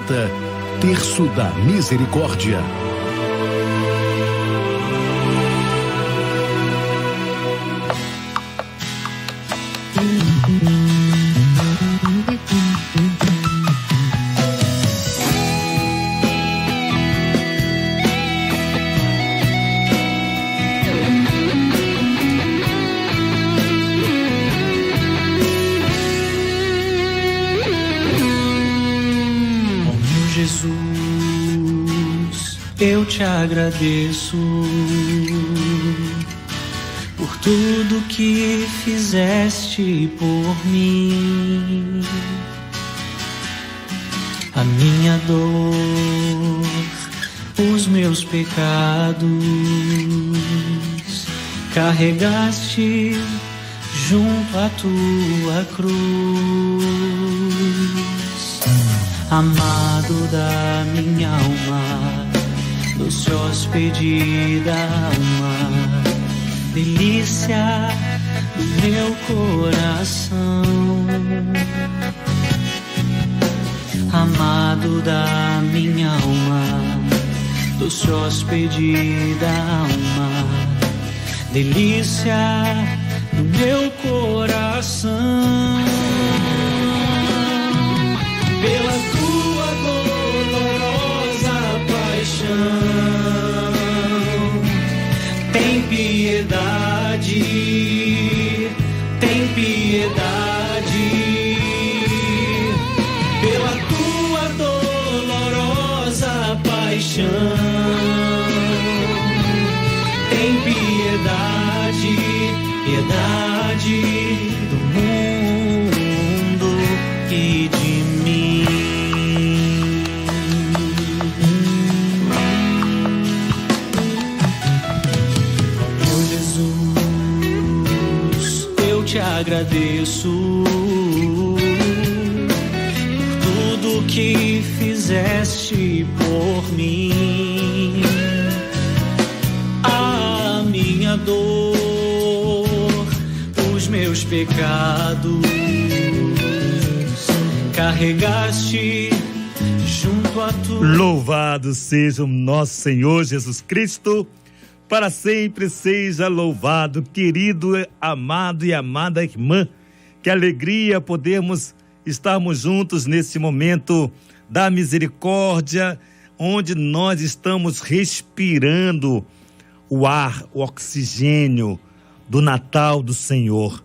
apresenta Terço da Misericórdia. Eu te agradeço por tudo que fizeste por mim. A minha dor, os meus pecados, carregaste junto à tua cruz. Amado da minha alma, doce hóspede da alma, delícia do meu coração. Amado da minha alma, doce hóspede da alma, delícia do meu coração. Pela tua dolorosa paixão, tem piedade, tem piedade. Pela tua dolorosa paixão, tem piedade, piedade do mundo e de mim. Meu Jesus, eu te agradeço por tudo que fizeste por mim. A minha dor, os meus pecados, carregaste junto a tua. Louvado seja o nosso Senhor Jesus Cristo, para sempre seja louvado, querido, amado e amada irmã. Que alegria podermos estarmos juntos nesse momento da misericórdia, onde nós estamos respirando o ar, o oxigênio do Natal do Senhor.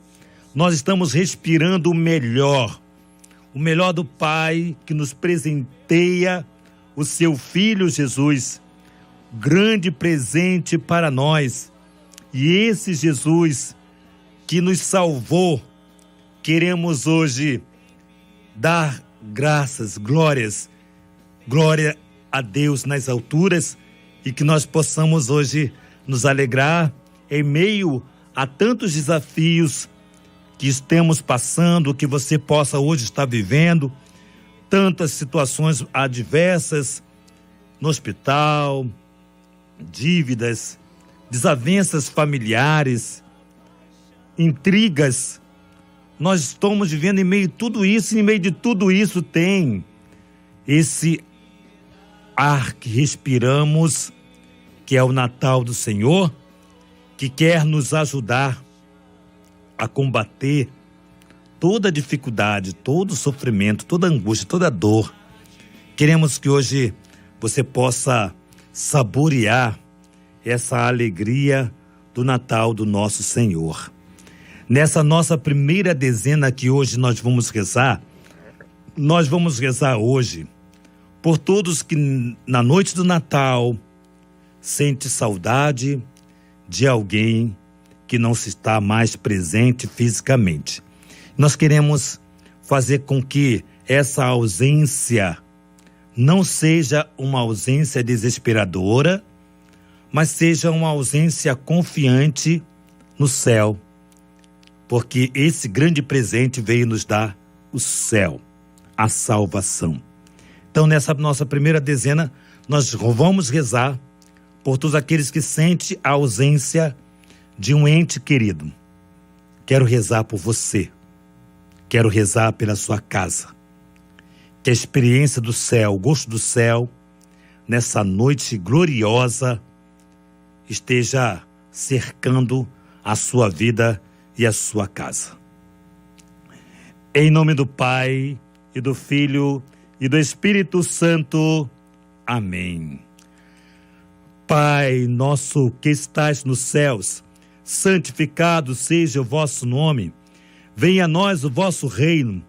Nós estamos respirando o melhor do Pai, que nos presenteia o seu Filho Jesus, grande presente para nós. E esse Jesus que nos salvou, queremos hoje dar graças, glória a Deus nas alturas, e que nós possamos hoje nos alegrar em meio a tantos desafios que estamos passando, que você possa hoje estar vivendo, tantas situações adversas no hospital, dívidas, desavenças familiares, intrigas. Nós estamos vivendo em meio de tudo isso, e em meio de tudo isso tem esse ar que respiramos, que é o Natal do Senhor, que quer nos ajudar a combater toda dificuldade, todo sofrimento, toda angústia, toda dor. Queremos que hoje você possa saborear essa alegria do Natal do nosso Senhor. Nessa nossa primeira dezena que hoje nós vamos rezar hoje por todos que na noite do Natal sente saudade de alguém que não se está mais presente fisicamente. Nós queremos fazer com que essa ausência não seja uma ausência desesperadora, mas seja uma ausência confiante no céu, porque esse grande presente veio nos dar o céu, a salvação. Então, nessa nossa primeira dezena, nós vamos rezar por todos aqueles que sentem a ausência de um ente querido. Quero rezar por você, quero rezar pela sua casa, Que a experiência do céu, o gosto do céu, nessa noite gloriosa, esteja cercando a sua vida e a sua casa. Em nome do Pai, e do Filho, e do Espírito Santo. Amém. Pai nosso que estás nos céus, santificado seja o vosso nome. Venha a nós o vosso reino.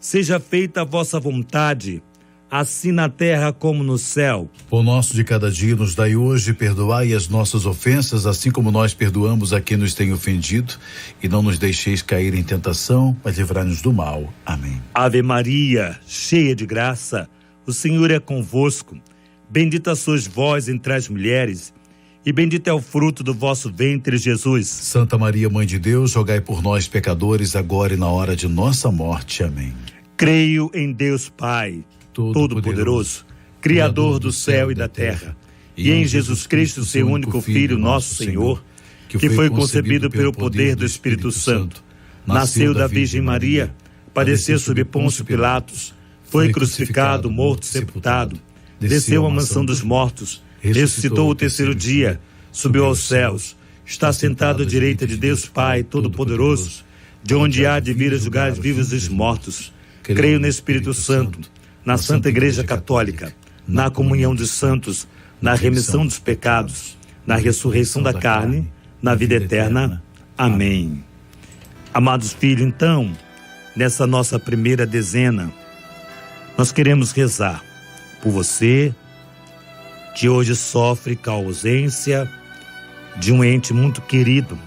Seja feita a vossa vontade, assim na terra como no céu. O nosso de cada dia nos dai hoje, perdoai as nossas ofensas, assim como nós perdoamos a quem nos tem ofendido, e não nos deixeis cair em tentação, mas livrai-nos do mal. Amém. Ave Maria, cheia de graça, o Senhor é convosco. Bendita sois vós entre as mulheres, e bendito é o fruto do vosso ventre, Jesus. Santa Maria, Mãe de Deus, rogai por nós, pecadores, agora e na hora de nossa morte. Amém. Creio em Deus Pai, Todo-Poderoso, Criador do céu e da terra, e em Jesus Cristo, seu único Filho, nosso Senhor, que foi concebido pelo poder do Espírito Santo, nasceu da Virgem Maria, padeceu sob Pôncio Pilatos, foi crucificado, morto, sepultado, desceu à mansão dos mortos, ressuscitou o terceiro dia, subiu aos céus, está sentado à direita de Deus Pai Todo-Poderoso, de onde há de vir a julgar os vivos e os mortos. Creio no Espírito Santo, na Santa Igreja Católica, na comunhão dos santos, na remissão dos pecados, na ressurreição da carne, na vida eterna. Amém. Amados filhos, então, nessa nossa primeira dezena, nós queremos rezar por você, que hoje sofre com a ausência de um ente muito querido.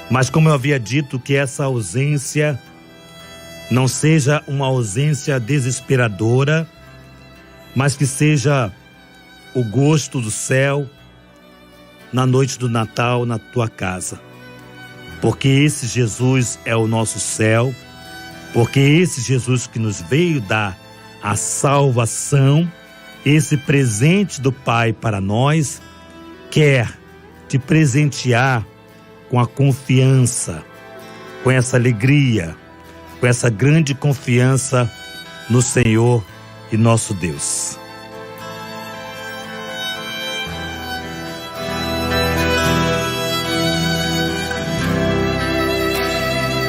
Mas como eu havia dito, que essa ausência não seja uma ausência desesperadora, mas que seja o gosto do céu na noite do Natal na tua casa. Porque esse Jesus é o nosso céu, porque esse Jesus que nos veio dar a salvação, esse presente do Pai para nós, quer te presentear com a confiança, com essa alegria, com essa grande confiança no Senhor e nosso Deus.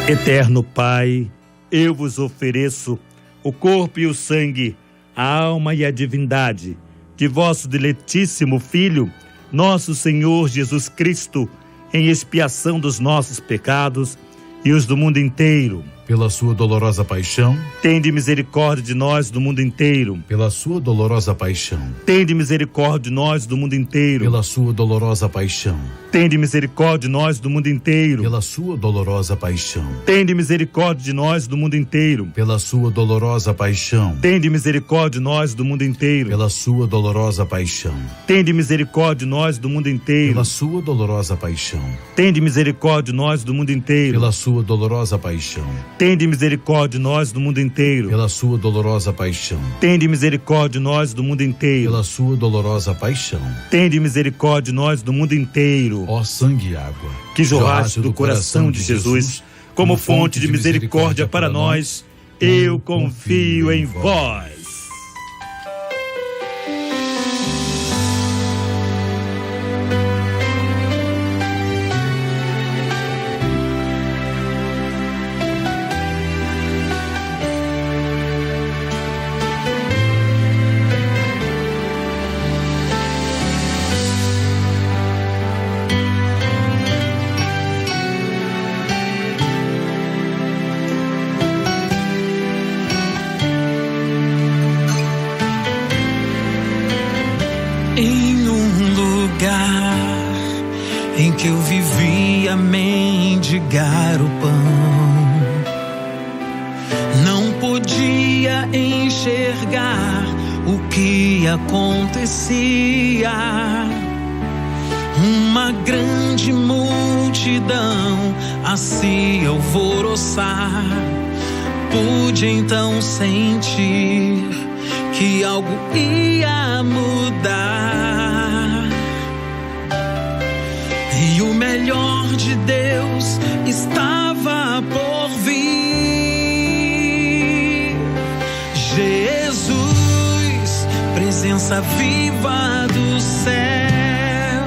Eterno Pai, eu vos ofereço o corpo e o sangue, a alma e a divindade de vosso diletíssimo Filho, nosso Senhor Jesus Cristo, em expiação dos nossos pecados e os do mundo inteiro. Pela sua dolorosa paixão, tende misericórdia de nós do mundo inteiro. Pela sua dolorosa paixão, tende misericórdia de nós do mundo inteiro. Pela sua dolorosa paixão, tende misericórdia de nós do mundo inteiro. Pela sua dolorosa paixão, tende misericórdia de nós do mundo inteiro. Pela sua dolorosa paixão, tende misericórdia de nós do mundo inteiro. Pela sua dolorosa paixão, tende misericórdia de nós do mundo inteiro. Pela sua dolorosa paixão, tende misericórdia de nós do mundo inteiro. Pela sua dolorosa paixão, tende misericórdia de nós do mundo inteiro. Pela sua dolorosa paixão, tende misericórdia de nós do mundo inteiro. Pela sua dolorosa paixão, tende misericórdia de nós do mundo inteiro. Ó sangue e água, que jorraste do coração de Jesus, como fonte de misericórdia para nós, eu confio em vós. Em um lugar em que eu vivia mendigar o pão, não podia enxergar o que acontecia. Uma grande multidão a se alvoroçar. Pude então sentir que algo ia mudar, e o melhor de Deus estava por vir. presença viva do céu,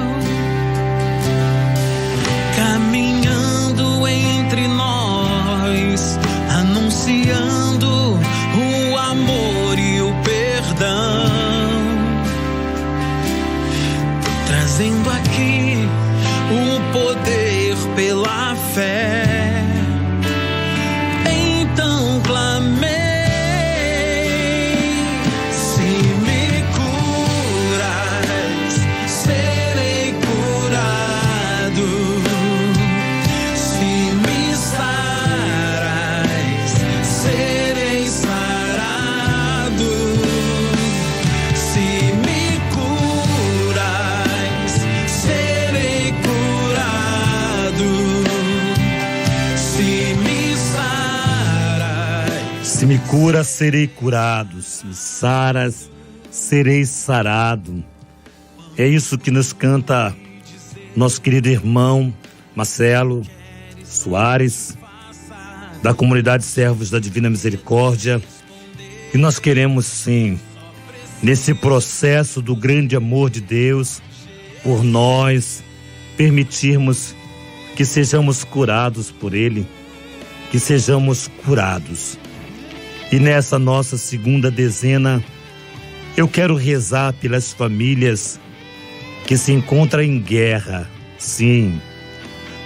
caminhando entre nós, anunciando o amor e o perdão, trazendo aqui o poder pela fé. Então clamei, se me curas, serei curado, se me saras, serei sarado, se me curas, serei curado, se me saras. Se me cura, serei curado. Se me saras, serei sarado. É isso que nos canta nosso querido irmão Marcelo Soares, da comunidade Servos da Divina Misericórdia. E nós queremos, sim, nesse processo do grande amor de Deus por nós, permitirmos que sejamos curados por Ele, que sejamos curados. E nessa nossa segunda dezena, eu quero rezar pelas famílias que se encontram em guerra. Sim,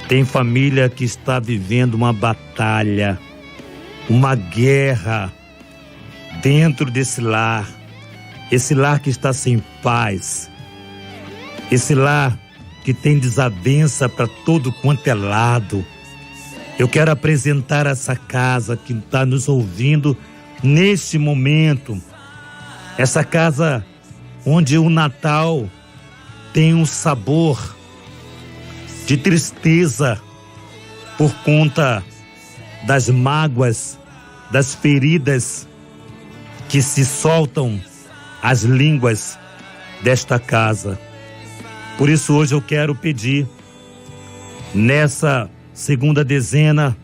tem família que está vivendo uma batalha, uma guerra dentro desse lar. Esse lar que está sem paz, esse lar que tem desavença para todo quanto é lado. Eu quero apresentar essa casa que está nos ouvindo neste momento, essa casa onde o Natal tem um sabor de tristeza por conta das mágoas, das feridas que se soltam as línguas desta casa. Por isso hoje eu quero pedir, nessa segunda dezena,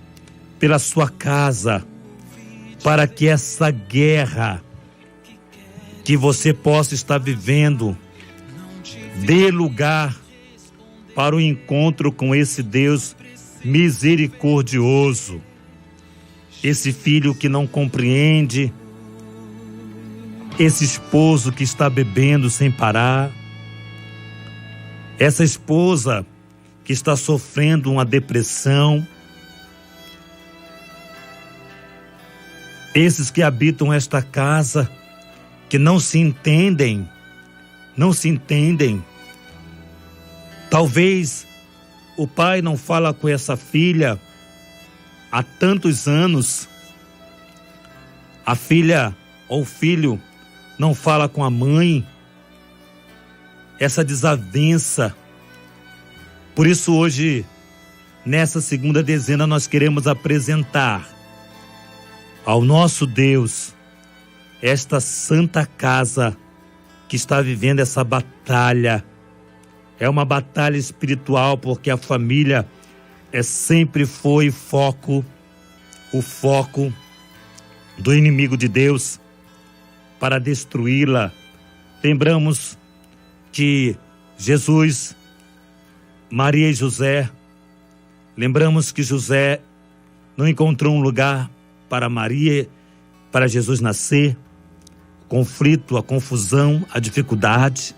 pela sua casa, para que essa guerra que você possa estar vivendo dê lugar para o encontro com esse Deus misericordioso, esse filho que não compreende, esse esposo que está bebendo sem parar, essa esposa que está sofrendo uma depressão, esses que habitam esta casa, que não se entendem. Talvez o pai não fala com essa filha há tantos anos. A filha ou o filho não fala com a mãe. Essa desavença. Por isso hoje, nessa segunda dezena, nós queremos apresentar ao nosso Deus esta santa casa que está vivendo essa batalha. É uma batalha espiritual, porque a família sempre foi o foco do inimigo de Deus para destruí-la. Lembramos que Jesus, Maria e José, lembramos que José não encontrou um lugar para Maria, para Jesus nascer. O conflito, a confusão, a dificuldade.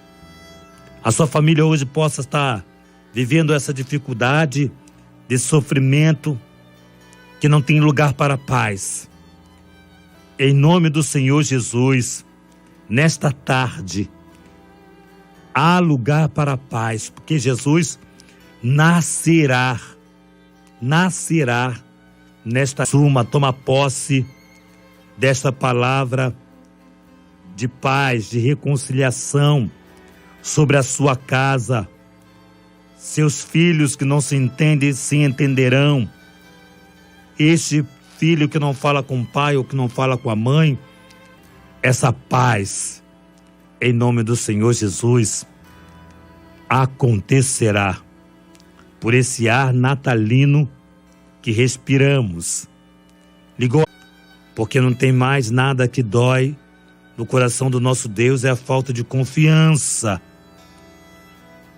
A sua família hoje possa estar vivendo essa dificuldade, desse sofrimento, que não tem lugar para a paz. Em nome do Senhor Jesus, nesta tarde, há lugar para a paz, porque Jesus nascerá nesta suma. Toma posse desta palavra de paz, de reconciliação sobre a sua casa. Seus filhos que não se entendem, se entenderão. Este filho que não fala com o pai ou que não fala com a mãe, essa paz, em nome do Senhor Jesus, acontecerá por esse ar natalino que respiramos. Ligou, porque não tem mais nada que dói no coração do nosso Deus é a falta de confiança.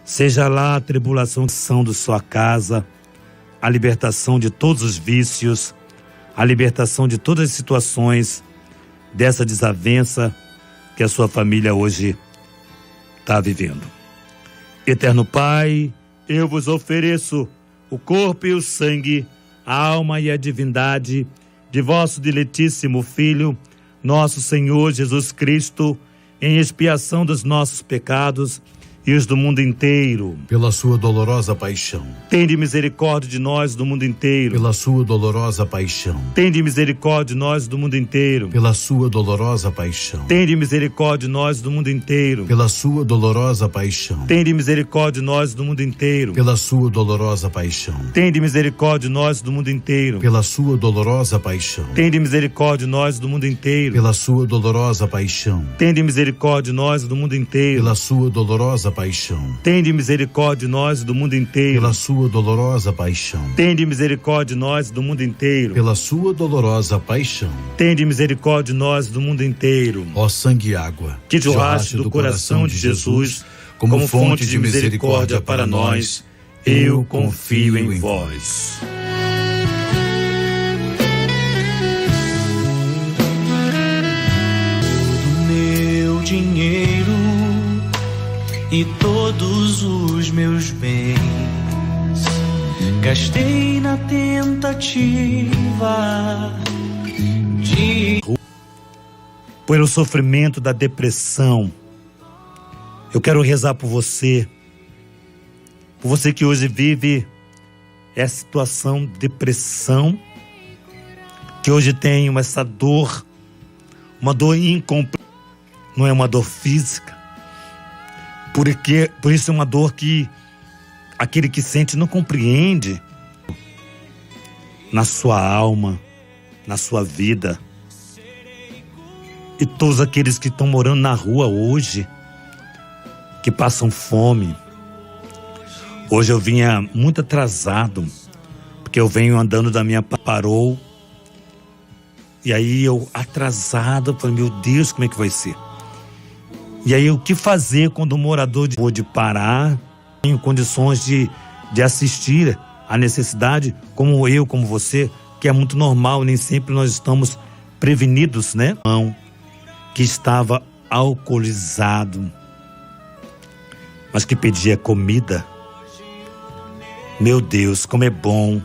Seja lá a tribulação de sua casa, a libertação de todos os vícios, a libertação de todas as situações dessa desavença que a sua família hoje está vivendo. Eterno Pai, eu vos ofereço o corpo e o sangue, a alma e a divindade de vosso diletíssimo Filho, nosso Senhor Jesus Cristo, em expiação dos nossos pecados e os do mundo inteiro. Pela sua dolorosa paixão. Tende misericórdia de nós do mundo inteiro. Pela sua dolorosa paixão. Tende misericórdia de nós do mundo inteiro. Pela sua dolorosa paixão. Tende misericórdia de nós do mundo inteiro. Pela sua dolorosa paixão. Tende misericórdia de nós do mundo inteiro. Pela sua dolorosa paixão. Tende misericórdia de nós do mundo inteiro. Pela sua dolorosa paixão. Tende misericórdia de nós do mundo inteiro. Pela sua dolorosa paixão. Tende misericórdia de nós do mundo inteiro. Pela sua dolorosa paixão. Tende misericórdia de nós do mundo inteiro. Pela sua dolorosa paixão. Tende misericórdia de nós do mundo inteiro. Pela sua dolorosa paixão. Tende misericórdia de nós do mundo inteiro. Ó sangue e água, que jorraste do coração de Jesus como fonte de misericórdia para nós, eu confio em vós. Meu dinheiro e todos os meus bens gastei na tentativa de... Pelo sofrimento da depressão, eu quero rezar por você que hoje vive essa situação de depressão, que hoje tem essa dor, uma dor incompleta, não é uma dor física, por isso é uma dor que aquele que sente não compreende. Na sua alma, na sua vida. E todos aqueles que estão morando na rua hoje, que passam fome. Hoje eu vinha muito atrasado, porque eu venho andando da minha parou. E aí eu atrasado, falei, meu Deus, como é que vai ser? E aí o que fazer quando o morador pôde parar, tem condições de assistir à necessidade, como eu, como você, que é muito normal, nem sempre nós estamos prevenidos, né? Que estava alcoolizado, mas que pedia comida. Meu Deus, como é bom,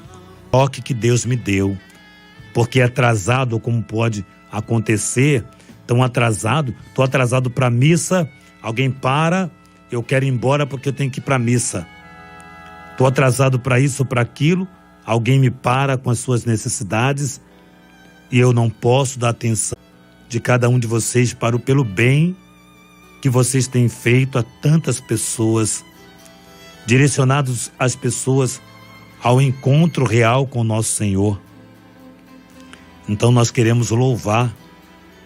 toque que Deus me deu, porque atrasado, como pode acontecer, tão atrasado, estou atrasado para a missa, alguém para, eu quero ir embora porque eu tenho que ir para a missa. Estou atrasado para isso ou para aquilo, alguém me para com as suas necessidades e eu não posso dar atenção de cada um de vocês para pelo bem que vocês têm feito a tantas pessoas, direcionados as pessoas ao encontro real com o nosso Senhor. Então nós queremos louvar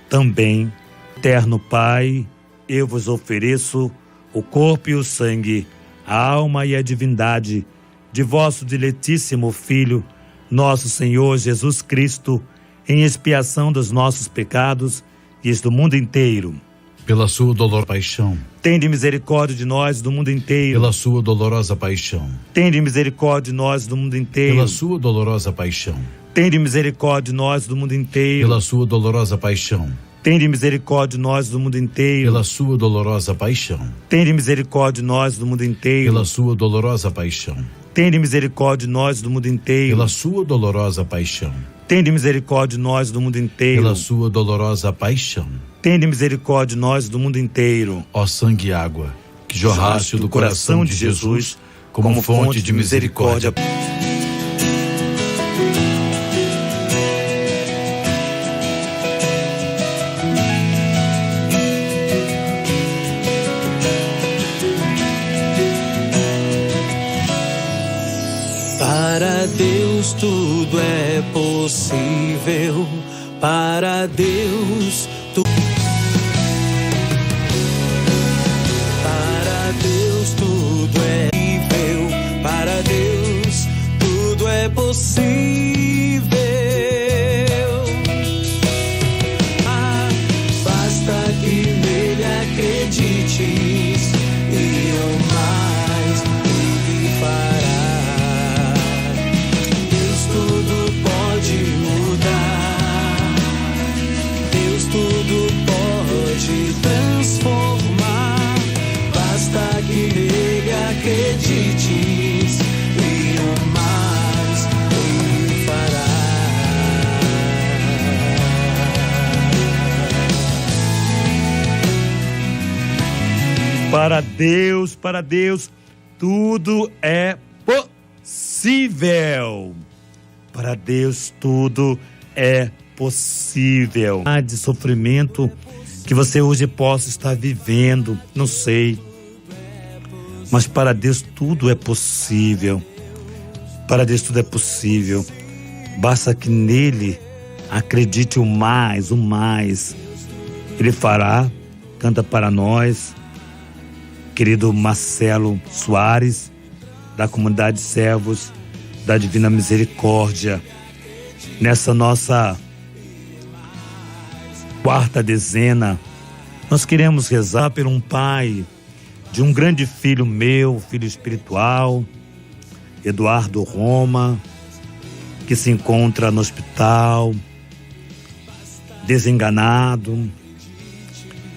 também, eterno Pai, eu vos ofereço o corpo e o sangue, a alma e a divindade de vosso diletíssimo Filho, nosso Senhor Jesus Cristo, em expiação dos nossos pecados e do mundo inteiro. Pela sua dolorosa paixão. Tende misericórdia de nós do mundo inteiro. Pela sua dolorosa paixão. Tende misericórdia de nós do mundo inteiro. Pela sua dolorosa paixão. Tende misericórdia de nós do mundo inteiro. Pela sua dolorosa paixão. Tende misericórdia de nós do mundo inteiro. Pela sua dolorosa paixão. Tende misericórdia de nós do mundo inteiro. Pela sua dolorosa paixão. Tende misericórdia de nós do mundo inteiro. Pela sua dolorosa paixão. Tende misericórdia de nós do mundo inteiro. Pela sua dolorosa paixão. Tende misericórdia de nós do mundo inteiro. Ó sangue e água, que jorraste do coração de Jesus como fonte de misericórdia. Para Deus tudo é possível, para Deus tudo. Para Deus tudo é possível, para Deus tudo é possível. Ah, basta e o mais Ele fará. Deus tudo pode mudar, Deus tudo pode transformar. Basta que nele acredites e o mais Ele fará. Para Deus, tudo é possível. Para Deus, tudo é possível. De sofrimento que você hoje possa estar vivendo, não sei. Mas para Deus tudo é possível. Para Deus tudo é possível. Basta que nele acredite o mais. Ele fará. Canta para nós, querido Marcelo Soares, da comunidade Servos da Divina Misericórdia. Nessa nossa quarta dezena, nós queremos rezar por um pai de um grande filho meu, filho espiritual, Eduardo Roma, que se encontra no hospital, desenganado.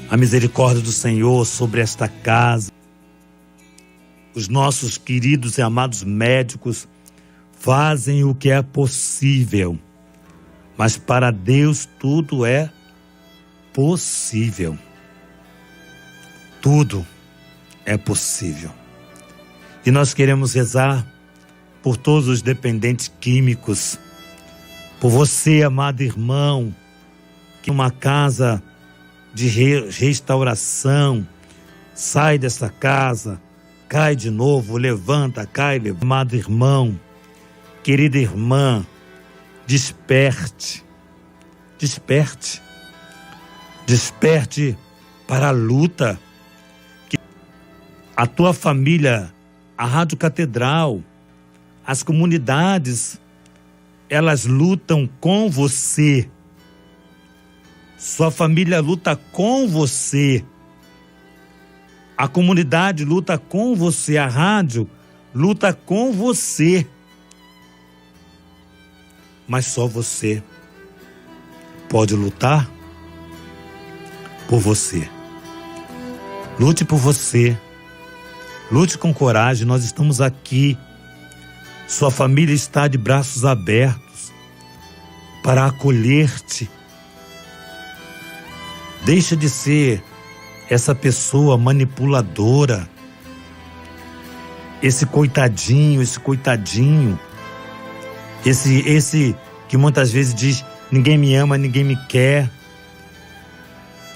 A misericórdia do Senhor sobre esta casa. Os nossos queridos e amados médicos fazem o que é possível, mas para Deus tudo é possível. Tudo é possível. E nós queremos rezar por todos os dependentes químicos, por você, amado irmão, que uma casa de restauração, sai dessa casa, cai de novo, levanta, cai, levanta. Amado irmão, querida irmã, desperte para a luta. A tua família, a Rádio Catedral, as comunidades, elas lutam com você. Sua família luta com você. A comunidade luta com você. A rádio luta com você. Mas só você pode lutar por você. Lute por você. Lute com coragem. Nós estamos aqui. Sua família está de braços abertos para acolher-te. Deixa de ser essa pessoa manipuladora, esse coitadinho, esse que muitas vezes diz: ninguém me ama, ninguém me quer.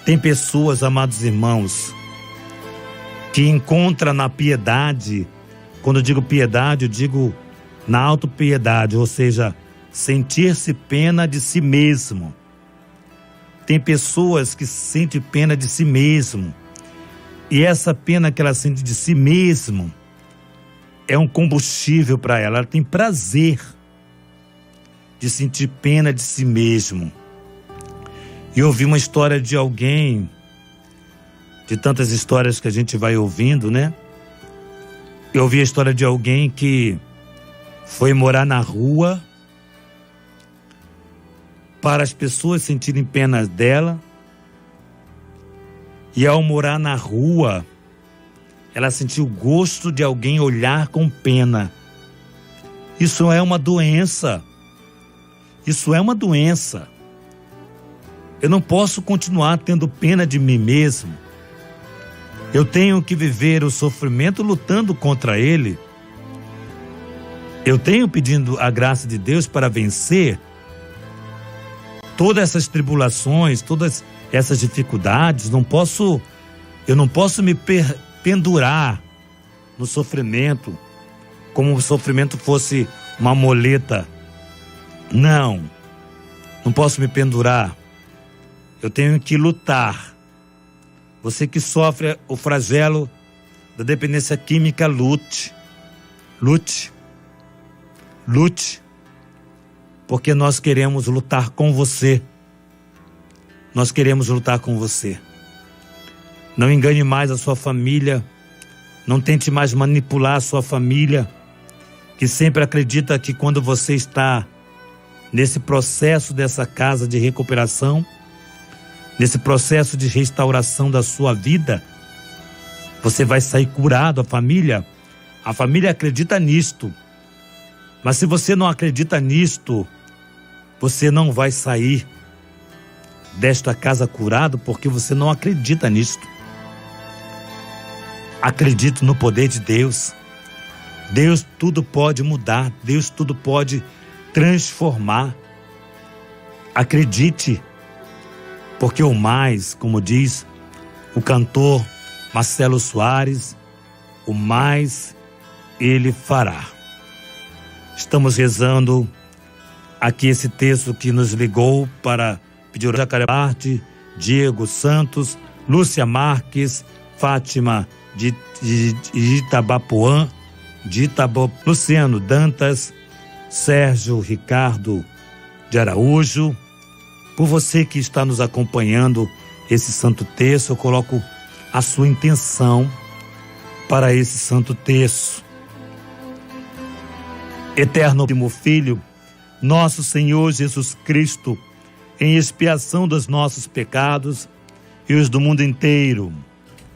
Tem pessoas, amados irmãos, que encontram na piedade, quando eu digo piedade, eu digo na autopiedade, ou seja, sentir-se pena de si mesmo. Tem pessoas que sentem pena de si mesmo. E essa pena que ela sente de si mesmo é um combustível para ela. Ela tem prazer de sentir pena de si mesmo. E eu ouvi uma história de alguém, de tantas histórias que a gente vai ouvindo, né? Eu ouvi a história de alguém que foi morar na rua para as pessoas sentirem pena dela. E ao morar na rua, ela sentiu o gosto de alguém olhar com pena. Isso é uma doença. Isso é uma doença. Eu não posso continuar tendo pena de mim mesmo. Eu tenho que viver o sofrimento lutando contra ele. Eu tenho pedindo a graça de Deus para vencer todas essas tribulações, todas essas dificuldades. Eu não posso me pendurar no sofrimento, como o sofrimento fosse uma moleta. Não posso me pendurar. Eu tenho que lutar. Você que sofre o flagelo da dependência química, lute. Porque nós queremos lutar com você. Nós queremos lutar com você. Não engane mais a sua família. Não tente mais manipular a sua família, que sempre acredita que quando você está nesse processo dessa casa de recuperação, nesse processo de restauração da sua vida, você vai sair curado. A família acredita nisto. Mas se você não acredita nisto, você não vai sair desta casa curado, porque você não acredita nisto. Acredite no poder de Deus. Deus tudo pode mudar, Deus tudo pode transformar. Acredite, porque o mais, como diz o cantor Marcelo Soares, o mais Ele fará. Estamos rezando aqui esse texto que nos ligou para pedir Jacarepaty, Diego Santos, Lúcia Marques, Fátima de Itabapoã, Luciano Dantas, Sérgio Ricardo de Araújo. Por você que está nos acompanhando esse santo terço, eu coloco a sua intenção para esse santo terço. Eterno Filho, nosso Senhor Jesus Cristo, em expiação dos nossos pecados e os do mundo inteiro,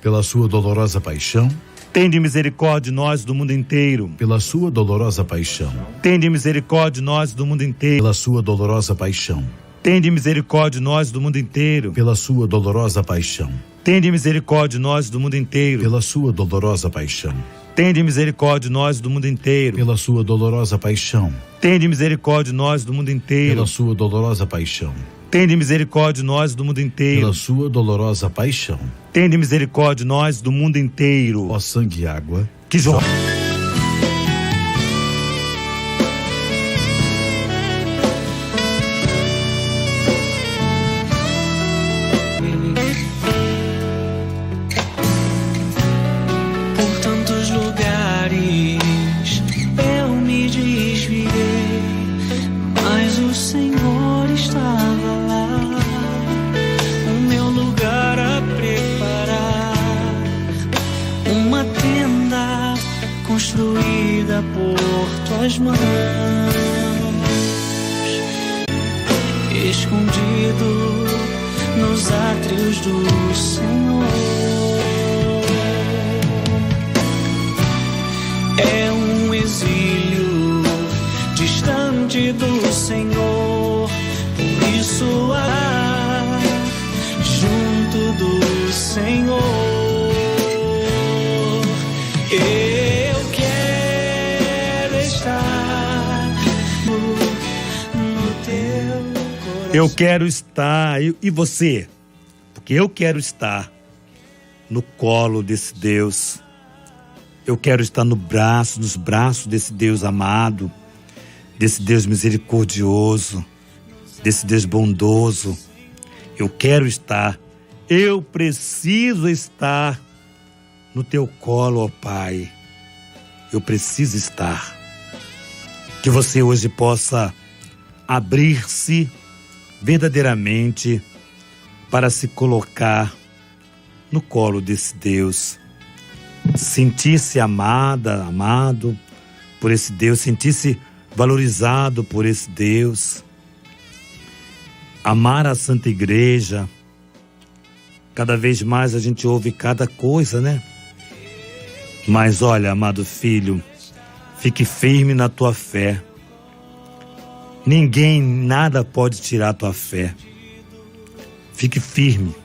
pela sua dolorosa paixão, tende misericórdia de nós do mundo inteiro. Pela sua dolorosa paixão, tende misericórdia de nós do mundo inteiro. Pela sua dolorosa paixão, tende misericórdia de nós do mundo inteiro. Pela sua dolorosa paixão, tende misericórdia de nós do mundo inteiro. Pela sua dolorosa paixão, tende misericórdia de nós do mundo inteiro. Pela sua dolorosa paixão, tende misericórdia de nós do mundo inteiro. Pela sua dolorosa paixão, tende misericórdia de nós do mundo inteiro. Pela sua dolorosa paixão, tende misericórdia de nós do mundo inteiro. Ó sangue e água que jorra. Por tantos lugares eu me desviei, mas o Senhor estava lá, o meu lugar a preparar, uma tenda construída por tuas mãos, escondido nos átrios do Senhor. É um exílio distante do Senhor, por isso há junto do Senhor. Eu quero estar no teu coração. Eu quero estar, e você? Porque eu quero estar no colo desse Deus. Eu quero estar nos braços desse Deus amado, desse Deus misericordioso, desse Deus bondoso. Eu quero estar, eu preciso estar no teu colo, ó Pai. Eu preciso estar. Que você hoje possa abrir-se verdadeiramente para se colocar no colo desse Deus. Sentir-se amado por esse Deus, sentir-se valorizado por esse Deus. Amar a Santa Igreja. Cada vez mais a gente ouve cada coisa, né? Mas olha, amado filho, fique firme na tua fé. Ninguém, nada pode tirar a tua fé. Fique firme.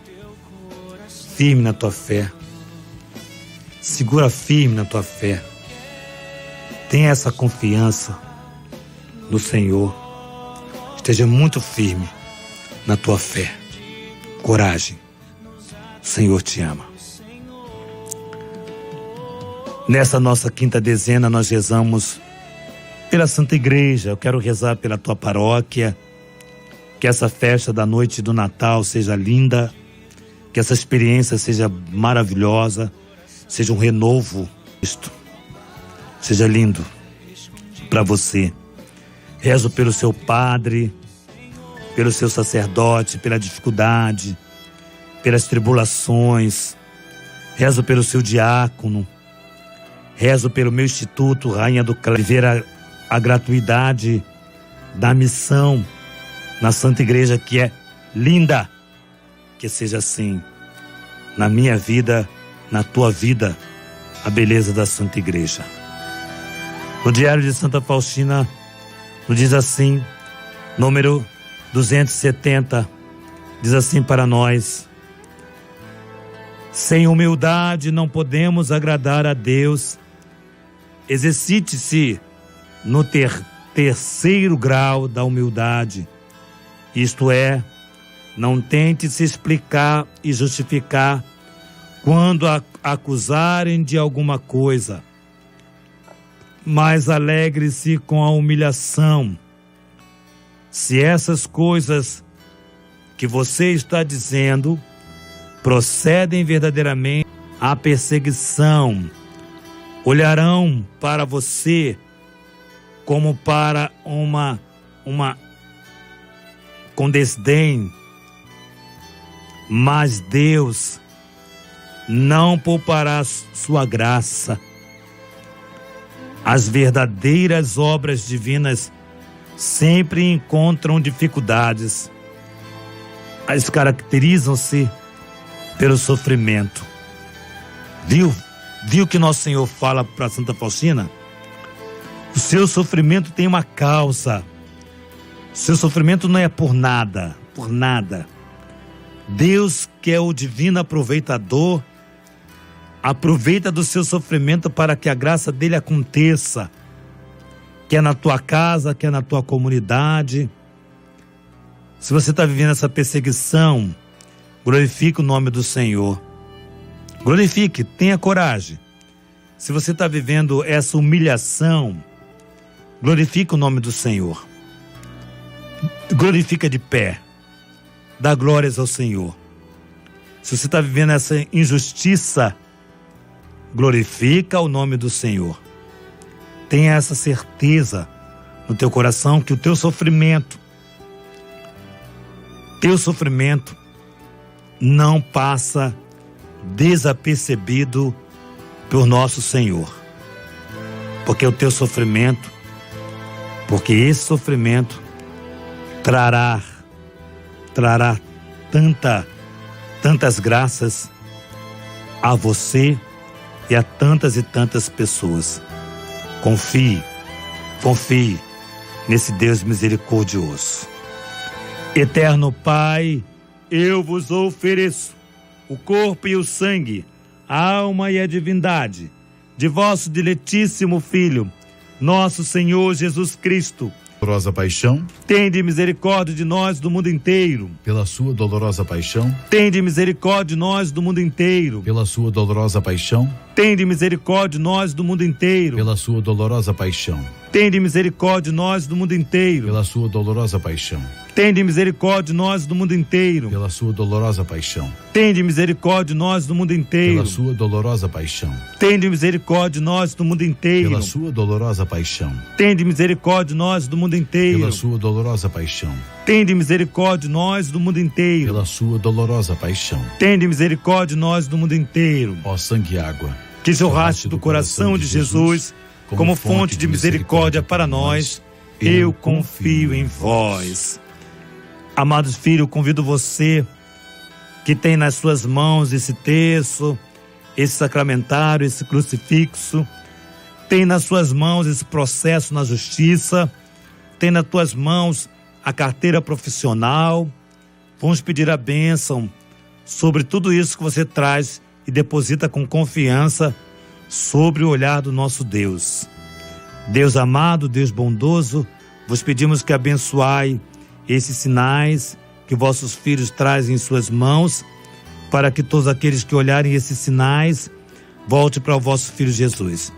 Firme na tua fé. Segura firme na tua fé. Tenha essa confiança no Senhor. Esteja muito firme na tua fé. Coragem. O Senhor te ama. Nessa nossa quinta dezena nós rezamos pela Santa Igreja. Eu quero rezar pela tua paróquia. Que essa festa da noite do Natal seja linda. Que essa experiência seja maravilhosa. Seja um renovo, seja lindo para você. Rezo pelo seu padre, pelo seu sacerdote, pela dificuldade, pelas tribulações, Rezo pelo seu diácono, rezo pelo meu instituto, Rainha do Clero, viver a gratuidade da missão na Santa Igreja, que é linda. Que seja assim na minha vida, na tua vida, a beleza da Santa Igreja. No Diário de Santa Faustina, nos diz assim, número 270, diz assim para nós: sem humildade não podemos agradar a Deus. Exercite-se no terceiro grau da humildade, isto é, não tente se explicar e justificar quando acusarem de alguma coisa, mas alegre-se com a humilhação. Se essas coisas que você está dizendo procedem verdadeiramente à perseguição, olharão para você como para uma com desdém, mas Deus não poupará sua graça. As verdadeiras obras divinas sempre encontram dificuldades. Elas caracterizam-se pelo sofrimento. Viu que nosso Senhor fala para Santa Faustina? O seu sofrimento tem uma causa. O seu sofrimento não é por nada, por nada. Deus, que é o divino aproveitador, aproveita do seu sofrimento para que a graça dele aconteça, quer na tua casa, quer na tua comunidade. Se você está vivendo essa perseguição, glorifique o nome do Senhor. Glorifique, tenha coragem. Se você está vivendo essa humilhação, glorifique o nome do Senhor. Glorifica de pé. Dá glórias ao Senhor. Se você está vivendo essa injustiça, glorifica o nome do Senhor. Tenha essa certeza no teu coração que o teu sofrimento não passa desapercebido por nosso Senhor. Porque o teu sofrimento, porque esse sofrimento trará tantas graças a você e a tantas e tantas pessoas. Confie nesse Deus misericordioso. Eterno Pai, eu vos ofereço o corpo e o sangue, a alma e a divindade de vosso diletíssimo Filho, nosso Senhor Jesus Cristo. Dolorosa paixão, tende misericórdia de nós do mundo inteiro. Pela sua dolorosa paixão, tende misericórdia de nós do mundo inteiro. Pela sua dolorosa paixão, tende misericórdia de nós do mundo inteiro. Pela sua dolorosa paixão, tende misericórdia de nós do mundo inteiro. Pela sua dolorosa paixão, tende misericórdia de nós do mundo inteiro. Pela sua dolorosa paixão, tende misericórdia de nós do mundo inteiro. Pela sua dolorosa paixão, tende misericórdia de nós do mundo inteiro. Pela sua dolorosa paixão, tende misericórdia de nós do mundo inteiro. Pela sua dolorosa paixão, tende misericórdia de nós do mundo inteiro. Pela sua dolorosa paixão, tende misericórdia de nós do mundo inteiro. Ó sangue e água, que jorraste do coração de Jesus como fonte de misericórdia para nós, eu confio em vós. Amados filhos, convido você que tem nas suas mãos esse terço, esse sacramentário, esse crucifixo, tem nas suas mãos esse processo na justiça, tem nas tuas mãos a carteira profissional. Vamos pedir a bênção sobre tudo isso que você traz e deposita com confiança sobre o olhar do nosso Deus. Deus amado, Deus bondoso, vos pedimos que abençoai esses sinais que vossos filhos trazem em suas mãos, para que todos aqueles que olharem esses sinais voltem para o vosso Filho Jesus.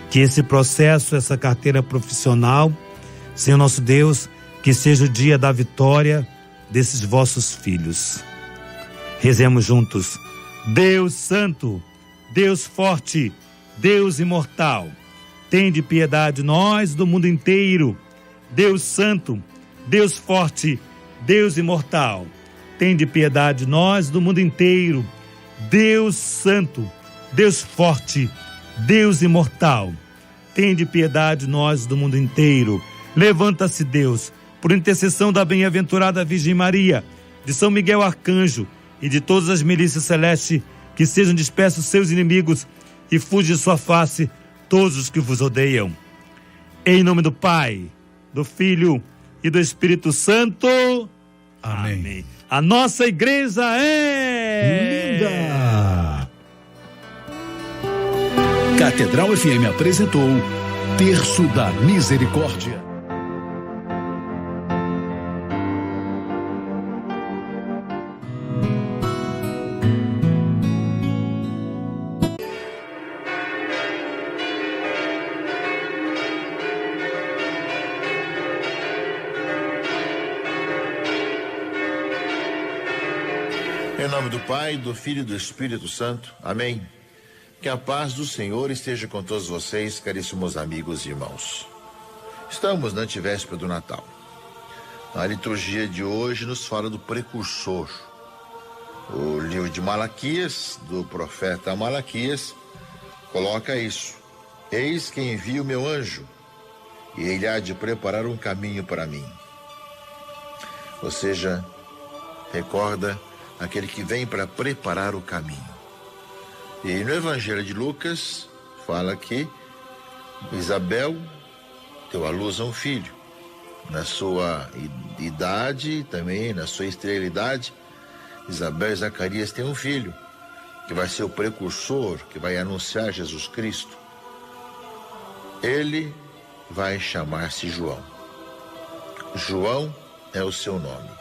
Que esse processo, essa carteira profissional, Senhor nosso Deus, que seja o dia da vitória desses vossos filhos. Rezemos juntos. Deus Santo, Deus Forte, Deus Imortal, tende piedade nós do mundo inteiro. Deus Santo, Deus Forte, Deus Imortal, tende piedade nós do mundo inteiro. Deus Santo, Deus forte, Deus imortal, tende piedade nós do mundo inteiro. Levanta-se, Deus, por intercessão da bem-aventurada Virgem Maria, de São Miguel Arcanjo e de todas as milícias celestes, que sejam dispersos seus inimigos e fuja de sua face todos os que vos odeiam. Em nome do Pai, do Filho e do Espírito Santo. Amém. Amém. A nossa igreja é linda. Catedral FM apresentou Terço da Misericórdia. Em nome do Pai, do Filho e do Espírito Santo. Amém. Que a paz do Senhor esteja com todos vocês, caríssimos amigos e irmãos. Estamos na antevéspera do Natal. A liturgia de hoje nos fala do precursor. O livro de Malaquias, do profeta Malaquias, coloca isso. Eis que envio o meu anjo, e ele há de preparar um caminho para mim. Ou seja, recorda aquele que vem para preparar o caminho. E no Evangelho de Lucas, fala que Isabel deu à luz a um filho. Na sua idade, também na sua esterilidade, Isabel e Zacarias têm um filho, que vai ser o precursor, que vai anunciar Jesus Cristo. Ele vai chamar-se João. João é o seu nome.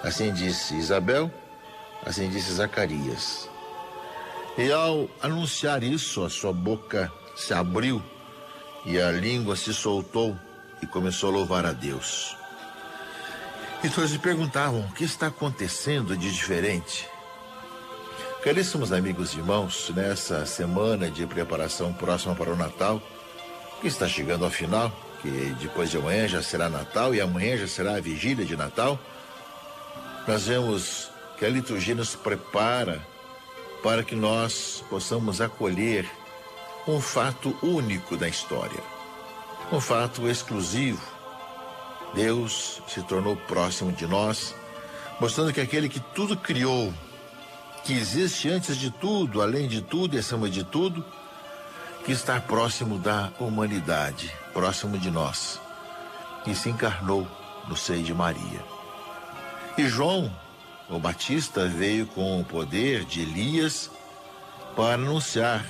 Assim disse Isabel, assim disse Zacarias. E ao anunciar isso, a sua boca se abriu e a língua se soltou e começou a louvar a Deus. E todos se perguntavam, o que está acontecendo de diferente? Caríssimos amigos e irmãos, nessa semana de preparação próxima para o Natal, que está chegando ao final, que depois de amanhã já será Natal e amanhã já será a vigília de Natal, nós vemos que a liturgia nos prepara para que nós possamos acolher um fato único da história, um fato exclusivo. Deus se tornou próximo de nós, mostrando que aquele que tudo criou, que existe antes de tudo, além de tudo e acima de tudo, que está próximo da humanidade, próximo de nós, e se encarnou no seio de Maria. E João, o Batista, veio com o poder de Elias para anunciar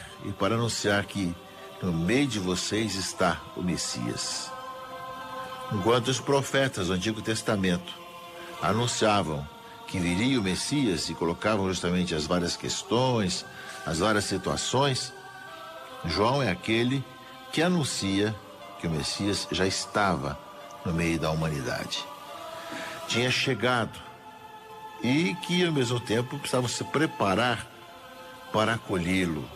que no meio de vocês está o Messias. Enquanto os profetas do Antigo Testamento anunciavam que viria o Messias e colocavam justamente as várias questões, as várias situações, João é aquele que anuncia que o Messias já estava no meio da humanidade. Tinha chegado e que ao mesmo tempo precisava se preparar para acolhê-lo,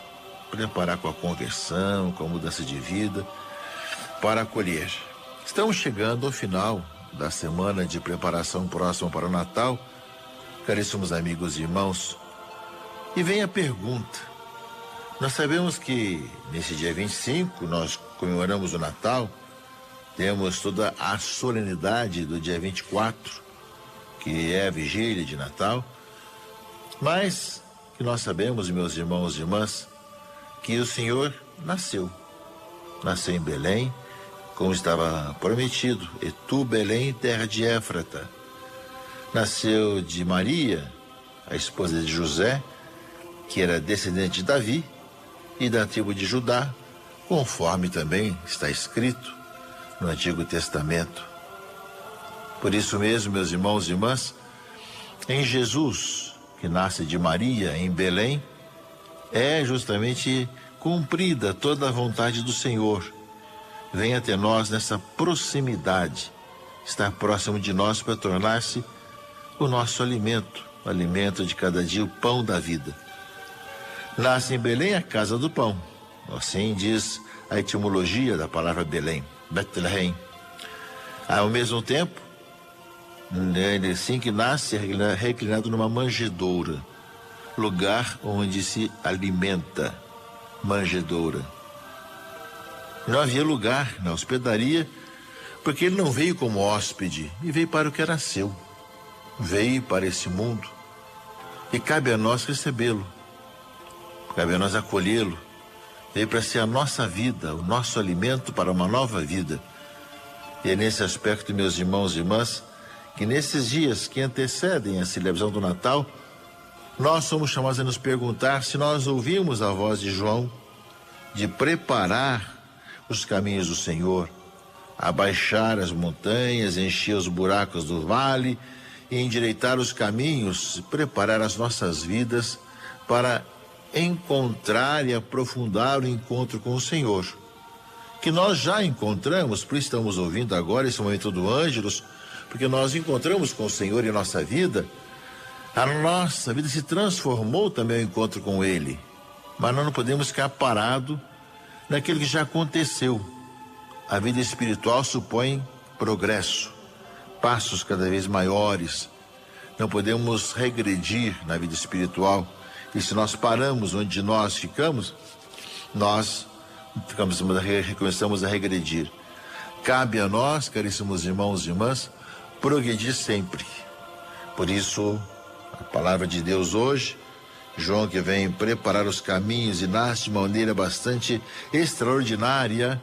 preparar com a conversão, com a mudança de vida, para acolher. Estamos chegando ao final da semana de preparação próxima para o Natal, caríssimos amigos e irmãos, e vem a pergunta. Nós sabemos que nesse dia 25 nós comemoramos o Natal, temos toda a solenidade do dia 24, que é a vigília de Natal, mas que nós sabemos, meus irmãos e irmãs, que o Senhor nasceu em Belém, como estava prometido, e tu, Belém, terra de Éfrata. Nasceu de Maria, a esposa de José, que era descendente de Davi e da tribo de Judá, conforme também está escrito no Antigo Testamento. Por isso mesmo, meus irmãos e irmãs, em Jesus, que nasce de Maria em Belém, é justamente cumprida toda a vontade do Senhor. Venha até nós nessa proximidade, estar próximo de nós para tornar-se o nosso alimento, o alimento de cada dia, o pão da vida. Nasce em Belém a casa do pão, assim diz a etimologia da palavra Belém, Betlehem. Ao mesmo tempo, ele assim que nasce, é reclinado numa manjedoura. lugar onde se alimenta, manjedoura. Não havia lugar na hospedaria, porque ele não veio como hóspede, e veio para o que era seu. Veio para esse mundo, e cabe a nós recebê-lo, cabe a nós acolhê-lo. Veio para ser a nossa vida, o nosso alimento para uma nova vida. E é nesse aspecto, meus irmãos e irmãs, que nesses dias que antecedem a celebração do Natal, nós somos chamados a nos perguntar se nós ouvimos a voz de João, de preparar os caminhos do Senhor, abaixar as montanhas, encher os buracos do vale e endireitar os caminhos, preparar as nossas vidas para encontrar e aprofundar o encontro com o Senhor, que nós já encontramos, por isso estamos ouvindo agora esse momento do Ângelus, porque nós encontramos com o Senhor em nossa vida. A nossa vida se transformou também ao encontro com Ele, mas nós não podemos ficar parados naquilo que já aconteceu. A vida espiritual supõe progresso, passos cada vez maiores. Não podemos regredir na vida espiritual. E se nós paramos onde nós ficamos, nós começamos a regredir. Cabe a nós, caríssimos irmãos e irmãs, progredir sempre. Por isso, a palavra de Deus hoje, João que vem preparar os caminhos e nasce de maneira bastante extraordinária,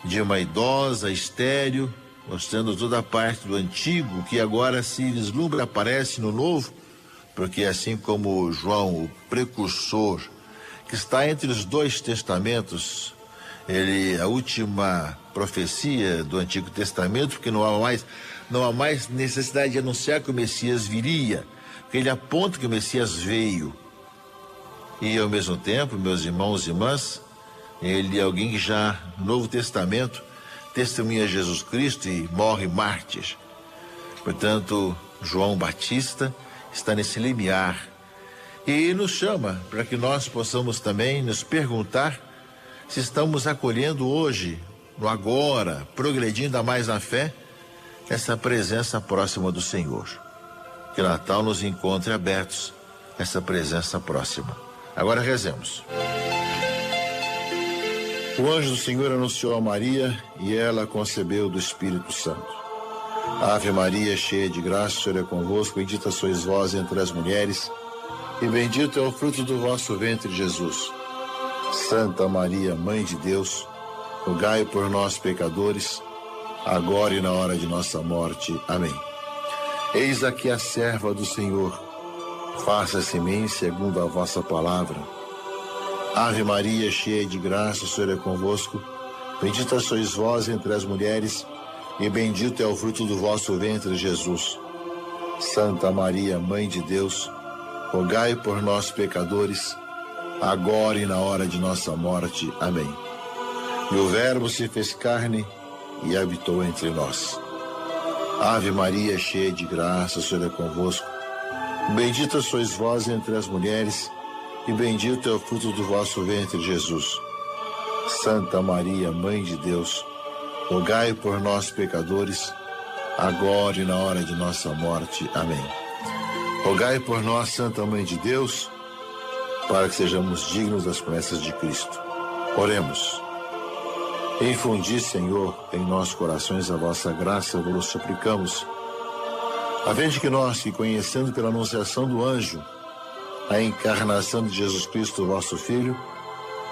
de uma idosa estéril, mostrando toda a parte do antigo que agora se vislumbra, aparece no novo, porque assim como João, o precursor, que está entre os dois testamentos, a última profecia do Antigo Testamento, porque não há mais necessidade de anunciar que o Messias viria, porque ele aponta que o Messias veio. E ao mesmo tempo, meus irmãos e irmãs, ele é alguém que já no Novo Testamento testemunha Jesus Cristo e morre mártir. Portanto, João Batista está nesse limiar e nos chama para que nós possamos também nos perguntar se estamos acolhendo hoje, no agora, progredindo a mais na fé, essa presença próxima do Senhor. Que o Natal nos encontre abertos, essa presença próxima. Agora rezemos. O anjo do Senhor anunciou a Maria e ela concebeu do Espírito Santo. Ave Maria, cheia de graça, o Senhor é convosco, bendita sois vós entre as mulheres, e bendito é o fruto do vosso ventre, Jesus. Santa Maria, Mãe de Deus, rogai por nós, pecadores, agora e na hora de nossa morte. Amém. Eis aqui a serva do Senhor, faça-se em mim segundo a vossa palavra. Ave Maria, cheia de graça, o Senhor é convosco, bendita sois vós entre as mulheres, e bendito é o fruto do vosso ventre, Jesus. Santa Maria, Mãe de Deus, rogai por nós, pecadores, agora e na hora de nossa morte. Amém. E o Verbo se fez carne e habitou entre nós. Ave Maria, cheia de graça, o Senhor é convosco. Bendita sois vós entre as mulheres, e bendito é o fruto do vosso ventre, Jesus. Santa Maria, Mãe de Deus, rogai por nós, pecadores, agora e na hora de nossa morte. Amém. Rogai por nós, Santa Mãe de Deus, para que sejamos dignos das promessas de Cristo. Oremos. Infundi, Senhor, em nossos corações a vossa graça, vos suplicamos, a fim de que nós, que conhecendo pela anunciação do anjo a encarnação de Jesus Cristo, vosso Filho,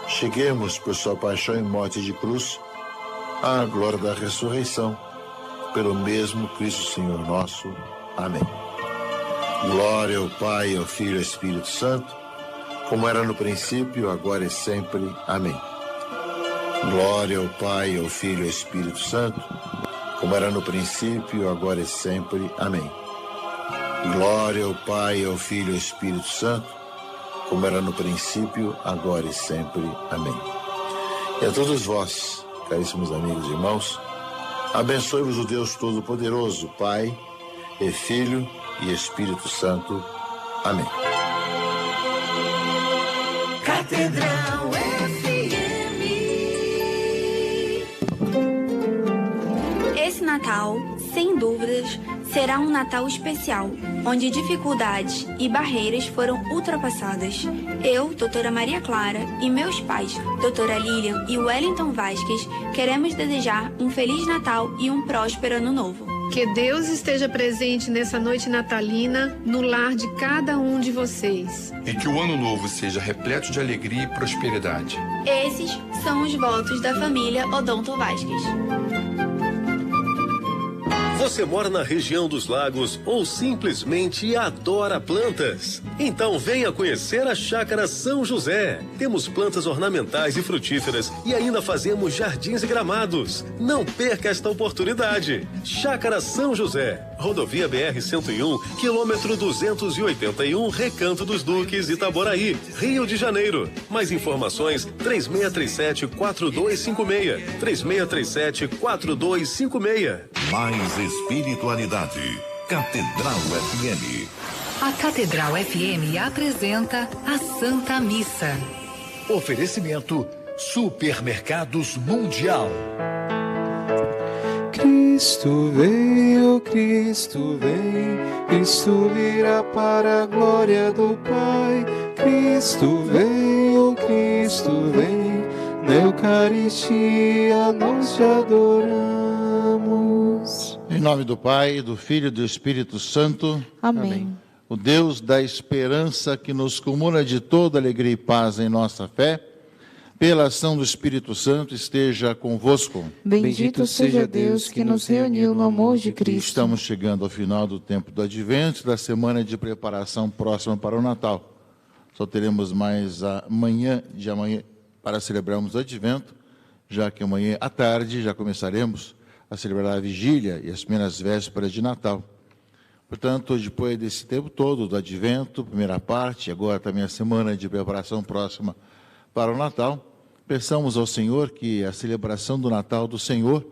cheguemos por sua paixão e morte de cruz à glória da ressurreição, pelo mesmo Cristo Senhor nosso. Amém. Glória ao Pai, ao Filho e ao Espírito Santo, como era no princípio, agora e sempre. Amém. Glória ao Pai, ao Filho e ao Espírito Santo, como era no princípio, agora e sempre. Amém. Glória ao Pai, ao Filho e ao Espírito Santo, como era no princípio, agora e sempre. Amém. E a todos vós, caríssimos amigos e irmãos, abençoe-vos o Deus Todo-Poderoso, Pai, e Filho e Espírito Santo. Amém. Catedral FM. Esse Natal, sem dúvidas, será um Natal especial. onde dificuldades e barreiras foram ultrapassadas. Eu, doutora Maria Clara, e meus pais, doutora Lilian e Wellington Vasquez, queremos desejar um Feliz Natal e um próspero Ano Novo. Que Deus esteja presente nessa noite natalina, no lar de cada um de vocês. E que o ano novo seja repleto de alegria e prosperidade. Esses são os votos da família Odonto Vasquez. Você mora na região dos lagos ou simplesmente adora plantas? Então venha conhecer a Chácara São José. Temos plantas ornamentais e frutíferas e ainda fazemos jardins e gramados. Não perca esta oportunidade. Chácara São José, rodovia BR-101, quilômetro 281, Recanto dos Duques, Itaboraí, Rio de Janeiro. Mais informações, 3637-4256. 3637-4256. Mais espiritualidade. Catedral FM. A Catedral FM apresenta a Santa Missa. Oferecimento Supermercados Mundial. Cristo veio, Cristo vem, Cristo virá para a glória do Pai. Cristo veio, Cristo vem, na Eucaristia nós te adoramos. Em nome do Pai, do Filho e do Espírito Santo. Amém. O Deus da esperança que nos comuna de toda alegria e paz em nossa fé, pela ação do Espírito Santo, esteja convosco. Bendito seja Deus que nos reuniu no amor de Cristo. Estamos chegando ao final do tempo do Advento, da semana de preparação próxima para o Natal. Só teremos mais amanhã para celebrarmos o Advento, já que amanhã à tarde já começaremos a celebrar a vigília e as primeiras vésperas de Natal. Portanto, depois desse tempo todo do Advento, primeira parte, agora também a semana de preparação próxima para o Natal, peçamos ao Senhor que a celebração do Natal do Senhor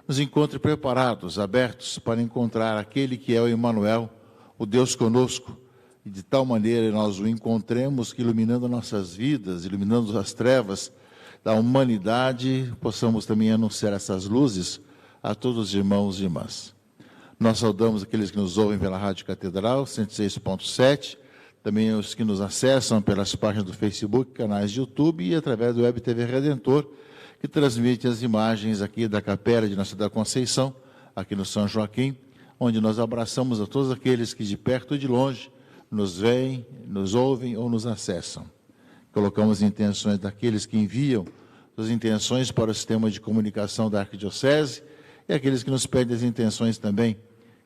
nos encontre preparados, abertos para encontrar aquele que é o Emmanuel, o Deus conosco, e de tal maneira nós o encontremos que, iluminando nossas vidas, iluminando as trevas da humanidade, possamos também anunciar essas luzes a todos os irmãos e irmãs. Nós saudamos aqueles que nos ouvem pela Rádio Catedral, 106.7, também os que nos acessam pelas páginas do Facebook, canais de YouTube e através do Web TV Redentor, que transmite as imagens aqui da Capela de Nossa Senhora da Conceição, aqui no São Joaquim, onde nós abraçamos a todos aqueles que de perto ou de longe nos veem, nos ouvem ou nos acessam. Colocamos intenções daqueles que enviam suas intenções para o sistema de comunicação da Arquidiocese e aqueles que nos pedem as intenções também.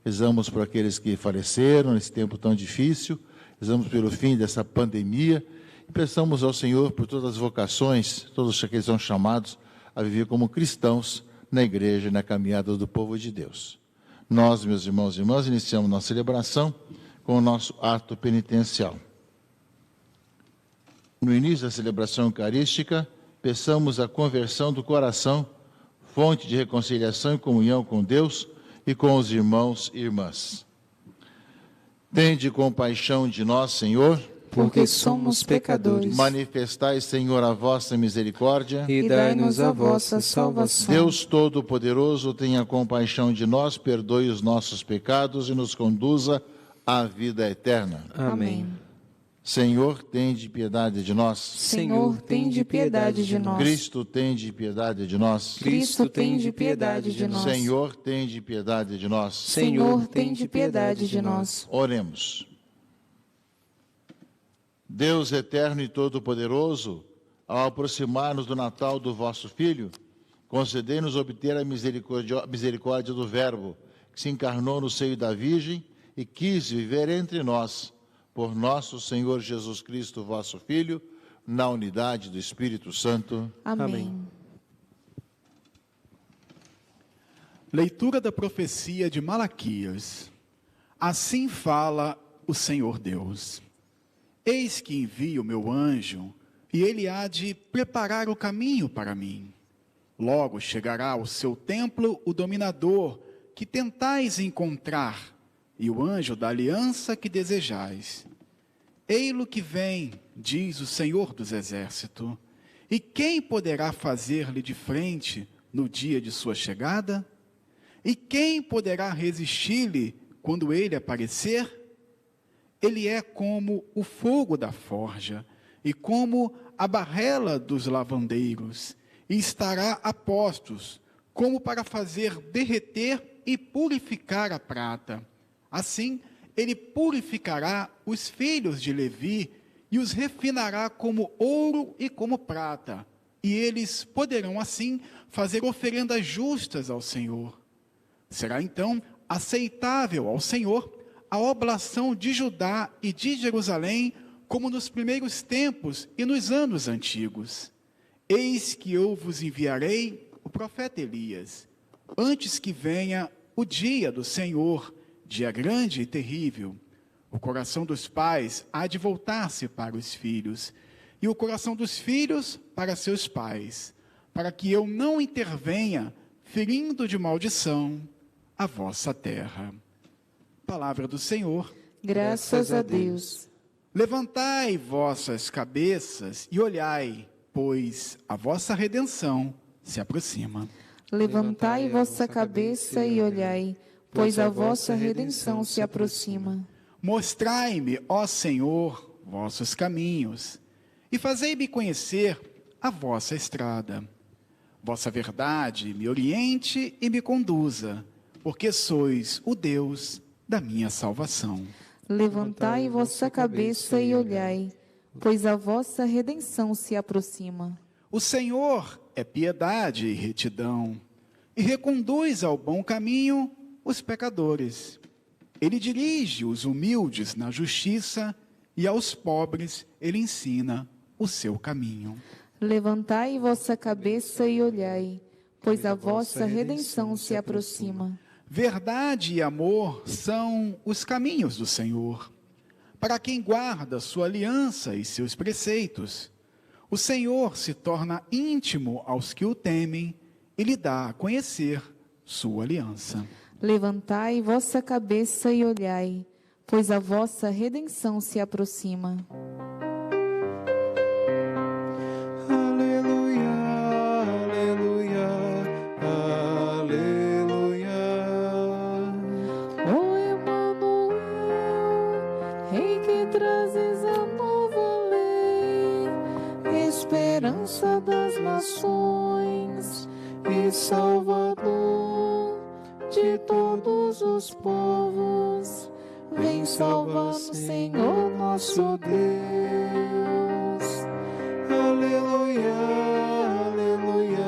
Rezamos por aqueles que faleceram nesse tempo tão difícil, rezamos pelo fim dessa pandemia e peçamos ao Senhor por todas as vocações, todos aqueles que são chamados a viver como cristãos na igreja e na caminhada do povo de Deus. Nós, meus irmãos e irmãs, iniciamos nossa celebração com o nosso ato penitencial. No início da celebração eucarística, peçamos a conversão do coração, fonte de reconciliação e comunhão com Deus e com os irmãos e irmãs. Tende compaixão de nós, Senhor, porque somos pecadores. Manifestai, Senhor, a vossa misericórdia e dai-nos a vossa salvação. Deus Todo-Poderoso, tenha compaixão de nós, perdoe os nossos pecados e nos conduza à vida eterna. Amém. Senhor, tende piedade de nós. Senhor, tende piedade de nós. Cristo, tende piedade de nós. Cristo, tende piedade de nós. Senhor, tende piedade de nós. Senhor, tende piedade de nós. Oremos. Deus eterno e todo-poderoso, ao aproximar-nos do Natal do vosso Filho, concedei-nos obter a misericórdia do Verbo, que se encarnou no seio da Virgem e quis viver entre nós, por nosso Senhor Jesus Cristo, vosso Filho, na unidade do Espírito Santo. Amém. Leitura da profecia de Malaquias. Assim fala o Senhor Deus. Eis que envio o meu anjo, e ele há de preparar o caminho para mim. Logo chegará ao seu templo o dominador que tentais encontrar, e o anjo da aliança que desejais. Ei-lo que vem, diz o Senhor dos Exércitos, e quem poderá fazer-lhe de frente no dia de sua chegada? E quem poderá resistir-lhe quando ele aparecer? ele é como o fogo da forja e como a barrela dos lavandeiros, e estará a postos, como para fazer derreter e purificar a prata. Assim, ele purificará os filhos de Levi e os refinará como ouro e como prata, e eles poderão assim fazer oferendas justas ao Senhor. Será então aceitável ao Senhor a oblação de Judá e de Jerusalém, como nos primeiros tempos e nos anos antigos. Eis que eu vos enviarei o profeta Elias, antes que venha o dia do Senhor, dia grande e terrível. O coração dos pais há de voltar-se para os filhos, e o coração dos filhos para seus pais, para que eu não intervenha, ferindo de maldição a vossa terra. Palavra do Senhor. Graças a Deus. Levantai vossas cabeças e olhai, pois a vossa redenção se aproxima. Levantai vossa cabeça e olhai, pois a vossa redenção se aproxima. Mostrai-me, ó Senhor, vossos caminhos, e fazei-me conhecer a vossa estrada. Vossa verdade me oriente e me conduza, porque sois o Deus da minha salvação. Levantai vossa cabeça e olhai, pois a vossa redenção se aproxima. O Senhor é piedade e retidão, e reconduz ao bom caminho os pecadores. Ele dirige os humildes na justiça, e aos pobres ele ensina o seu caminho. Levantai vossa cabeça e olhai, pois a vossa redenção se aproxima. Verdade e amor são os caminhos do Senhor, para quem guarda sua aliança e seus preceitos. O Senhor se torna íntimo aos que o temem e lhe dá a conhecer sua aliança. Levantai vossa cabeça e olhai, pois a vossa redenção se aproxima. Esperança das nações e Salvador de todos os povos, vem salvar, Senhor nosso Deus. Aleluia, aleluia,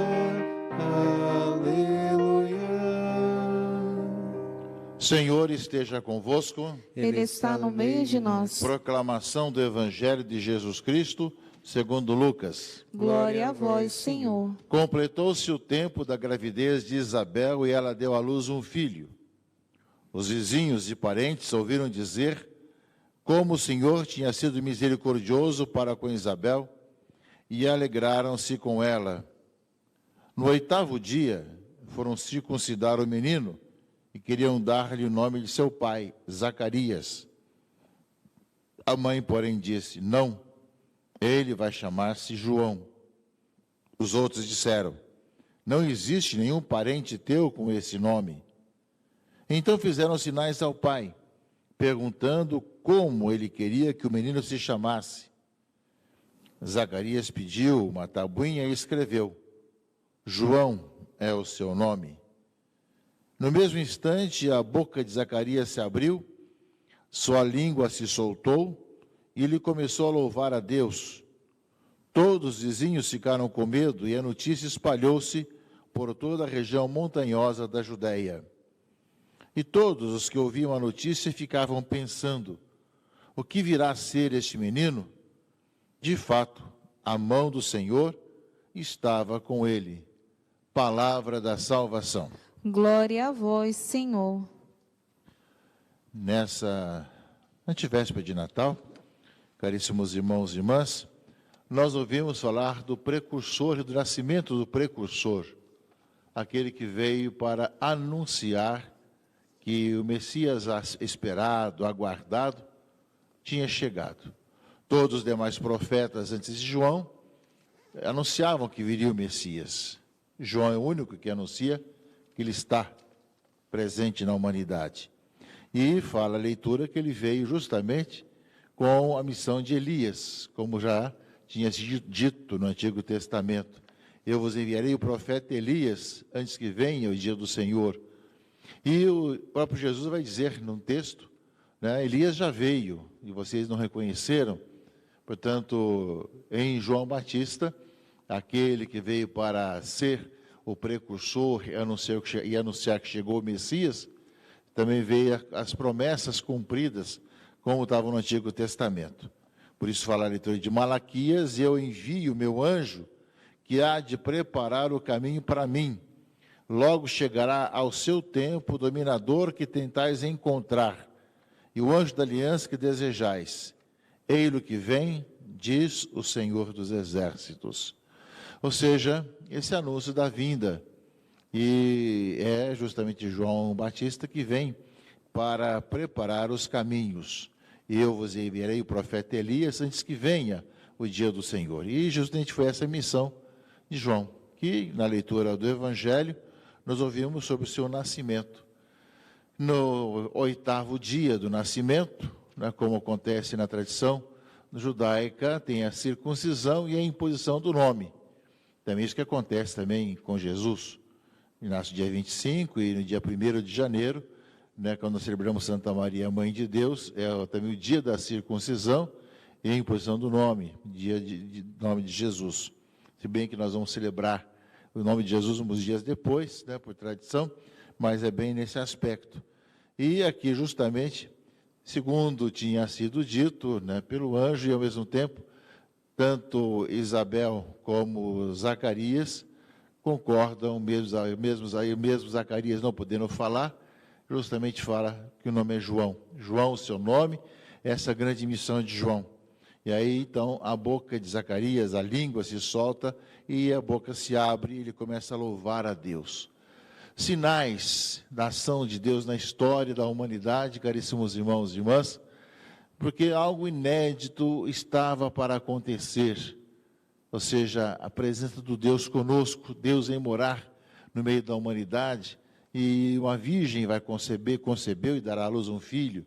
aleluia. Senhor esteja convosco. Ele está no meio de nós. Proclamação do Evangelho de Jesus Cristo segundo Lucas. Glória a vós, Senhor. Completou-se o tempo da gravidez de Isabel e ela deu à luz um filho. Os vizinhos e parentes ouviram dizer como o Senhor tinha sido misericordioso para com Isabel e alegraram-se com ela. No 8º dia, foram circuncidar o menino e queriam dar-lhe o nome de seu pai, Zacarias. A mãe, porém, disse: não, ele vai chamar-se João. Os outros disseram: não existe nenhum parente teu com esse nome. Então fizeram sinais ao pai, perguntando como ele queria que o menino se chamasse. Zacarias pediu uma tabuinha e escreveu: João é o seu nome. No mesmo instante, a boca de Zacarias se abriu, sua língua se soltou, e ele começou a louvar a Deus. Todos os vizinhos ficaram com medo e a notícia espalhou-se por toda a região montanhosa da Judéia. E todos os que ouviam a notícia ficavam pensando: o que virá a ser este menino? De fato, a mão do Senhor estava com ele. Palavra da salvação. Glória a vós, Senhor. Nessa antevéspera de Natal, caríssimos irmãos e irmãs, nós ouvimos falar do precursor e do nascimento do precursor, aquele que veio para anunciar que o Messias esperado, aguardado, tinha chegado. Todos os demais profetas antes de João anunciavam que viria o Messias. João é o único que anuncia que ele está presente na humanidade. E fala a leitura que ele veio justamente com a missão de Elias, como já tinha sido dito no Antigo Testamento. Eu vos enviarei o profeta Elias antes que venha o dia do Senhor. E o próprio Jesus vai dizer num texto, né, Elias já veio e vocês não reconheceram. Portanto, em João Batista, aquele que veio para ser o precursor e anunciar que chegou o Messias, também veio as promessas cumpridas, como estavam no Antigo Testamento. Por isso fala a leitura de Malaquias, e eu envio o meu anjo, que há de preparar o caminho para mim. Logo chegará ao seu tempo o dominador que tentais encontrar, e o anjo da aliança que desejais. Ei-lo que vem, diz o Senhor dos Exércitos. Ou seja, esse anúncio da vinda. E é justamente João Batista que vem para preparar os caminhos. Eu vos enviarei o profeta Elias antes que venha o dia do Senhor. E justamente foi essa missão de João, que na leitura do Evangelho nós ouvimos sobre o seu nascimento. No 8º dia do nascimento, né, como acontece na tradição judaica, tem a circuncisão e a imposição do nome. Também isso que acontece também com Jesus. Ele nasce no dia 25 e no dia 1º de janeiro, né, quando nós celebramos Santa Maria, Mãe de Deus, é também o dia da circuncisão e a imposição do nome, dia de nome de Jesus. Se bem que nós vamos celebrar o nome de Jesus uns dias depois, né, por tradição, mas é bem nesse aspecto. E aqui, justamente, segundo tinha sido dito, né, pelo anjo, e ao mesmo tempo, tanto Isabel como Zacarias concordam, mesmo Zacarias não podendo falar, justamente fala que o nome é João. João, o seu nome, essa grande missão de João. E aí, então, a boca de Zacarias, a língua se solta e a boca se abre e ele começa a louvar a Deus. Sinais da ação de Deus na história da humanidade, caríssimos irmãos e irmãs, porque algo inédito estava para acontecer, ou seja, a presença do Deus conosco, Deus em morar no meio da humanidade, e uma virgem vai concebeu e dará à luz um filho.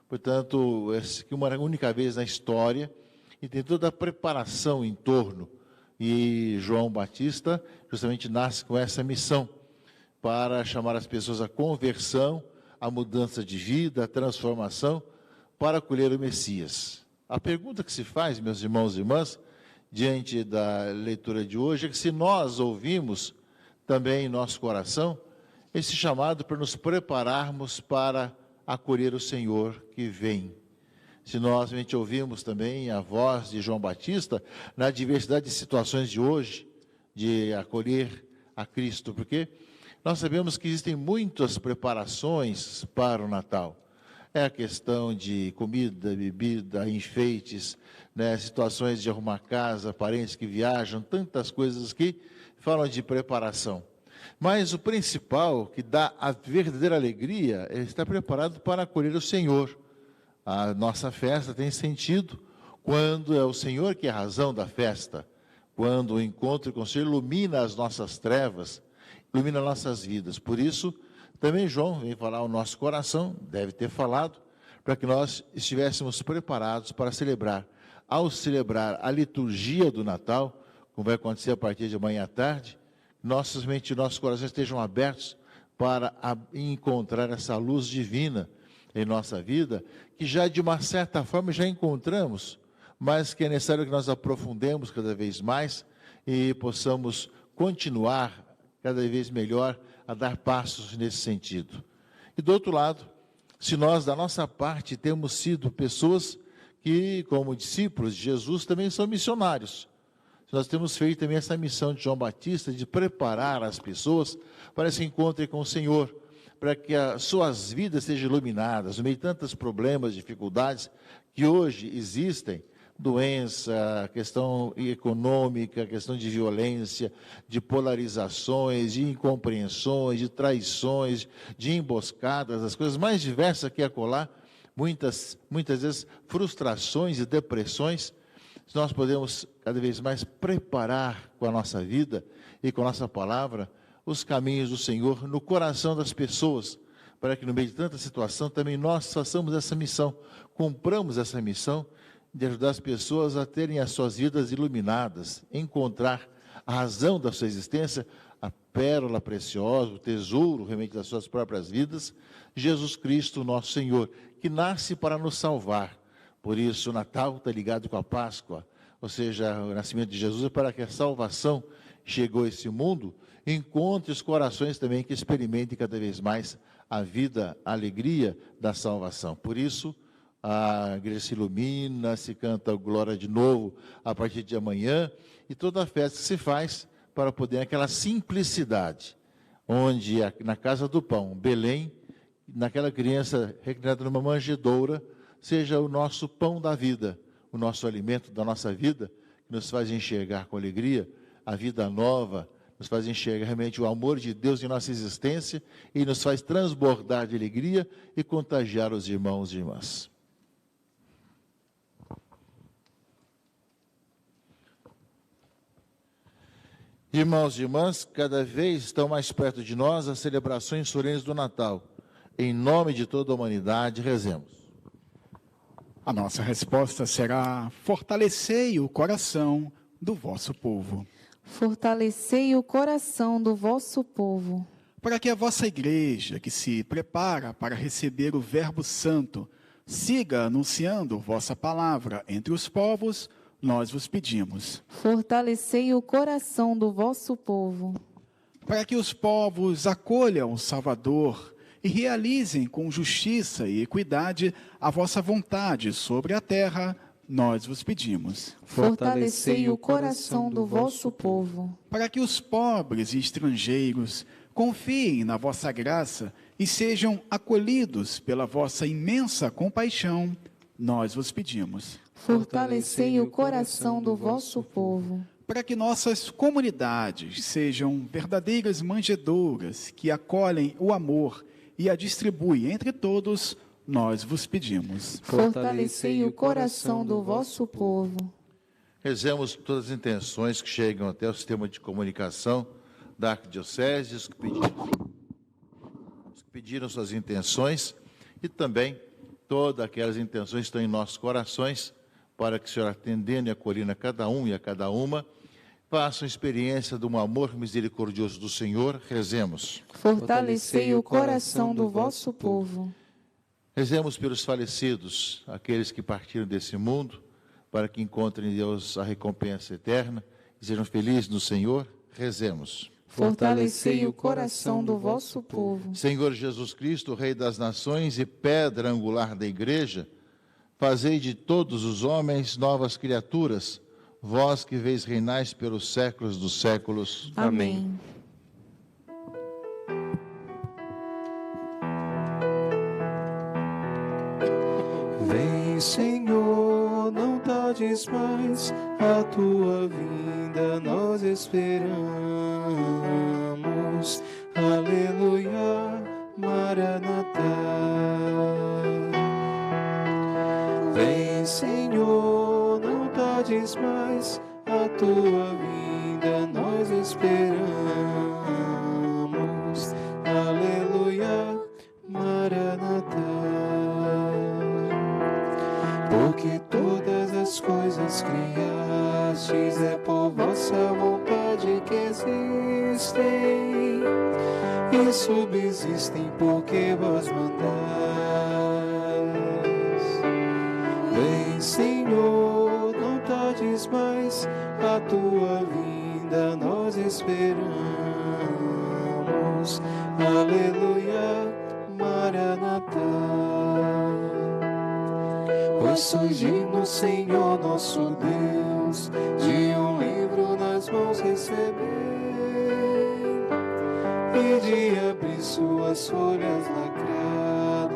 Portanto, que uma única vez na história, e tem toda a preparação em torno, e João Batista justamente nasce com essa missão, para chamar as pessoas à conversão, à mudança de vida, à transformação, para acolher o Messias. A pergunta que se faz, meus irmãos e irmãs, diante da leitura de hoje, é que se nós ouvimos também em nosso coração esse chamado para nos prepararmos para acolher o Senhor que vem. Se nós realmente ouvimos também a voz de João Batista na diversidade de situações de hoje, de acolher a Cristo, porque nós sabemos que existem muitas preparações para o Natal. É a questão de comida, bebida, enfeites, né, situações de arrumar casa, parentes que viajam, tantas coisas que falam de preparação. Mas o principal, que dá a verdadeira alegria, é estar preparado para acolher o Senhor. A nossa festa tem sentido quando é o Senhor que é a razão da festa, quando o encontro com o Senhor ilumina as nossas trevas, ilumina nossas vidas. Por isso, também João vem falar ao nosso coração, deve ter falado, para que nós estivéssemos preparados para celebrar. Ao celebrar a liturgia do Natal, como vai acontecer a partir de amanhã à tarde, nossos corações estejam abertos para encontrar essa luz divina em nossa vida, que já de uma certa forma já encontramos, mas que é necessário que nós aprofundemos cada vez mais e possamos continuar cada vez melhor a dar passos nesse sentido. E do outro lado, se nós da nossa parte temos sido pessoas que, como discípulos de Jesus, também são missionários. Nós temos feito também essa missão de João Batista de preparar as pessoas para esse encontro com o Senhor, para que as suas vidas sejam iluminadas, no meio de tantos problemas, dificuldades que hoje existem, doença, questão econômica, questão de violência, de polarizações, de incompreensões, de traições, de emboscadas, as coisas mais diversas que acolá, muitas vezes frustrações e depressões. Nós podemos cada vez mais preparar com a nossa vida e com a nossa palavra os caminhos do Senhor no coração das pessoas, para que no meio de tanta situação também nós façamos essa missão, cumpramos essa missão de ajudar as pessoas a terem as suas vidas iluminadas, encontrar a razão da sua existência, a pérola preciosa, o tesouro realmente das suas próprias vidas, Jesus Cristo, nosso Senhor, que nasce para nos salvar. Por isso, o Natal está ligado com a Páscoa, ou seja, o nascimento de Jesus é para que a salvação chegou a esse mundo, encontre os corações também que experimentem cada vez mais a vida, a alegria da salvação. Por isso, a igreja se ilumina, se canta glória de novo a partir de amanhã, e toda a festa se faz para poder, aquela simplicidade, onde na casa do pão, Belém, naquela criança reclinada numa manjedoura, seja o nosso pão da vida, o nosso alimento da nossa vida, que nos faz enxergar com alegria a vida nova, nos faz enxergar realmente o amor de Deus em nossa existência e nos faz transbordar de alegria e contagiar os irmãos e irmãs. Irmãos e irmãs, cada vez estão mais perto de nós as celebrações solenes do Natal. Em nome de toda a humanidade, rezemos. A nossa resposta será: fortalecei o coração do vosso povo. Fortalecei o coração do vosso povo. Para que a vossa igreja, que se prepara para receber o Verbo Santo, siga anunciando vossa palavra entre os povos, nós vos pedimos. Fortalecei o coração do vosso povo. Para que os povos acolham o Salvador e realizem com justiça e equidade a vossa vontade sobre a terra, nós vos pedimos. Fortalecei o coração do vosso povo. Para que os pobres e estrangeiros confiem na vossa graça e sejam acolhidos pela vossa imensa compaixão, nós vos pedimos. Fortalecei o coração do vosso povo. Para que nossas comunidades sejam verdadeiras manjedouras que acolhem o amor e a distribuem entre todos, nós vos pedimos. Fortalecei o coração do vosso povo. Rezemos todas as intenções que chegam até o sistema de comunicação da Arquidiocese, os que pediram suas intenções, e também todas aquelas intenções que estão em nossos corações, para que o Senhor, atendendo e acolhendo a cada um e a cada uma, façam experiência de um amor misericordioso do Senhor. Rezemos. Fortalecei o coração do vosso povo. Rezemos pelos falecidos, aqueles que partiram desse mundo, para que encontrem em Deus a recompensa eterna e sejam felizes no Senhor. Rezemos. Fortalecei o coração do vosso povo. Senhor Jesus Cristo, Rei das Nações e pedra angular da Igreja, fazei de todos os homens novas criaturas, vós que veis reinais pelos séculos dos séculos. Amém. Vem, Senhor, não tardes mais, a tua vinda nós esperamos. Aleluia, Maranatá. Vem, Senhor, não tardes mais, a tua vinda nós esperamos. Aleluia, Maranatá. Porque todas as coisas criastes é por vossa vontade que existem e subsistem porque vós mandais. Vem, Senhor, não tardes mais, a tua vinda nós esperamos. Aleluia, Maranatá. Pois surgindo, Senhor nosso Deus, de um livro nas mãos receber e de abrir suas folhas lacradas.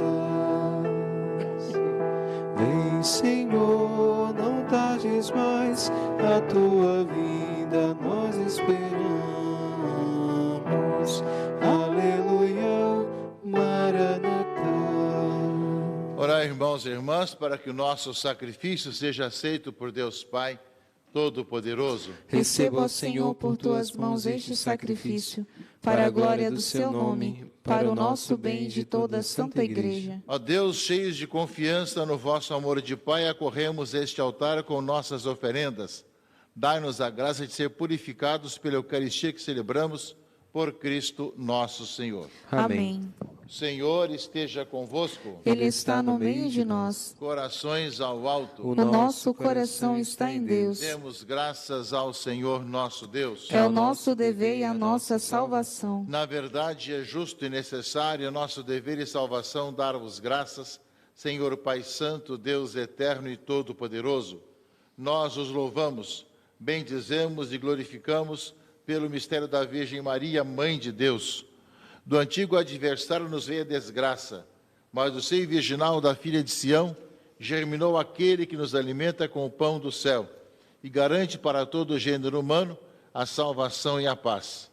Vem, Senhor, não tardes mais, a tua vinda nós esperamos. Aleluia, Maranatá. Orai, irmãos e irmãs, para que o nosso sacrifício seja aceito por Deus Pai Todo-Poderoso, receba, ó Senhor, por tuas mãos este sacrifício, para a glória do seu nome, para o nosso bem e de toda a Santa Igreja. Ó Deus, cheios de confiança no vosso amor de Pai, acorremos este altar com nossas oferendas. Dai-nos a graça de ser purificados pela Eucaristia que celebramos, por Cristo nosso Senhor. Amém. O Senhor esteja convosco. Ele está no meio de nós. Corações ao alto. O nosso coração está em Deus. Demos graças ao Senhor nosso Deus. É o nosso dever e a nossa salvação. Na verdade, é justo e necessário, nosso dever e salvação, dar-vos graças, Senhor Pai Santo, Deus eterno e todo-poderoso. Nós os louvamos, bendizemos e glorificamos pelo mistério da Virgem Maria, Mãe de Deus. Do antigo adversário nos veio a desgraça, mas do seio virginal da filha de Sião germinou aquele que nos alimenta com o pão do céu e garante para todo o gênero humano a salvação e a paz.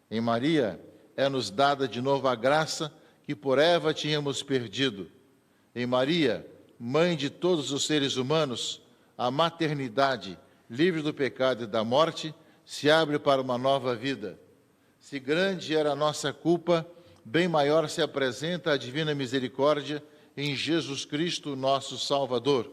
Em Maria é-nos dada de novo a graça que por Eva tínhamos perdido. Em Maria, Mãe de todos os seres humanos, a maternidade, livre do pecado e da morte, se abre para uma nova vida. Se grande era a nossa culpa, bem maior se apresenta a divina misericórdia em Jesus Cristo, nosso Salvador.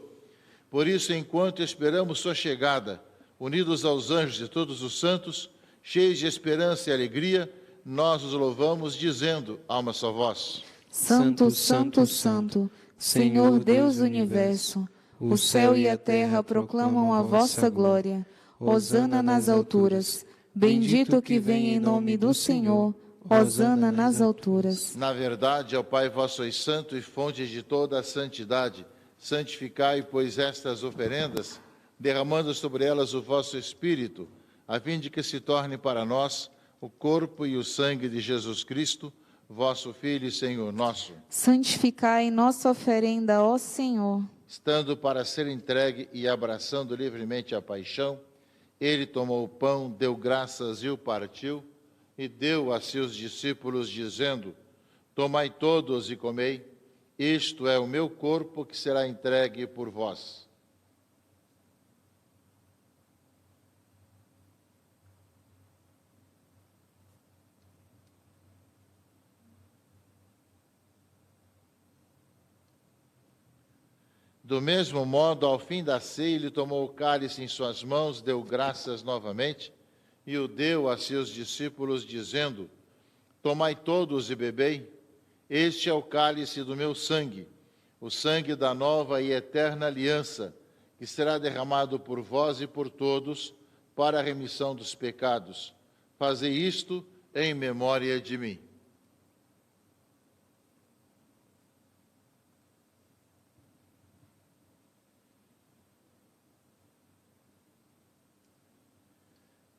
Por isso, enquanto esperamos sua chegada, unidos aos anjos e todos os santos, cheios de esperança e alegria, nós os louvamos, dizendo a uma só voz: Santo, Santo, Santo, Senhor Deus do Universo, o céu e a terra proclamam a vossa glória. Hosana nas alturas. Bendito que vem em nome do Senhor. Hosana nas alturas. Na verdade, ó Pai, vós sois santo e fonte de toda a santidade. Santificai, pois, estas oferendas, derramando sobre elas o vosso Espírito, a fim de que se torne para nós o corpo e o sangue de Jesus Cristo, vosso Filho e Senhor nosso. Santificai nossa oferenda, ó Senhor. Estando para ser entregue e abraçando livremente a paixão, ele tomou o pão, deu graças e o partiu, e deu a seus discípulos, dizendo: Tomai todos e comei, isto é o meu corpo que será entregue por vós. Do mesmo modo, ao fim da ceia, ele tomou o cálice em suas mãos, deu graças novamente e o deu a seus discípulos, dizendo: Tomai todos e bebei, este é o cálice do meu sangue, o sangue da nova e eterna aliança, que será derramado por vós e por todos para a remissão dos pecados. Fazei isto em memória de mim.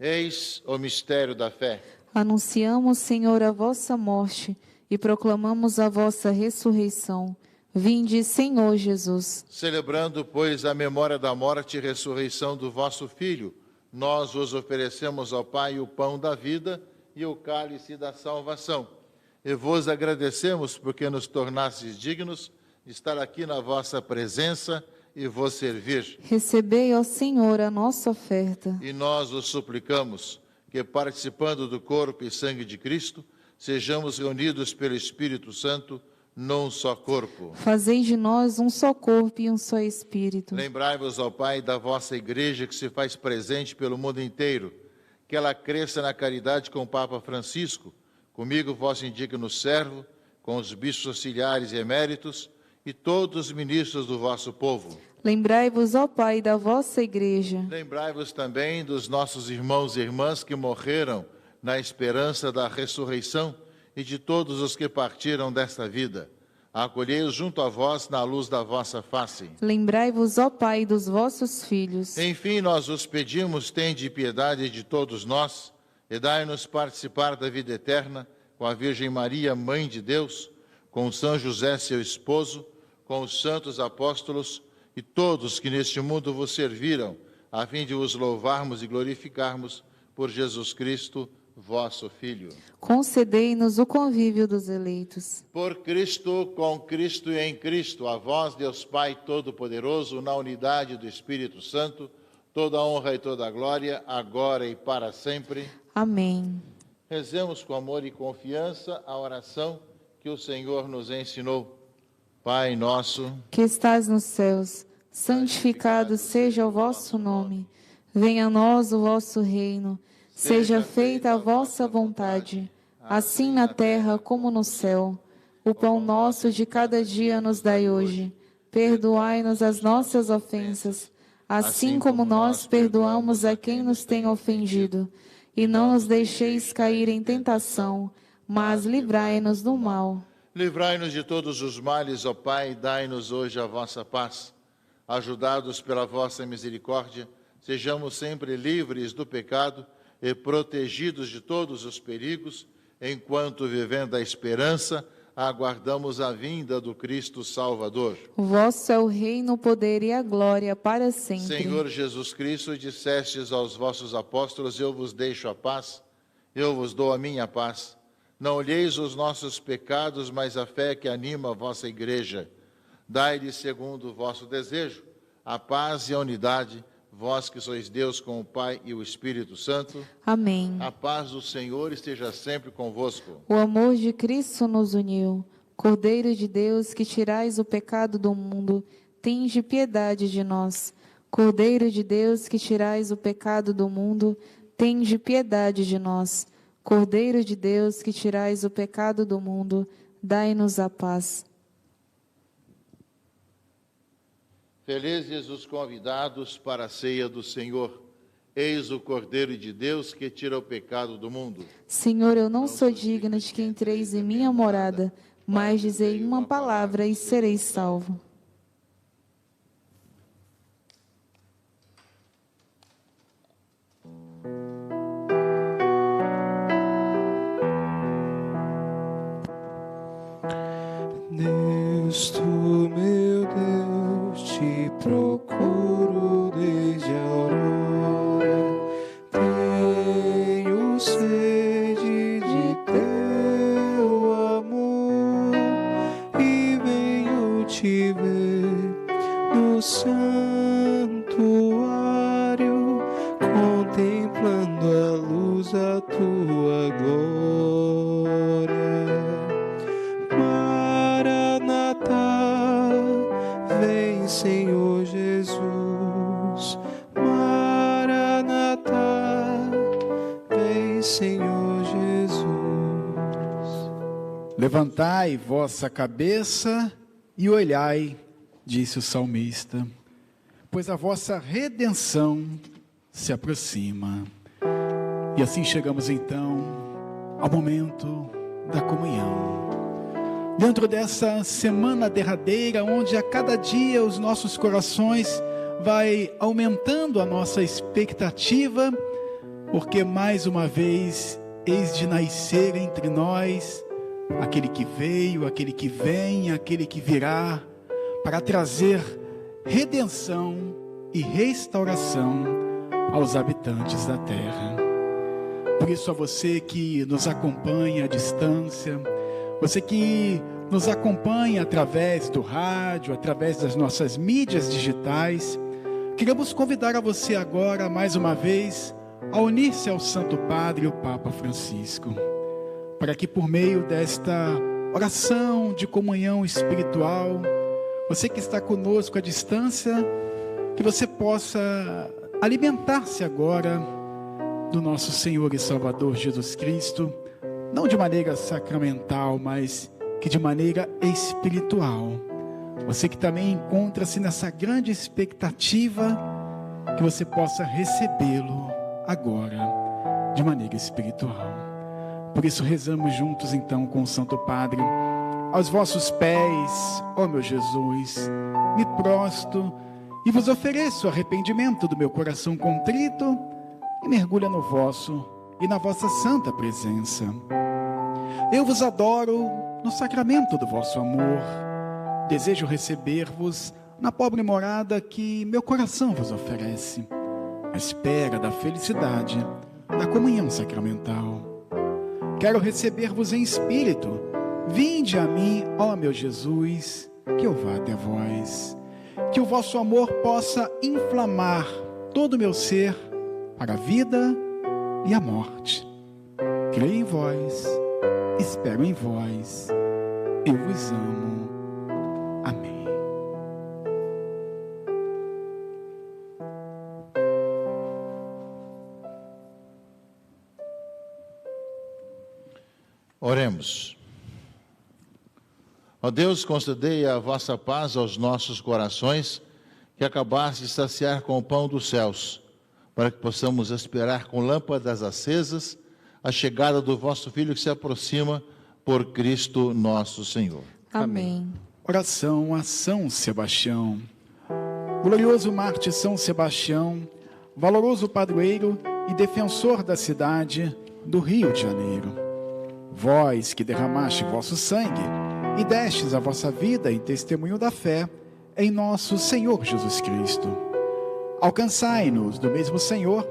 Eis o mistério da fé. Anunciamos, Senhor, a vossa morte e proclamamos a vossa ressurreição. Vinde, Senhor Jesus. Celebrando, pois, a memória da morte e ressurreição do vosso Filho, nós vos oferecemos ao Pai o pão da vida e o cálice da salvação. E vos agradecemos porque nos tornastes dignos de estar aqui na vossa presença e vos servir. Recebei, ó Senhor, a nossa oferta. E nós os suplicamos que, participando do corpo e sangue de Cristo, sejamos reunidos pelo Espírito Santo num só corpo. Fazei de nós um só corpo e um só Espírito. Lembrai-vos, ó Pai, da vossa Igreja que se faz presente pelo mundo inteiro, que ela cresça na caridade com o Papa Francisco, comigo, vosso indigno servo, com os bispos auxiliares e eméritos, e todos os ministros do vosso povo. Lembrai-vos, ó Pai, da vossa Igreja. Lembrai-vos também dos nossos irmãos e irmãs que morreram na esperança da ressurreição e de todos os que partiram desta vida. Acolhei-os junto a vós na luz da vossa face. Lembrai-vos, ó Pai, dos vossos filhos. Enfim, nós os pedimos, tende piedade de todos nós e dai-nos participar da vida eterna com a Virgem Maria, Mãe de Deus, com São José, seu esposo, com os santos apóstolos e todos que neste mundo vos serviram, a fim de vos louvarmos e glorificarmos por Jesus Cristo, vosso Filho. Concedei-nos o convívio dos eleitos. Por Cristo, com Cristo e em Cristo, a vós, Deus Pai Todo-Poderoso, na unidade do Espírito Santo, toda a honra e toda a glória, agora e para sempre. Amém. Rezemos com amor e confiança a oração que o Senhor nos ensinou. Pai nosso, que estás nos céus, santificado seja o vosso nome. Venha a nós o vosso reino. Seja feita a vossa vontade, assim na terra como no céu. O pão nosso de cada dia nos dai hoje. Perdoai-nos as nossas ofensas, assim como nós perdoamos a quem nos tem ofendido. E não nos deixeis cair em tentação, mas livrai-nos do mal. Livrai-nos de todos os males, ó Pai, dai-nos hoje a vossa paz. Ajudados pela vossa misericórdia, sejamos sempre livres do pecado e protegidos de todos os perigos, enquanto, vivendo a esperança, aguardamos a vinda do Cristo Salvador. Vosso é o reino, o poder e a glória para sempre. Senhor Jesus Cristo, dissestes aos vossos apóstolos: eu vos deixo a paz, eu vos dou a minha paz. Não olheis os nossos pecados, mas a fé que anima a vossa igreja. Dai-lhe, segundo o vosso desejo, a paz e a unidade, vós que sois Deus com o Pai e o Espírito Santo. Amém. A paz do Senhor esteja sempre convosco. O amor de Cristo nos uniu. Cordeiro de Deus, que tirais o pecado do mundo, tende piedade de nós. Cordeiro de Deus, que tirais o pecado do mundo, tende piedade de nós. Cordeiro de Deus, que tirais o pecado do mundo, dai-nos a paz. Felizes os convidados para a ceia do Senhor. Eis o Cordeiro de Deus que tira o pecado do mundo. Senhor, eu não sou digna de que entreis em minha morada, mas dizei uma palavra e serei salvo. Deus, tu, meu Deus, te procuro desde a aurora. Tenho sede de teu amor e venho te ver no santuário, contemplando a luz da tua glória. Vem, Senhor Jesus, Maranatá, vem, Senhor Jesus. Levantai vossa cabeça e olhai, disse o salmista, pois a vossa redenção se aproxima. E assim chegamos então ao momento da comunhão. Dentro dessa semana derradeira, onde a cada dia os nossos corações vai aumentando a nossa expectativa, porque mais uma vez eis de nascer entre nós aquele que veio, aquele que vem, aquele que virá, para trazer redenção e restauração aos habitantes da terra. Por isso, a você que nos acompanha à distância, você que nos acompanha através do rádio, através das nossas mídias digitais, queremos convidar a você agora, mais uma vez, a unir-se ao Santo Padre, o Papa Francisco, para que por meio desta oração de comunhão espiritual, você que está conosco à distância, que você possa alimentar-se agora do nosso Senhor e Salvador Jesus Cristo, não de maneira sacramental, mas que de maneira espiritual. Você que também encontra-se nessa grande expectativa, que você possa recebê-lo agora, de maneira espiritual. Por isso rezamos juntos então com o Santo Padre. Aos vossos pés, ó meu Jesus, me prostro e vos ofereço arrependimento do meu coração contrito e mergulho no vosso e na vossa santa presença. Eu vos adoro no sacramento do vosso amor. Desejo receber-vos na pobre morada que meu coração vos oferece, à espera da felicidade da comunhão sacramental. Quero receber-vos em espírito. Vinde a mim, ó meu Jesus, que eu vá até vós. Que o vosso amor possa inflamar todo o meu ser para a vida e a morte. Creio em vós, espero em vós, eu vos amo. Amém. Oremos. Ó Deus, concedei a vossa paz aos nossos corações, que acabaste de saciar com o pão dos céus, para que possamos esperar com lâmpadas acesas a chegada do vosso Filho que se aproxima, por Cristo nosso Senhor. Amém. Oração a São Sebastião. Glorioso Marte São Sebastião, valoroso padroeiro e defensor da cidade do Rio de Janeiro. Vós que derramaste vosso sangue e destes a vossa vida em testemunho da fé em nosso Senhor Jesus Cristo. Alcançai-nos do mesmo Senhor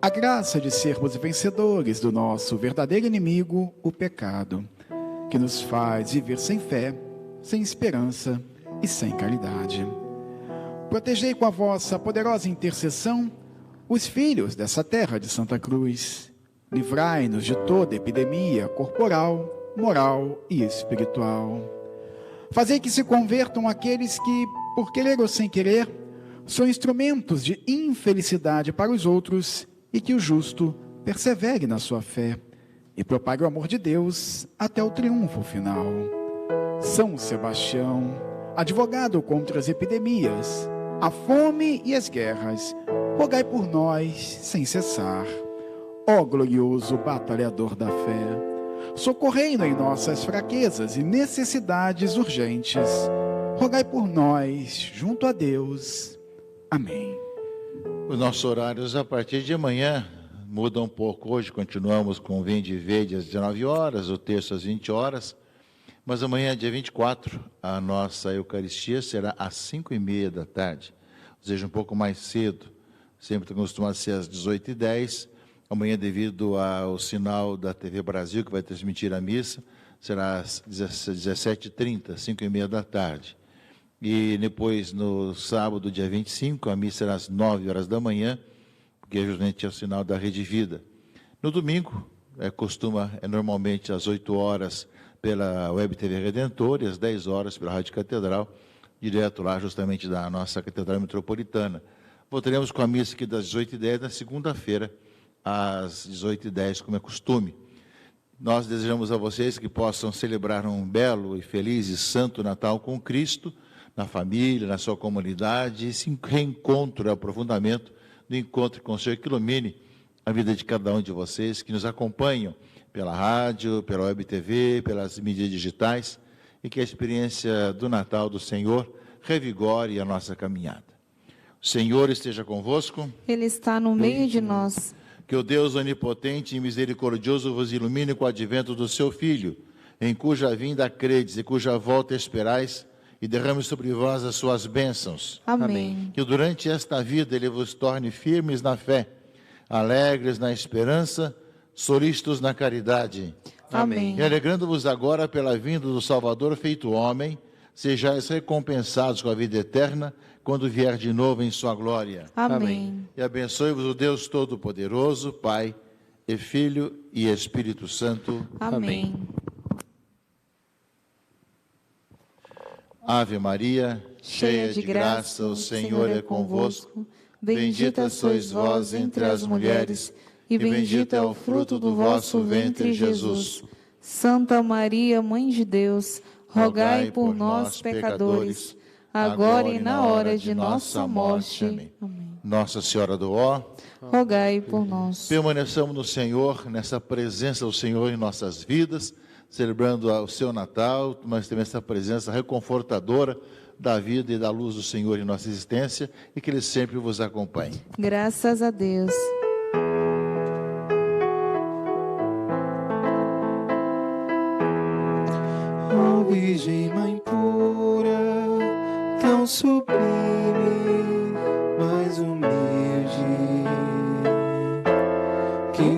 a graça de sermos vencedores do nosso verdadeiro inimigo, o pecado, que nos faz viver sem fé, sem esperança e sem caridade. Protegei com a vossa poderosa intercessão os filhos dessa terra de Santa Cruz. Livrai-nos de toda epidemia corporal, moral e espiritual. Fazei que se convertam aqueles que, por querer ou sem querer, são instrumentos de infelicidade para os outros, e que o justo persevere na sua fé e propague o amor de Deus até o triunfo final. São Sebastião, advogado contra as epidemias, a fome e as guerras, rogai por nós sem cessar. Ó glorioso batalhador da fé, socorrei-nos em nossas fraquezas e necessidades urgentes. Rogai por nós, junto a Deus. Amém. Os nossos horários a partir de amanhã mudam um pouco. Hoje continuamos com o Vinde e Vede às 19 horas, o terço às 20 horas. Mas amanhã, dia 24, a nossa Eucaristia será às 5h30 da tarde. Ou seja, um pouco mais cedo. Sempre costuma ser às 18h10. Amanhã, devido ao sinal da TV Brasil, que vai transmitir a missa, será às 17h30, 5h30 da tarde. E depois, no sábado, dia 25, a missa será às 9 horas da manhã, porque justamente é o sinal da Rede Vida. No domingo, normalmente às 8 horas pela Web TV Redentor e às 10 horas pela Rádio Catedral, direto lá justamente da nossa Catedral Metropolitana. Voltaremos com a missa aqui das 18h10 na segunda-feira, às 18h10, como é costume. Nós desejamos a vocês que possam celebrar um belo e feliz e santo Natal com Cristo, na família, na sua comunidade, e esse reencontro e aprofundamento do encontro com o Senhor, que ilumine a vida de cada um de vocês que nos acompanham pela rádio, pela Web TV, pelas mídias digitais, e que a experiência do Natal do Senhor revigore a nossa caminhada. O Senhor esteja convosco. Ele está no meio de nós. Que o Deus onipotente e misericordioso vos ilumine com o advento do seu Filho, em cuja vinda credes e cuja volta esperais, e derrame sobre vós as suas bênçãos. Amém. Que durante esta vida Ele vos torne firmes na fé, alegres na esperança, solícitos na caridade. Amém. E alegrando-vos agora pela vinda do Salvador feito homem, sejais recompensados com a vida eterna, quando vier de novo em sua glória. Amém. E abençoe-vos o Deus Todo-Poderoso, Pai, e Filho e Espírito Santo. Amém. Ave Maria, cheia de graça, o Senhor é convosco. Bendita sois vós entre as mulheres, e bendito é o fruto do vosso ventre, Jesus. Santa Maria, Mãe de Deus, rogai por nós, pecadores, agora e na hora de nossa morte. Amém. Nossa Senhora do Ó, rogai por nós. Permaneçamos no Senhor, nessa presença do Senhor em nossas vidas, celebrando o seu Natal, mas também essa presença reconfortadora da vida e da luz do Senhor em nossa existência, e que Ele sempre vos acompanhe. Graças a Deus. Ó Virgem Mãe pura, tão sublime, mais humilde, que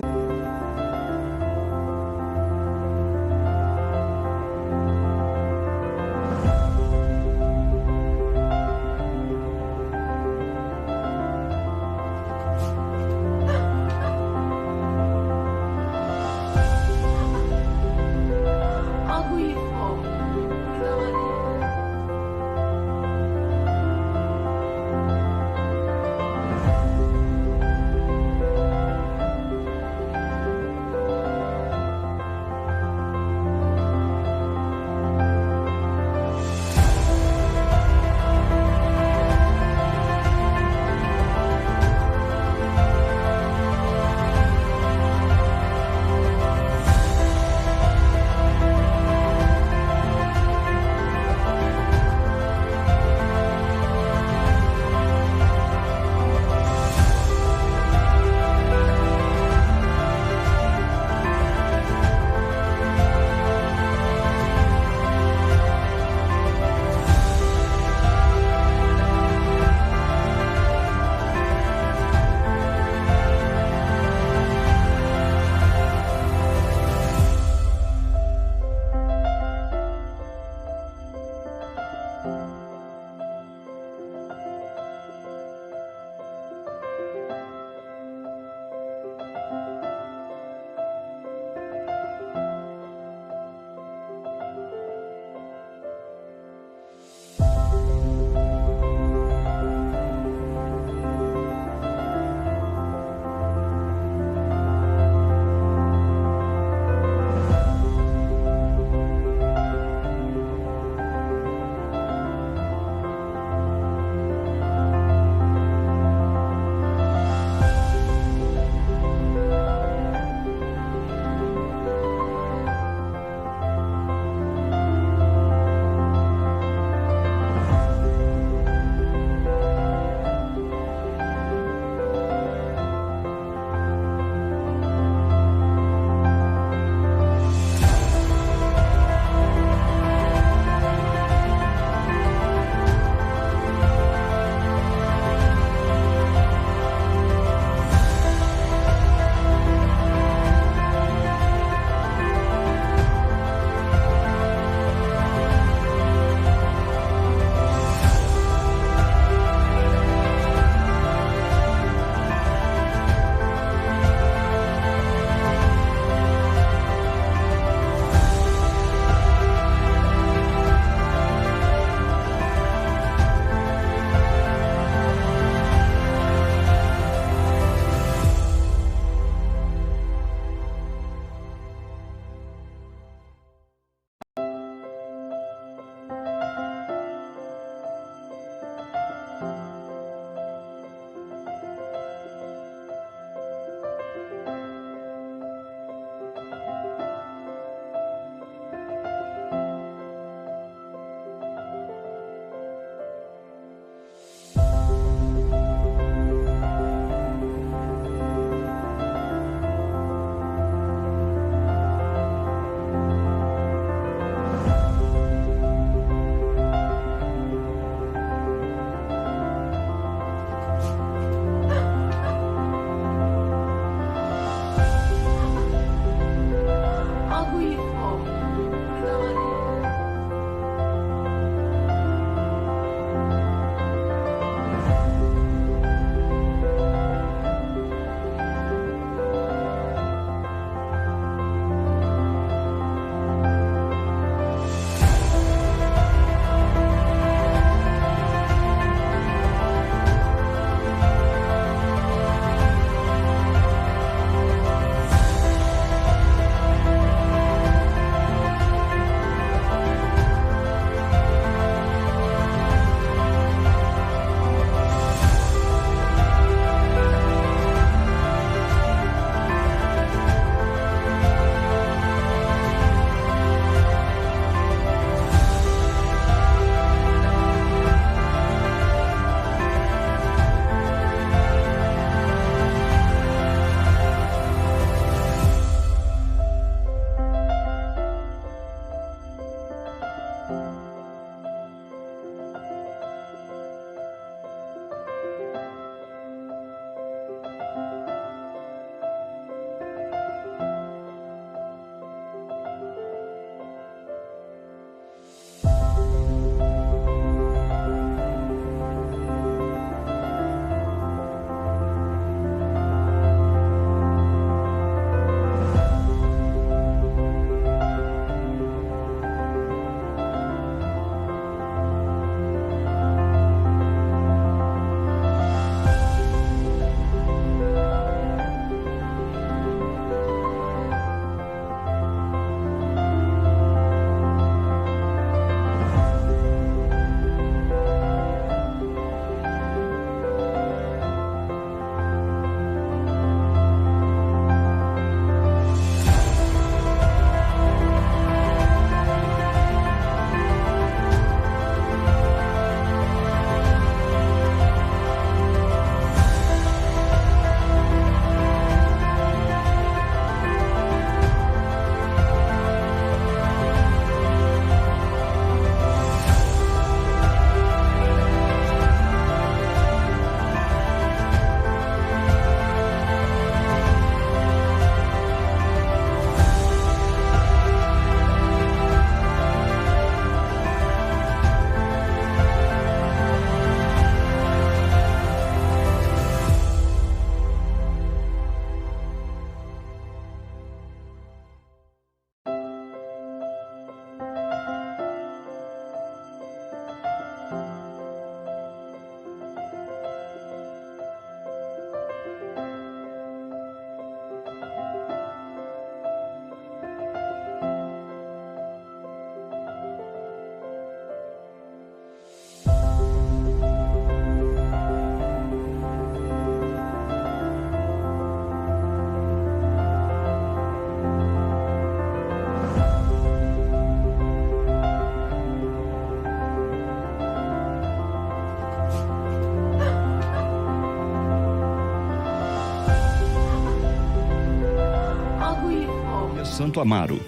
Santo Amaro.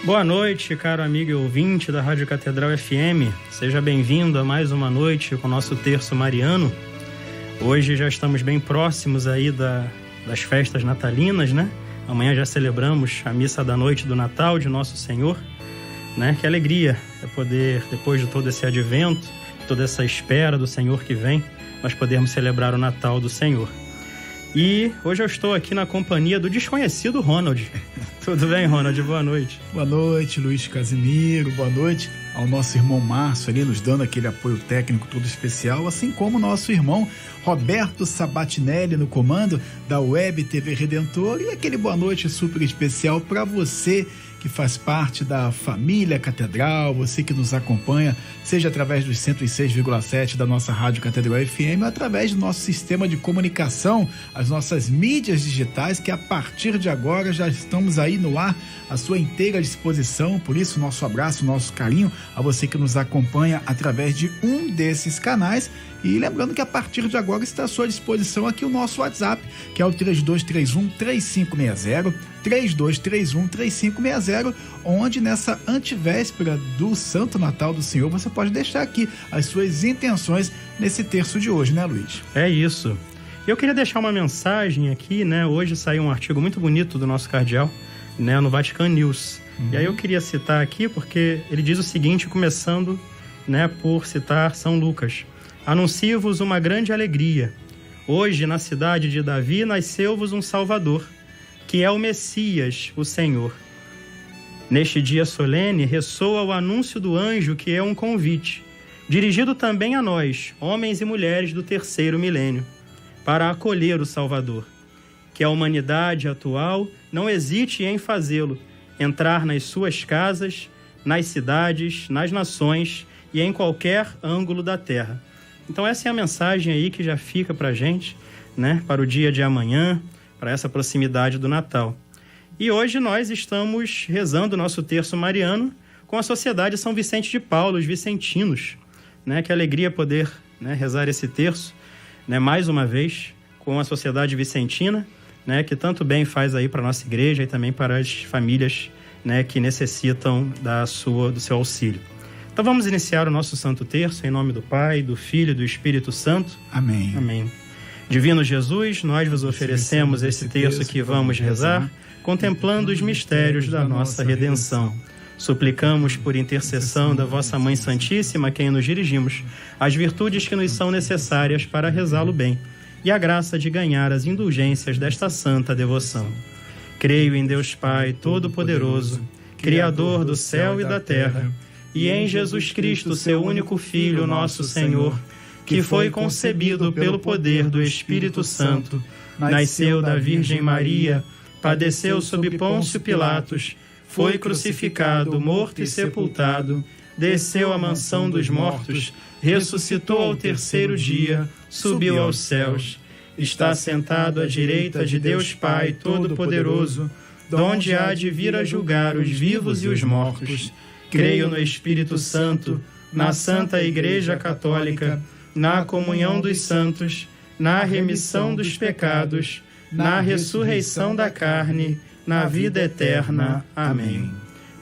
Boa noite, caro amigo e ouvinte da Rádio Catedral FM. Seja bem-vindo a mais uma noite com o nosso terço mariano. Hoje já estamos bem próximos aí das festas natalinas, né? Amanhã já celebramos a missa da noite do Natal de Nosso Senhor, né? Que alegria é poder, depois de todo esse advento, toda essa espera do Senhor que vem, nós podermos celebrar o Natal do Senhor. E hoje eu estou aqui na companhia do desconhecido Ronald. Tudo bem, Ronald? Boa noite. Boa noite, Luiz Casimiro. Boa noite ao nosso irmão Márcio ali, nos dando aquele apoio técnico todo especial, assim como o nosso irmão Roberto Sabatinelli no comando da Web TV Redentor. E aquele boa noite super especial para você que faz parte da família Catedral, você que nos acompanha, seja através dos 106,7 da nossa Rádio Catedral FM ou através do nosso sistema de comunicação, as nossas mídias digitais, que a partir de agora já estamos aí no ar, à sua inteira disposição. Por isso, nosso abraço, nosso carinho a você que nos acompanha através de um desses canais. E lembrando que a partir de agora está à sua disposição aqui o nosso WhatsApp, que é o 3231-3560, 3231-3560, onde nessa antevéspera do Santo Natal do Senhor, você pode deixar aqui as suas intenções nesse terço de hoje, né, Luiz? É isso. Eu queria deixar uma mensagem aqui, né? Hoje saiu um artigo muito bonito do nosso cardeal, né, no Vatican News. E aí eu queria citar aqui porque ele diz o seguinte, começando, né, por citar São Lucas. Anuncio-vos uma grande alegria. Hoje, na cidade de Davi, nasceu-vos um Salvador, que é o Messias, o Senhor. Neste dia solene, ressoa o anúncio do anjo, que é um convite, dirigido também a nós, homens e mulheres do terceiro milênio, para acolher o Salvador. Que a humanidade atual não hesite em fazê-lo, entrar nas suas casas, nas cidades, nas nações e em qualquer ângulo da terra. Então essa é a mensagem aí que já fica para a gente, né, para o dia de amanhã, para essa proximidade do Natal. E hoje nós estamos rezando o nosso terço mariano com a Sociedade São Vicente de Paulo, os vicentinos, né? Que alegria poder, né, rezar esse terço, né, mais uma vez com a Sociedade Vicentina, né, que tanto bem faz aí para a nossa igreja e também para as famílias, né, que necessitam do seu auxílio. Então vamos iniciar o nosso Santo Terço em nome do Pai, do Filho e do Espírito Santo. Amém. Amém. Divino Jesus, nós vos oferecemos esse terço que vamos rezar, contemplando os mistérios da nossa redenção. Suplicamos por intercessão da vossa Mãe Santíssima, a quem nos dirigimos, as virtudes que nos são necessárias para rezá-lo bem e a graça de ganhar as indulgências desta santa devoção. Creio em Deus Pai Todo-Poderoso, Criador do céu e da terra, e em Jesus Cristo, seu único Filho, nosso Senhor, que foi concebido pelo poder do Espírito Santo, nasceu da Virgem Maria, padeceu sob Pôncio Pilatos, foi crucificado, morto e sepultado, desceu à mansão dos mortos, ressuscitou ao terceiro dia, subiu aos céus, está sentado à direita de Deus Pai Todo-Poderoso, donde há de vir a julgar os vivos e os mortos. Creio no Espírito Santo, na Santa Igreja Católica, na comunhão dos santos, na remissão dos pecados, na ressurreição da carne, na vida eterna. Amém.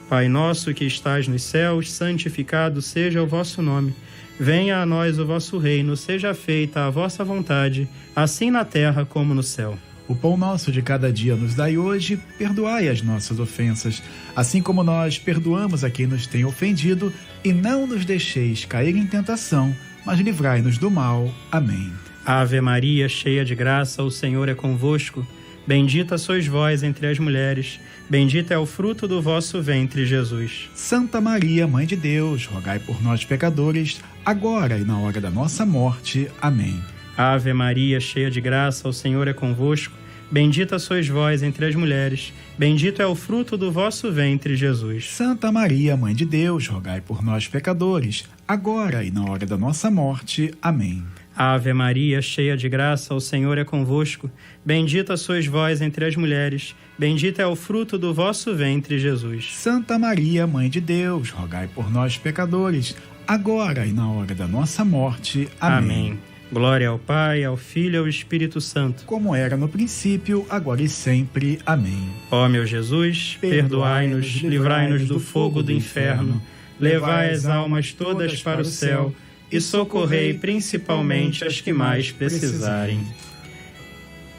Pai nosso que estás nos céus, santificado seja o vosso nome. Venha a nós o vosso reino, seja feita a vossa vontade, assim na terra como no céu. O pão nosso de cada dia nos dai hoje, perdoai as nossas ofensas, assim como nós perdoamos a quem nos tem ofendido, e não nos deixeis cair em tentação, mas livrai-nos do mal. Amém. Ave Maria, cheia de graça, o Senhor é convosco. Bendita sois vós entre as mulheres, bendito é o fruto do vosso ventre, Jesus. Santa Maria, Mãe de Deus, rogai por nós, pecadores, agora e na hora da nossa morte. Amém. Ave Maria, cheia de graça, o Senhor é convosco. Bendita sois vós entre as mulheres, bendito é o fruto do vosso ventre, Jesus. Santa Maria, Mãe de Deus, rogai por nós, pecadores, agora e na hora da nossa morte. Amém. Ave Maria, cheia de graça, o Senhor é convosco. Bendita sois vós entre as mulheres, bendito é o fruto do vosso ventre, Jesus. Santa Maria, Mãe de Deus, rogai por nós, pecadores, agora e na hora da nossa morte. Amém. Amém. Glória ao Pai, ao Filho e ao Espírito Santo. Como era no princípio, agora e sempre. Amém. Ó meu Jesus, perdoai-nos, livrai-nos do fogo do inferno, levai as almas todas para o céu e socorrei principalmente as que mais precisarem.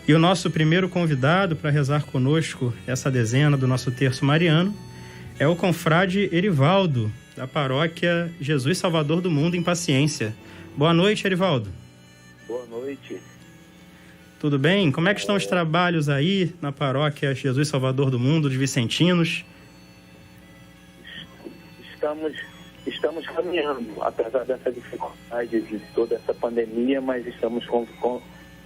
E o nosso primeiro convidado para rezar conosco essa dezena do nosso terço mariano é o confrade Erivaldo, da paróquia Jesus Salvador do Mundo em Paciência. Boa noite, Erivaldo. Boa noite. Tudo bem? Como é que estão os trabalhos aí na paróquia Jesus Salvador do Mundo dos Vicentinos? Estamos caminhando, apesar dessa dificuldade de toda essa pandemia, mas estamos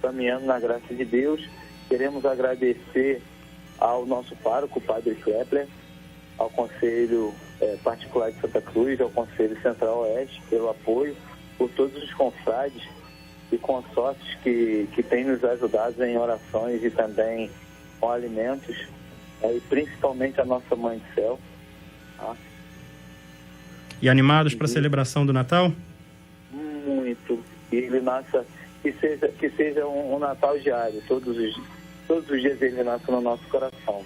caminhando na graça de Deus. Queremos agradecer ao nosso pároco, o Padre Kepler, ao Conselho Particular de Santa Cruz, ao Conselho Central Oeste, pelo apoio, por todos os confrades e consórcios que têm nos ajudado em orações e também com alimentos, e principalmente a nossa Mãe do Céu. Tá? E animados para a celebração do Natal? Muito. Que seja um Natal diário. Todos os dias ele nasce no nosso coração.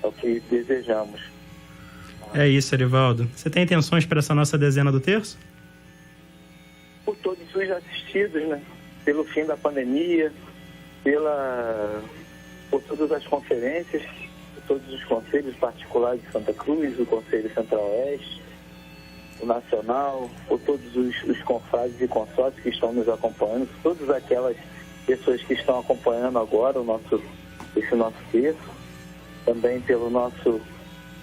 É o que desejamos. É isso, Erivaldo. Você tem intenções para essa nossa dezena do terço? Por todos os assistidos, né? Pelo fim da pandemia, por todas as conferências, por todos os conselhos particulares de Santa Cruz, o Conselho Central-Oeste, o Nacional, por todos os confrades e consórcios que estão nos acompanhando, por todas aquelas pessoas que estão acompanhando agora esse nosso terço, também pelo nosso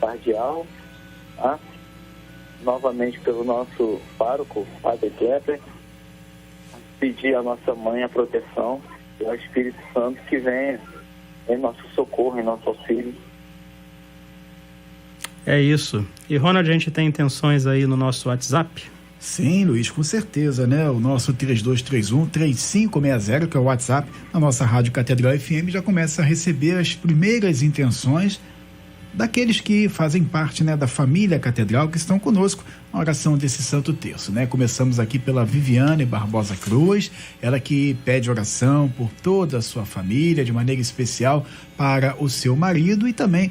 cardeal, tá? Novamente pelo nosso pároco, Padre Kepler, pedir à nossa Mãe a proteção e ao Espírito Santo que venha em nosso socorro, em nosso auxílio. É isso. E Ronald, a gente tem intenções aí no nosso WhatsApp? Sim, Luiz, com certeza, né? O nosso 3231-3560, que é o WhatsApp da nossa Rádio Catedral FM, já começa a receber as primeiras intenções daqueles que fazem parte, né, da família Catedral, que estão conosco na oração desse Santo Terço, né? Começamos aqui pela Viviane Barbosa Cruz, ela que pede oração por toda a sua família, de maneira especial para o seu marido e também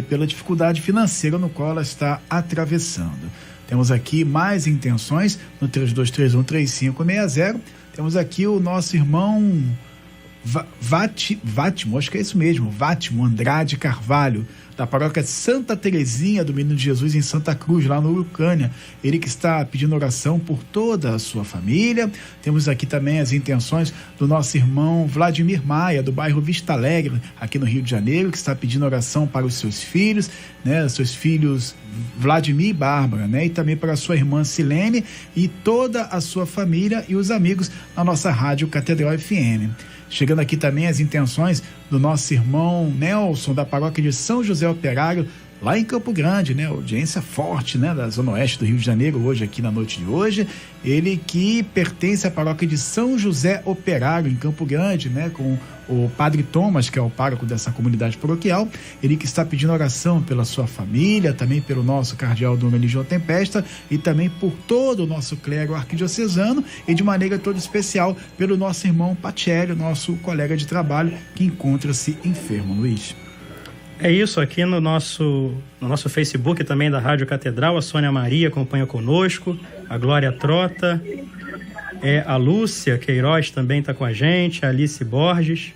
pela dificuldade financeira no qual ela está atravessando. Temos aqui mais intenções no 3231-3560, temos aqui o nosso irmão Vátimo, acho que é isso mesmo, Vátimo Andrade Carvalho, da paróquia Santa Terezinha do Menino Jesus em Santa Cruz, lá no Urucânia. Ele que está pedindo oração por toda a sua família. Temos aqui também as intenções do nosso irmão Vladimir Maia, do bairro Vista Alegre, aqui no Rio de Janeiro, que está pedindo oração para os seus filhos, né, seus filhos Vladimir e Bárbara, né, e também para a sua irmã Silene e toda a sua família e os amigos na nossa Rádio Catedral FM. Chegando aqui também as intenções do nosso irmão Nelson, da paróquia de São José Operário, lá em Campo Grande, né? Audiência forte, né? Da Zona Oeste do Rio de Janeiro, hoje, aqui na noite de hoje. Ele que pertence à paróquia de São José Operário, em Campo Grande, né? Com o Padre Thomas, que é o pároco dessa comunidade paroquial. Ele que está pedindo oração pela sua família, também pelo nosso cardeal Dom Eligio Tempesta e também por todo o nosso clero arquidiocesano e de maneira toda especial pelo nosso irmão Pacelli, nosso colega de trabalho que encontra-se enfermo, Luiz. É isso, aqui no nosso Facebook também da Rádio Catedral, a Sônia Maria acompanha conosco, a Glória Trota, a Lúcia Queiroz também está com a gente, a Alice Borges,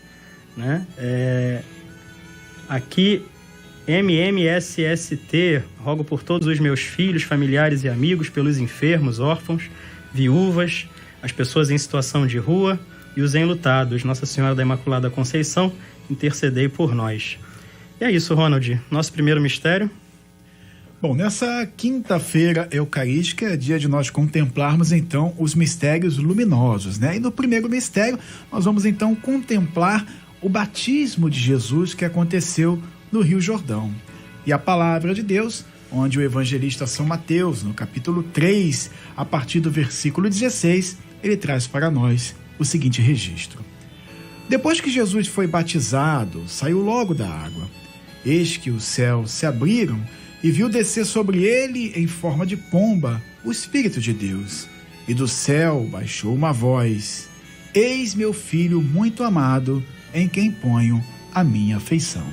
né? Aqui, MMSST, rogo por todos os meus filhos, familiares e amigos, pelos enfermos, órfãos, viúvas, as pessoas em situação de rua e os enlutados. Nossa Senhora da Imaculada Conceição, intercedei por nós. E é isso, Ronald. Nosso primeiro mistério. Bom, nessa quinta-feira eucarística é dia de nós contemplarmos então os mistérios luminosos, né? E no primeiro mistério nós vamos então contemplar o batismo de Jesus que aconteceu no Rio Jordão. E a palavra de Deus, onde o evangelista São Mateus, no capítulo 3, a partir do versículo 16, ele traz para nós o seguinte registro. Depois que Jesus foi batizado, saiu logo da água. Eis que os céus se abriram e viu descer sobre ele, em forma de pomba, o Espírito de Deus. E do céu baixou uma voz: Eis meu filho muito amado, em quem ponho a minha afeição.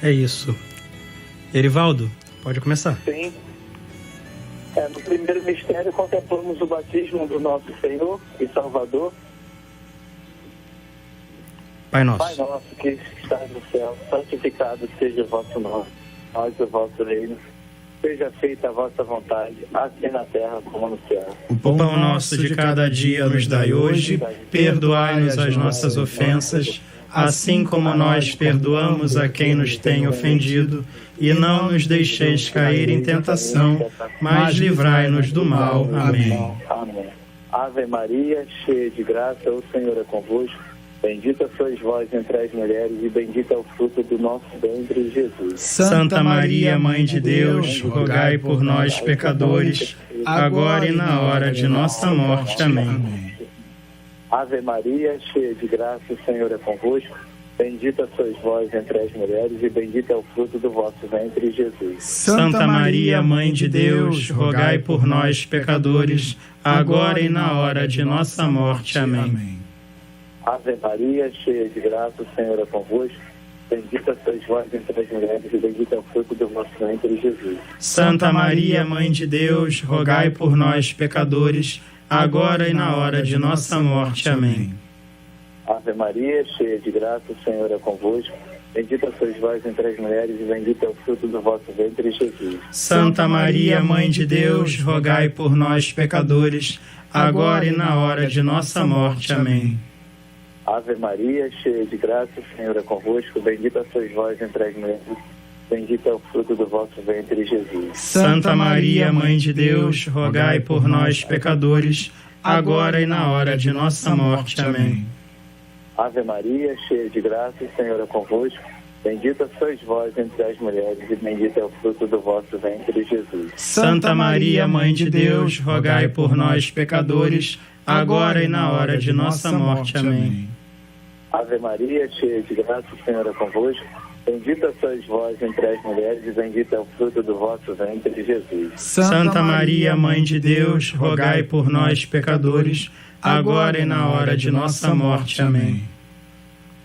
É isso. Erivaldo, pode começar. Sim. No primeiro mistério contemplamos o batismo do nosso Senhor e Salvador. Pai nosso. Pai nosso que estás no céu, santificado seja o vosso nome, nós o vosso reino. Seja feita a vossa vontade, assim na terra como no céu. O pão nosso de cada dia nos dai hoje, perdoai-nos as nossas ofensas, assim como nós perdoamos a quem nos tem ofendido, e não nos deixeis cair em tentação, mas livrai-nos do mal. Amém. Amém. Ave Maria, cheia de graça, o Senhor é convosco. Bendita sois vós entre as mulheres, e bendito é o fruto do nosso ventre, Jesus. Santa Maria, Mãe de Deus, rogai por nós, pecadores, agora e na hora de nossa morte. Amém. Ave Maria, cheia de graça, o Senhor é convosco. Bendita sois vós entre as mulheres, e bendito é o fruto do vosso ventre, Jesus. Santa Maria, Mãe de Deus, rogai por nós, pecadores, agora e na hora de nossa morte. Amém. Ave Maria, cheia de graça, o Senhor é convosco. Bendita sois vós entre as mulheres, e bendito é o fruto do vosso ventre, Jesus. Santa Maria, Mãe de Deus, rogai por nós, pecadores, agora e na hora de nossa morte. Amém. Ave Maria, cheia de graça, o Senhor é convosco. Bendita sois vós entre as mulheres, e bendito é o fruto do vosso ventre, Jesus. Santa Maria, Mãe de Deus, rogai por nós, pecadores, agora e na hora de nossa morte. Amém. Ave Maria, cheia de graça, o Senhor é convosco. Bendita sois vós entre as mulheres, bendito é o fruto do vosso ventre, Jesus. Santa Maria, Mãe de Deus, rogai por nós, pecadores, agora e na hora de nossa morte. Amém. Ave Maria, cheia de graça, o Senhor é convosco. Bendita sois vós entre as mulheres, e bendito é o fruto do vosso ventre, Jesus. Santa Maria, Mãe de Deus, rogai por nós, pecadores, agora e na hora de nossa morte. Amém. Ave Maria, cheia de graça, o Senhor é convosco. Bendita sois vós entre as mulheres, e bendito é o fruto do vosso ventre, Jesus. Santa Maria, Mãe de Deus, rogai por nós, pecadores, agora e na hora de nossa morte. Amém.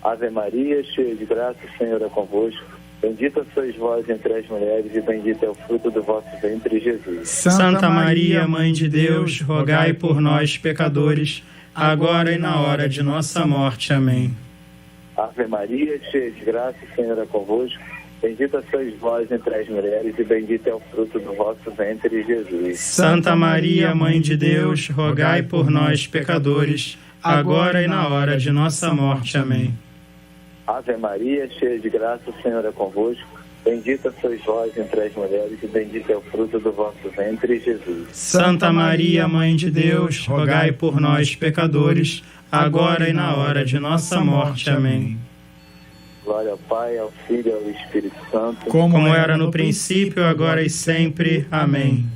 Ave Maria, cheia de graça, o Senhor é convosco. Bendita sois vós entre as mulheres, e bendito é o fruto do vosso ventre, Jesus. Santa Maria, Mãe de Deus, rogai por nós, pecadores, agora e na hora de nossa morte. Amém. Ave Maria, cheia de graça, o Senhor é convosco. Bendita sois vós entre as mulheres, e bendito é o fruto do vosso ventre, Jesus. Santa Maria, Mãe de Deus, rogai por nós, pecadores, agora e na hora de nossa morte. Amém. Ave Maria, cheia de graça, o Senhor é convosco. Bendita sois vós entre as mulheres, e bendito é o fruto do vosso ventre, Jesus. Santa Maria, Mãe de Deus, rogai por nós, pecadores, agora e na hora de nossa morte. Amém. Glória ao Pai, ao Filho e ao Espírito Santo. Como era no princípio, agora e sempre. Amém.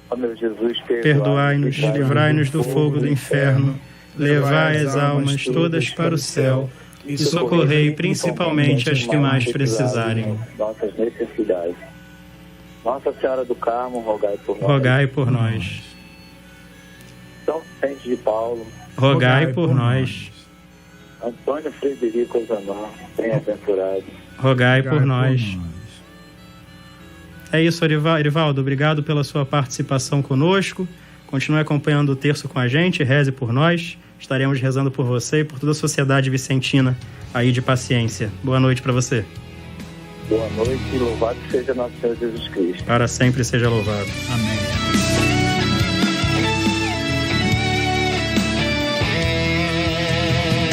Ó meu Jesus, perdoai-nos, livrai-nos do fogo do inferno, levai as almas todas para o céu e socorrei principalmente as que mais precisarem. Nossas necessidades. Nossa Senhora do Carmo, rogai por nós. Rogai por nós. São Vicente de Paulo, rogai por nós. Antônio Frederico Zanon, bem-aventurado, rogai por nós. É isso, Erivaldo, obrigado pela sua participação conosco. Continue acompanhando o terço com a gente, reze por nós. Estaremos rezando por você e por toda a sociedade vicentina aí de Paciência. Boa noite para você. Boa noite e louvado seja nosso Senhor Jesus Cristo. Para sempre seja louvado. Amém.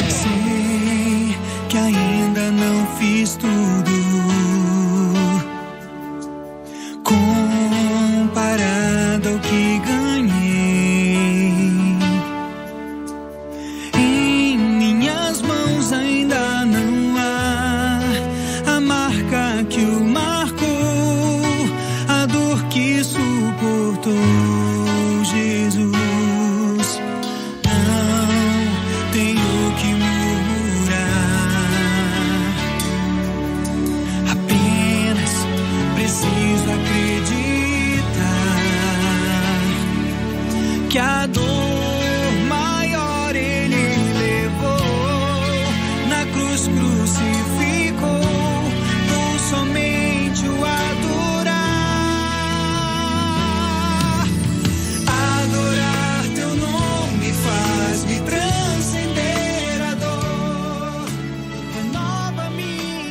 Sei que ainda não fiz tudo comparado ao que ganhei. Em minhas mãos ainda não há a marca que o marcou, a dor que suportou Jesus. Não tenho que murmurar,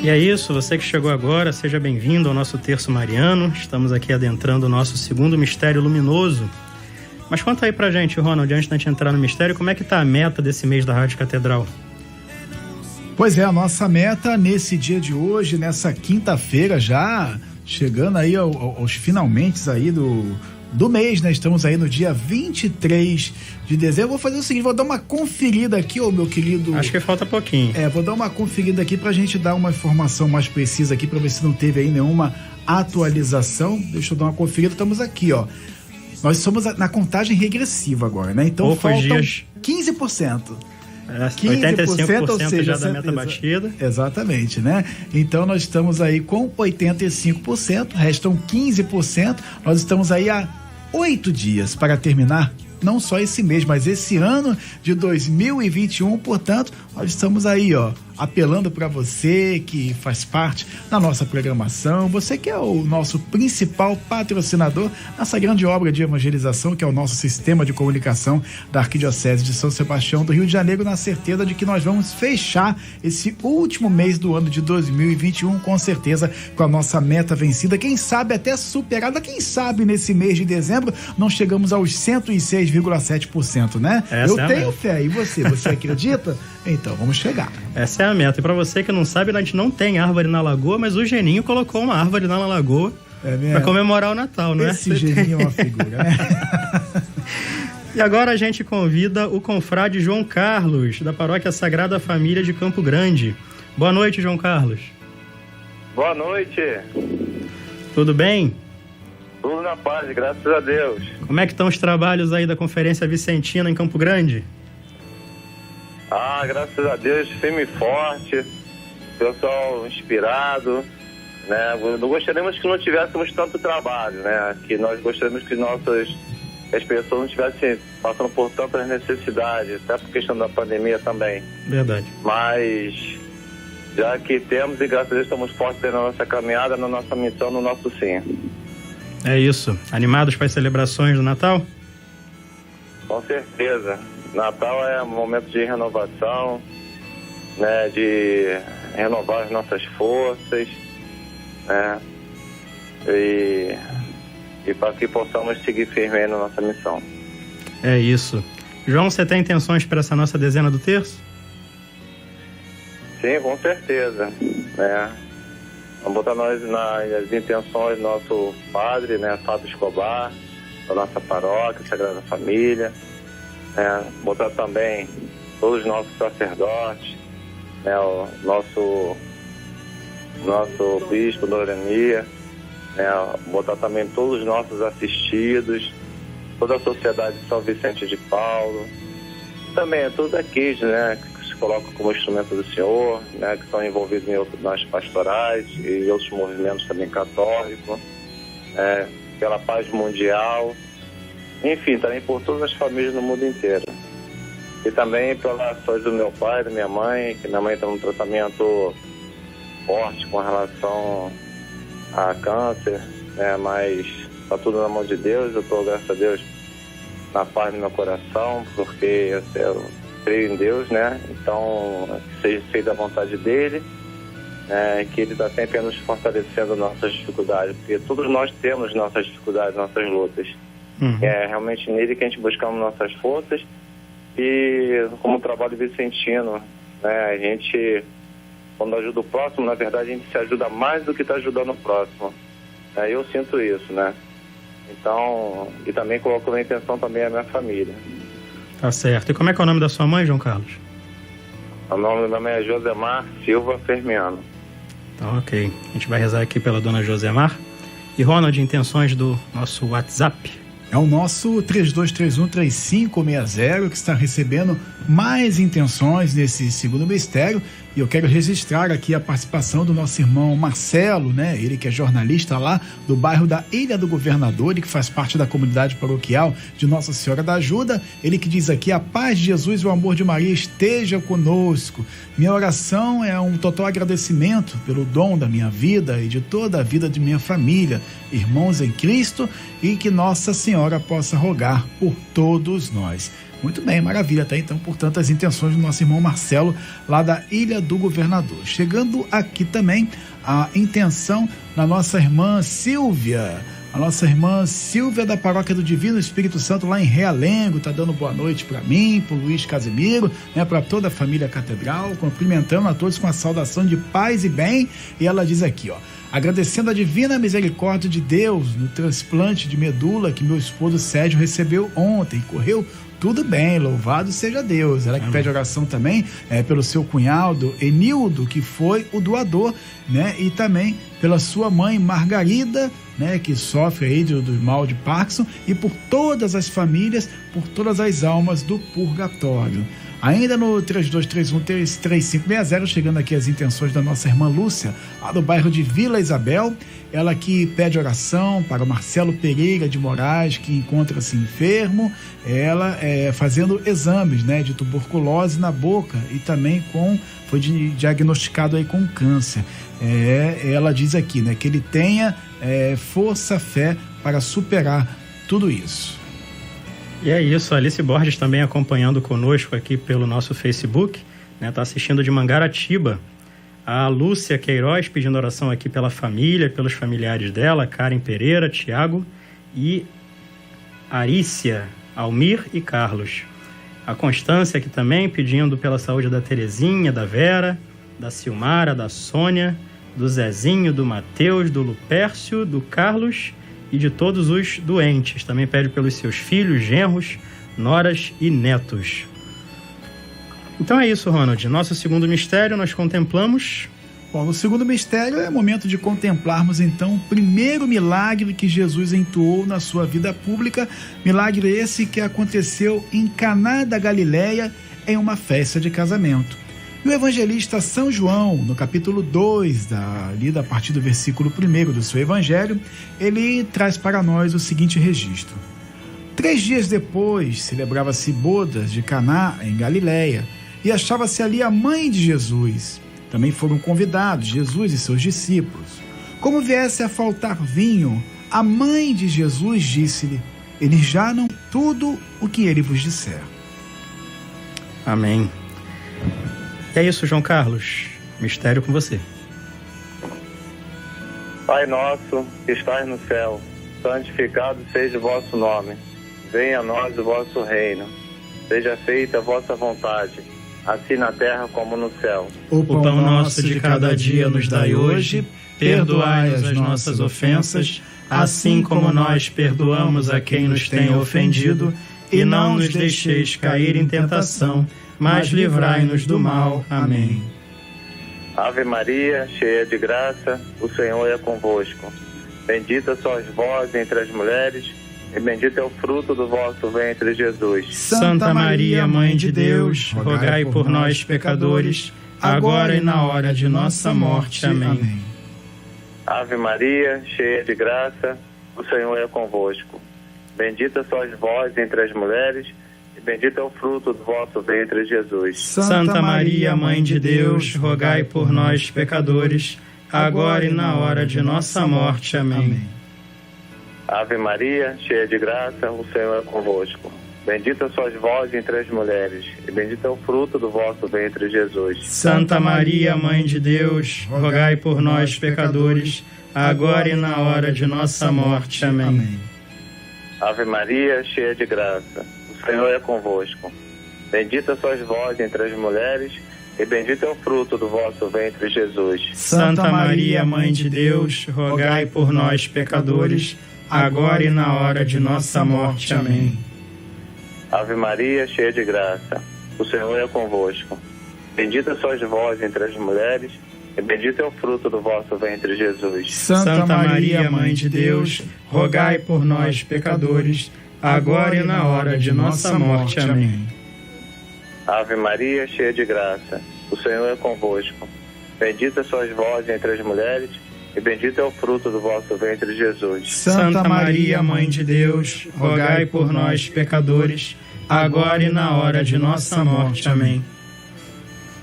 E é isso, você que chegou agora, seja bem-vindo ao nosso terço mariano. Estamos aqui adentrando o nosso segundo mistério luminoso. Mas conta aí pra gente, Ronald, antes da gente entrar no mistério, como é que tá a meta desse mês da Rádio Catedral? Pois é, a nossa meta nesse dia de hoje, nessa quinta-feira, já chegando aí aos finalmente aí do mês, né? Estamos aí no dia 23 de dezembro. Vou fazer o seguinte, vou dar uma conferida aqui, meu querido... Acho que falta pouquinho. Vou dar uma conferida aqui pra gente dar uma informação mais precisa aqui, pra ver se não teve aí nenhuma atualização. Deixa eu dar uma conferida, estamos aqui, ó. Nós somos na contagem regressiva agora, né? Então poucos faltam dias. 15%. 85% ou seja, já da meta batida. Exatamente, né? Então nós estamos aí com 85%, restam 15%. Nós estamos aí há 8 dias para terminar não só esse mês, mas esse ano de 2021. Portanto, nós estamos aí, ó, apelando para você que faz parte da nossa programação, você que é o nosso principal patrocinador nessa grande obra de evangelização que é o nosso sistema de comunicação da Arquidiocese de São Sebastião do Rio de Janeiro, na certeza de que nós vamos fechar esse último mês do ano de 2021 com certeza com a nossa meta vencida, quem sabe até superada, quem sabe nesse mês de dezembro não chegamos aos 106,7%, né? Eu tenho fé, e você acredita? Então vamos chegar. Essa é a meta. E pra você que não sabe, a gente não tem árvore na lagoa, mas o Geninho colocou uma árvore na lagoa pra comemorar o Natal, não é? Esse Geninho é uma figura, né? E agora a gente convida o confrade João Carlos, da Paróquia Sagrada Família de Campo Grande. Boa noite, João Carlos. Boa noite. Tudo bem? Tudo na paz, graças a Deus. Como é que estão os trabalhos aí da Conferência Vicentina em Campo Grande? Graças a Deus, firme e forte, pessoal inspirado, né? Não gostaríamos que não tivéssemos tanto trabalho, né? Que nós gostaríamos que as pessoas não estivessem passando por tantas necessidades, até por questão da pandemia também. Verdade. Mas, já que temos e graças a Deus estamos fortes na nossa caminhada, na nossa missão, no nosso sim. É isso. Animados para as celebrações do Natal? Com certeza. Natal é um momento de renovação, né, de renovar as nossas forças, né, e para que possamos seguir firme na nossa missão. É isso. João, você tem intenções para essa nossa dezena do terço? Sim, com certeza, né. Vamos botar nós nas intenções do nosso padre, né, Fábio Escobar, da nossa paróquia, Sagrada Família. Botar também todos os nossos sacerdotes, né, o nosso bispo Dorania, né, botar também todos os nossos assistidos, toda a sociedade de São Vicente de Paulo, também todos aqueles, né, que se colocam como instrumento do Senhor, né, que estão envolvidos nas pastorais e outros movimentos também católicos, pela paz mundial. Enfim, também por todas as famílias no mundo inteiro. E também pela saúde do meu pai, da minha mãe, que minha mãe está num tratamento forte com relação a câncer, né? Mas está tudo na mão de Deus. Eu estou, graças a Deus, na paz do meu coração, porque eu creio em Deus, né? Então, seja feita a vontade dele, que ele está sempre nos fortalecendo nossas dificuldades, porque todos nós temos nossas dificuldades, nossas lutas. É realmente nele que a gente buscamos nossas forças e como trabalho vicentino, né, a gente, quando ajuda o próximo, na verdade a gente se ajuda mais do que está ajudando o próximo. Eu sinto isso, né? Então, e também coloco na intenção também a minha família. Tá certo. E como é que é o nome da sua mãe, João Carlos? O nome da minha mãe é Josemar Silva Fermiano. Tá, ok. A gente vai rezar aqui pela dona Josemar. E Ronald, intenções do nosso WhatsApp? É o nosso 3231-3560 que está recebendo mais intenções nesse segundo mistério. E eu quero registrar aqui a participação do nosso irmão Marcelo, né? Ele que é jornalista lá do bairro da Ilha do Governador e que faz parte da comunidade paroquial de Nossa Senhora da Ajuda. Ele que diz aqui: a paz de Jesus e o amor de Maria esteja conosco. Minha oração é um total agradecimento pelo dom da minha vida e de toda a vida de minha família, irmãos em Cristo, e que Nossa Senhora possa rogar por todos nós. Muito bem, maravilha, tá? Então, portanto, as intenções do nosso irmão Marcelo, lá da Ilha do Governador. Chegando aqui também a intenção da nossa irmã Silvia. A nossa irmã Silvia da Paróquia do Divino Espírito Santo lá em Realengo, tá dando boa noite para mim, pro Luiz Casimiro, né, para toda a família Catedral, cumprimentando a todos com a saudação de paz e bem. E ela diz aqui, ó: agradecendo a divina misericórdia de Deus no transplante de medula que meu esposo Sérgio recebeu ontem, correu tudo bem, louvado seja Deus. Ela que pede oração também pelo seu cunhado Enildo, que foi o doador, né? E também pela sua mãe Margarida, né? Que sofre aí do mal de Parkinson, e por todas as famílias, por todas as almas do purgatório. Ainda no 3231-3560, chegando aqui as intenções da nossa irmã Lúcia, lá do bairro de Vila Isabel. Ela que pede oração para o Marcelo Pereira de Moraes, que encontra-se enfermo, ela fazendo exames, né, de tuberculose na boca e também foi diagnosticado aí com câncer. Ela diz aqui, né, que ele tenha força, fé para superar tudo isso. E é isso, a Alice Borges também acompanhando conosco aqui pelo nosso Facebook, né, tá assistindo de Mangaratiba. A Lúcia Queiroz pedindo oração aqui pela família, pelos familiares dela, Karen Pereira, Tiago e Arícia, Almir e Carlos. A Constância aqui também pedindo pela saúde da Terezinha, da Vera, da Silmara, da Sônia, do Zezinho, do Mateus, do Lupércio, do Carlos e de todos os doentes. Também pede pelos seus filhos, genros, noras e netos. Então é isso, Ronald. Nosso segundo mistério nós contemplamos. Bom, no segundo mistério é momento de contemplarmos então o primeiro milagre que Jesus entoou na sua vida pública. Milagre esse que aconteceu em Caná da Galileia em uma festa de casamento. E o evangelista São João, no capítulo 2, a partir do versículo 1 do seu evangelho, ele traz para nós o seguinte registro. 3 dias depois, celebrava-se bodas de Caná em Galileia, e achava-se ali a mãe de Jesus. Também foram convidados Jesus e seus discípulos. Como viesse a faltar vinho, a mãe de Jesus disse-lhe: eles já não tudo o que ele vos disser. Amém. E é isso, João Carlos. Mistério com você. Pai nosso, que estás no céu, santificado seja o vosso nome. Venha a nós o vosso reino. Seja feita a vossa vontade, assim na terra como no céu. O pão nosso de cada dia nos dai hoje. Perdoai as nossas ofensas, assim como nós perdoamos a quem nos tem ofendido. E não nos deixeis cair em tentação, mas livrai-nos do mal. Amém. Ave Maria, cheia de graça, o Senhor é convosco. Bendita sois vós entre as mulheres, e bendito é o fruto do vosso ventre, Jesus. Santa Maria, Mãe de Deus, rogai por nós, pecadores, agora e na hora de nossa morte. Amém. Ave Maria, cheia de graça, o Senhor é convosco. Bendita sois vós entre as mulheres, e bendito é o fruto do vosso ventre, Jesus. Santa Maria, Mãe de Deus, rogai por nós, pecadores, agora e na hora de nossa morte. Amém. Ave Maria, cheia de graça, o Senhor é convosco. Bendita sois vós entre as mulheres, e bendito é o fruto do vosso ventre, Jesus. Santa Maria, Mãe de Deus, rogai por nós, pecadores, agora e na hora de nossa morte. Amém. Ave Maria, cheia de graça, o Senhor é convosco. Bendita sois vós entre as mulheres, e bendito é o fruto do vosso ventre, Jesus. Santa Maria, Mãe de Deus, rogai por nós, pecadores, agora e na hora de nossa morte. Amém. Ave Maria, cheia de graça, o Senhor é convosco. Bendita sois vós entre as mulheres, e bendito é o fruto do vosso ventre, Jesus. Santa Maria, Mãe de Deus, rogai por nós, pecadores, agora e na hora de nossa morte. Amém. Ave Maria, cheia de graça, o Senhor é convosco. Bendita sois vós entre as mulheres, e bendito é o fruto do vosso ventre, Jesus. Santa Maria, Mãe de Deus, rogai por nós, pecadores, agora e na hora de nossa morte. Amém.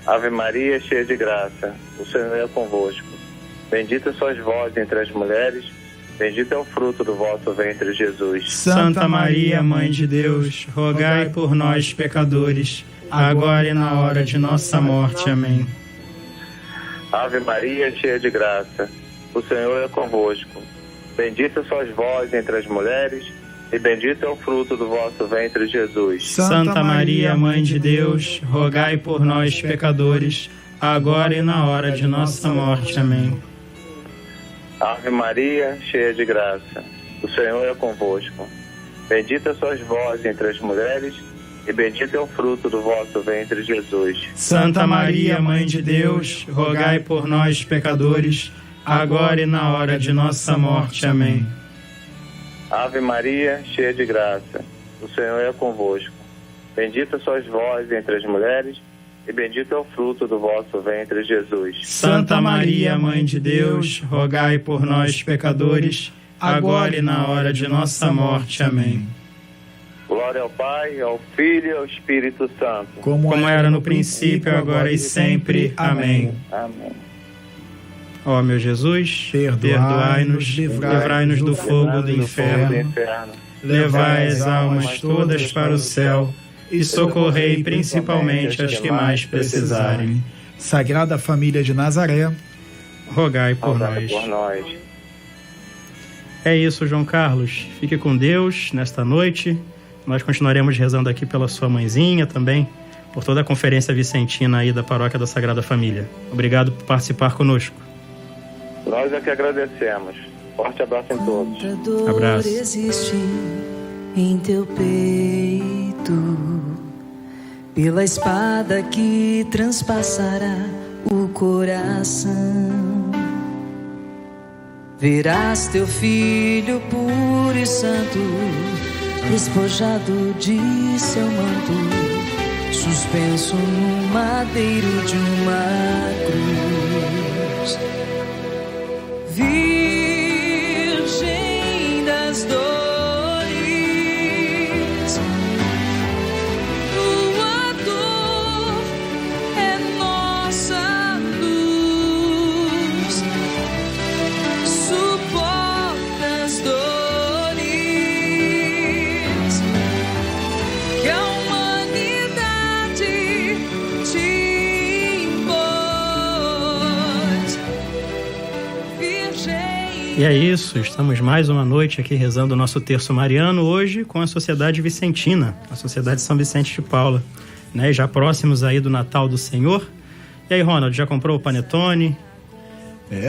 Ave Maria, cheia de graça, o Senhor é convosco. Bendita sois vós entre as mulheres, bendito é o fruto do vosso ventre, Jesus. Santa Maria, Mãe de Deus, rogai por nós, pecadores, agora e na hora de nossa morte. Amém. Ave Maria, cheia de graça, o Senhor é convosco. Bendita sois vós entre as mulheres, e bendito é o fruto do vosso ventre, Jesus. Santa Maria, Mãe de Deus, rogai por nós, pecadores, agora e na hora de nossa morte. Amém. Ave Maria, cheia de graça, o Senhor é convosco. Bendita sois vós entre as mulheres, e bendito é o fruto do vosso ventre, Jesus. Santa Maria, Mãe de Deus, rogai por nós, pecadores, agora e na hora de nossa morte. Amém. Ave Maria, cheia de graça, o Senhor é convosco. Bendita sois vós entre as mulheres, e bendito é o fruto do vosso ventre, Jesus. Santa Maria, Mãe de Deus, rogai por nós, pecadores, agora e na hora de nossa morte. Amém. Glória ao Pai, ao Filho e ao Espírito Santo. Como era no princípio, agora e sempre. Amém. Amém. Ó meu Jesus, perdoai-nos, livrai-nos do fogo do inferno, levai as almas todas para o céu e socorrei principalmente as que mais precisarem. Sagrada Família de Nazaré, rogai por nós. É isso, João Carlos. Fique com Deus nesta noite. Nós continuaremos rezando aqui pela sua mãezinha também, por toda a Conferência Vicentina aí da Paróquia da Sagrada Família. Obrigado por participar conosco. Nós é que agradecemos. Forte abraço em todos. Abraço. Existe em teu peito, pela espada que transpassará o coração. Verás teu filho puro e santo, despojado de seu manto, suspenso no madeiro de uma cruz. Virgem das dores, tua dor é nossa luz, suporta as dores que a humanidade te impôs. E é isso, estamos mais uma noite aqui rezando o nosso terço mariano, hoje com a Sociedade Vicentina, a Sociedade São Vicente de Paula, né? Já próximos aí do Natal do Senhor. E aí, Ronald, já comprou o panetone?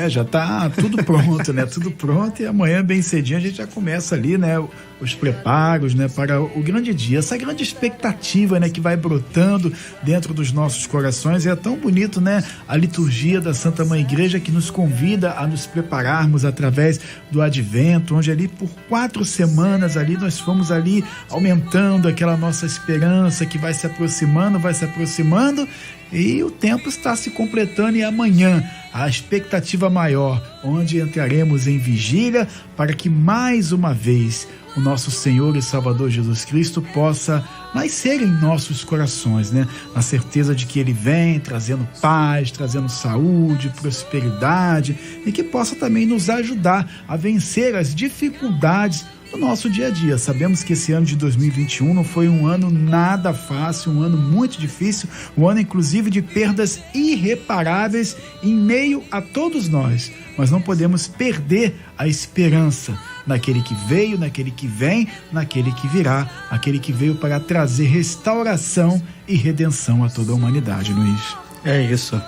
Já tá tudo pronto, né? Tudo pronto, e amanhã bem cedinho a gente já começa ali, né? Os preparos, né? Para o grande dia, essa grande expectativa, né? Que vai brotando dentro dos nossos corações. E é tão bonito, né? A liturgia da Santa Mãe Igreja que nos convida a nos prepararmos através do Advento, onde ali por 4 semanas ali nós fomos ali aumentando aquela nossa esperança que vai se aproximando, e o tempo está se completando, e amanhã a expectativa maior, onde entraremos em vigília para que mais uma vez o nosso Senhor e Salvador Jesus Cristo possa nascer em nossos corações, né? Na certeza de que Ele vem trazendo paz, trazendo saúde, prosperidade, e que possa também nos ajudar a vencer as dificuldades do nosso dia a dia. Sabemos que esse ano de 2021 não foi um ano nada fácil, um ano muito difícil, um ano inclusive de perdas irreparáveis em meio a todos nós, mas não podemos perder a esperança naquele que veio, naquele que vem, naquele que virá, aquele que veio para trazer restauração e redenção a toda a humanidade, Luiz. É isso.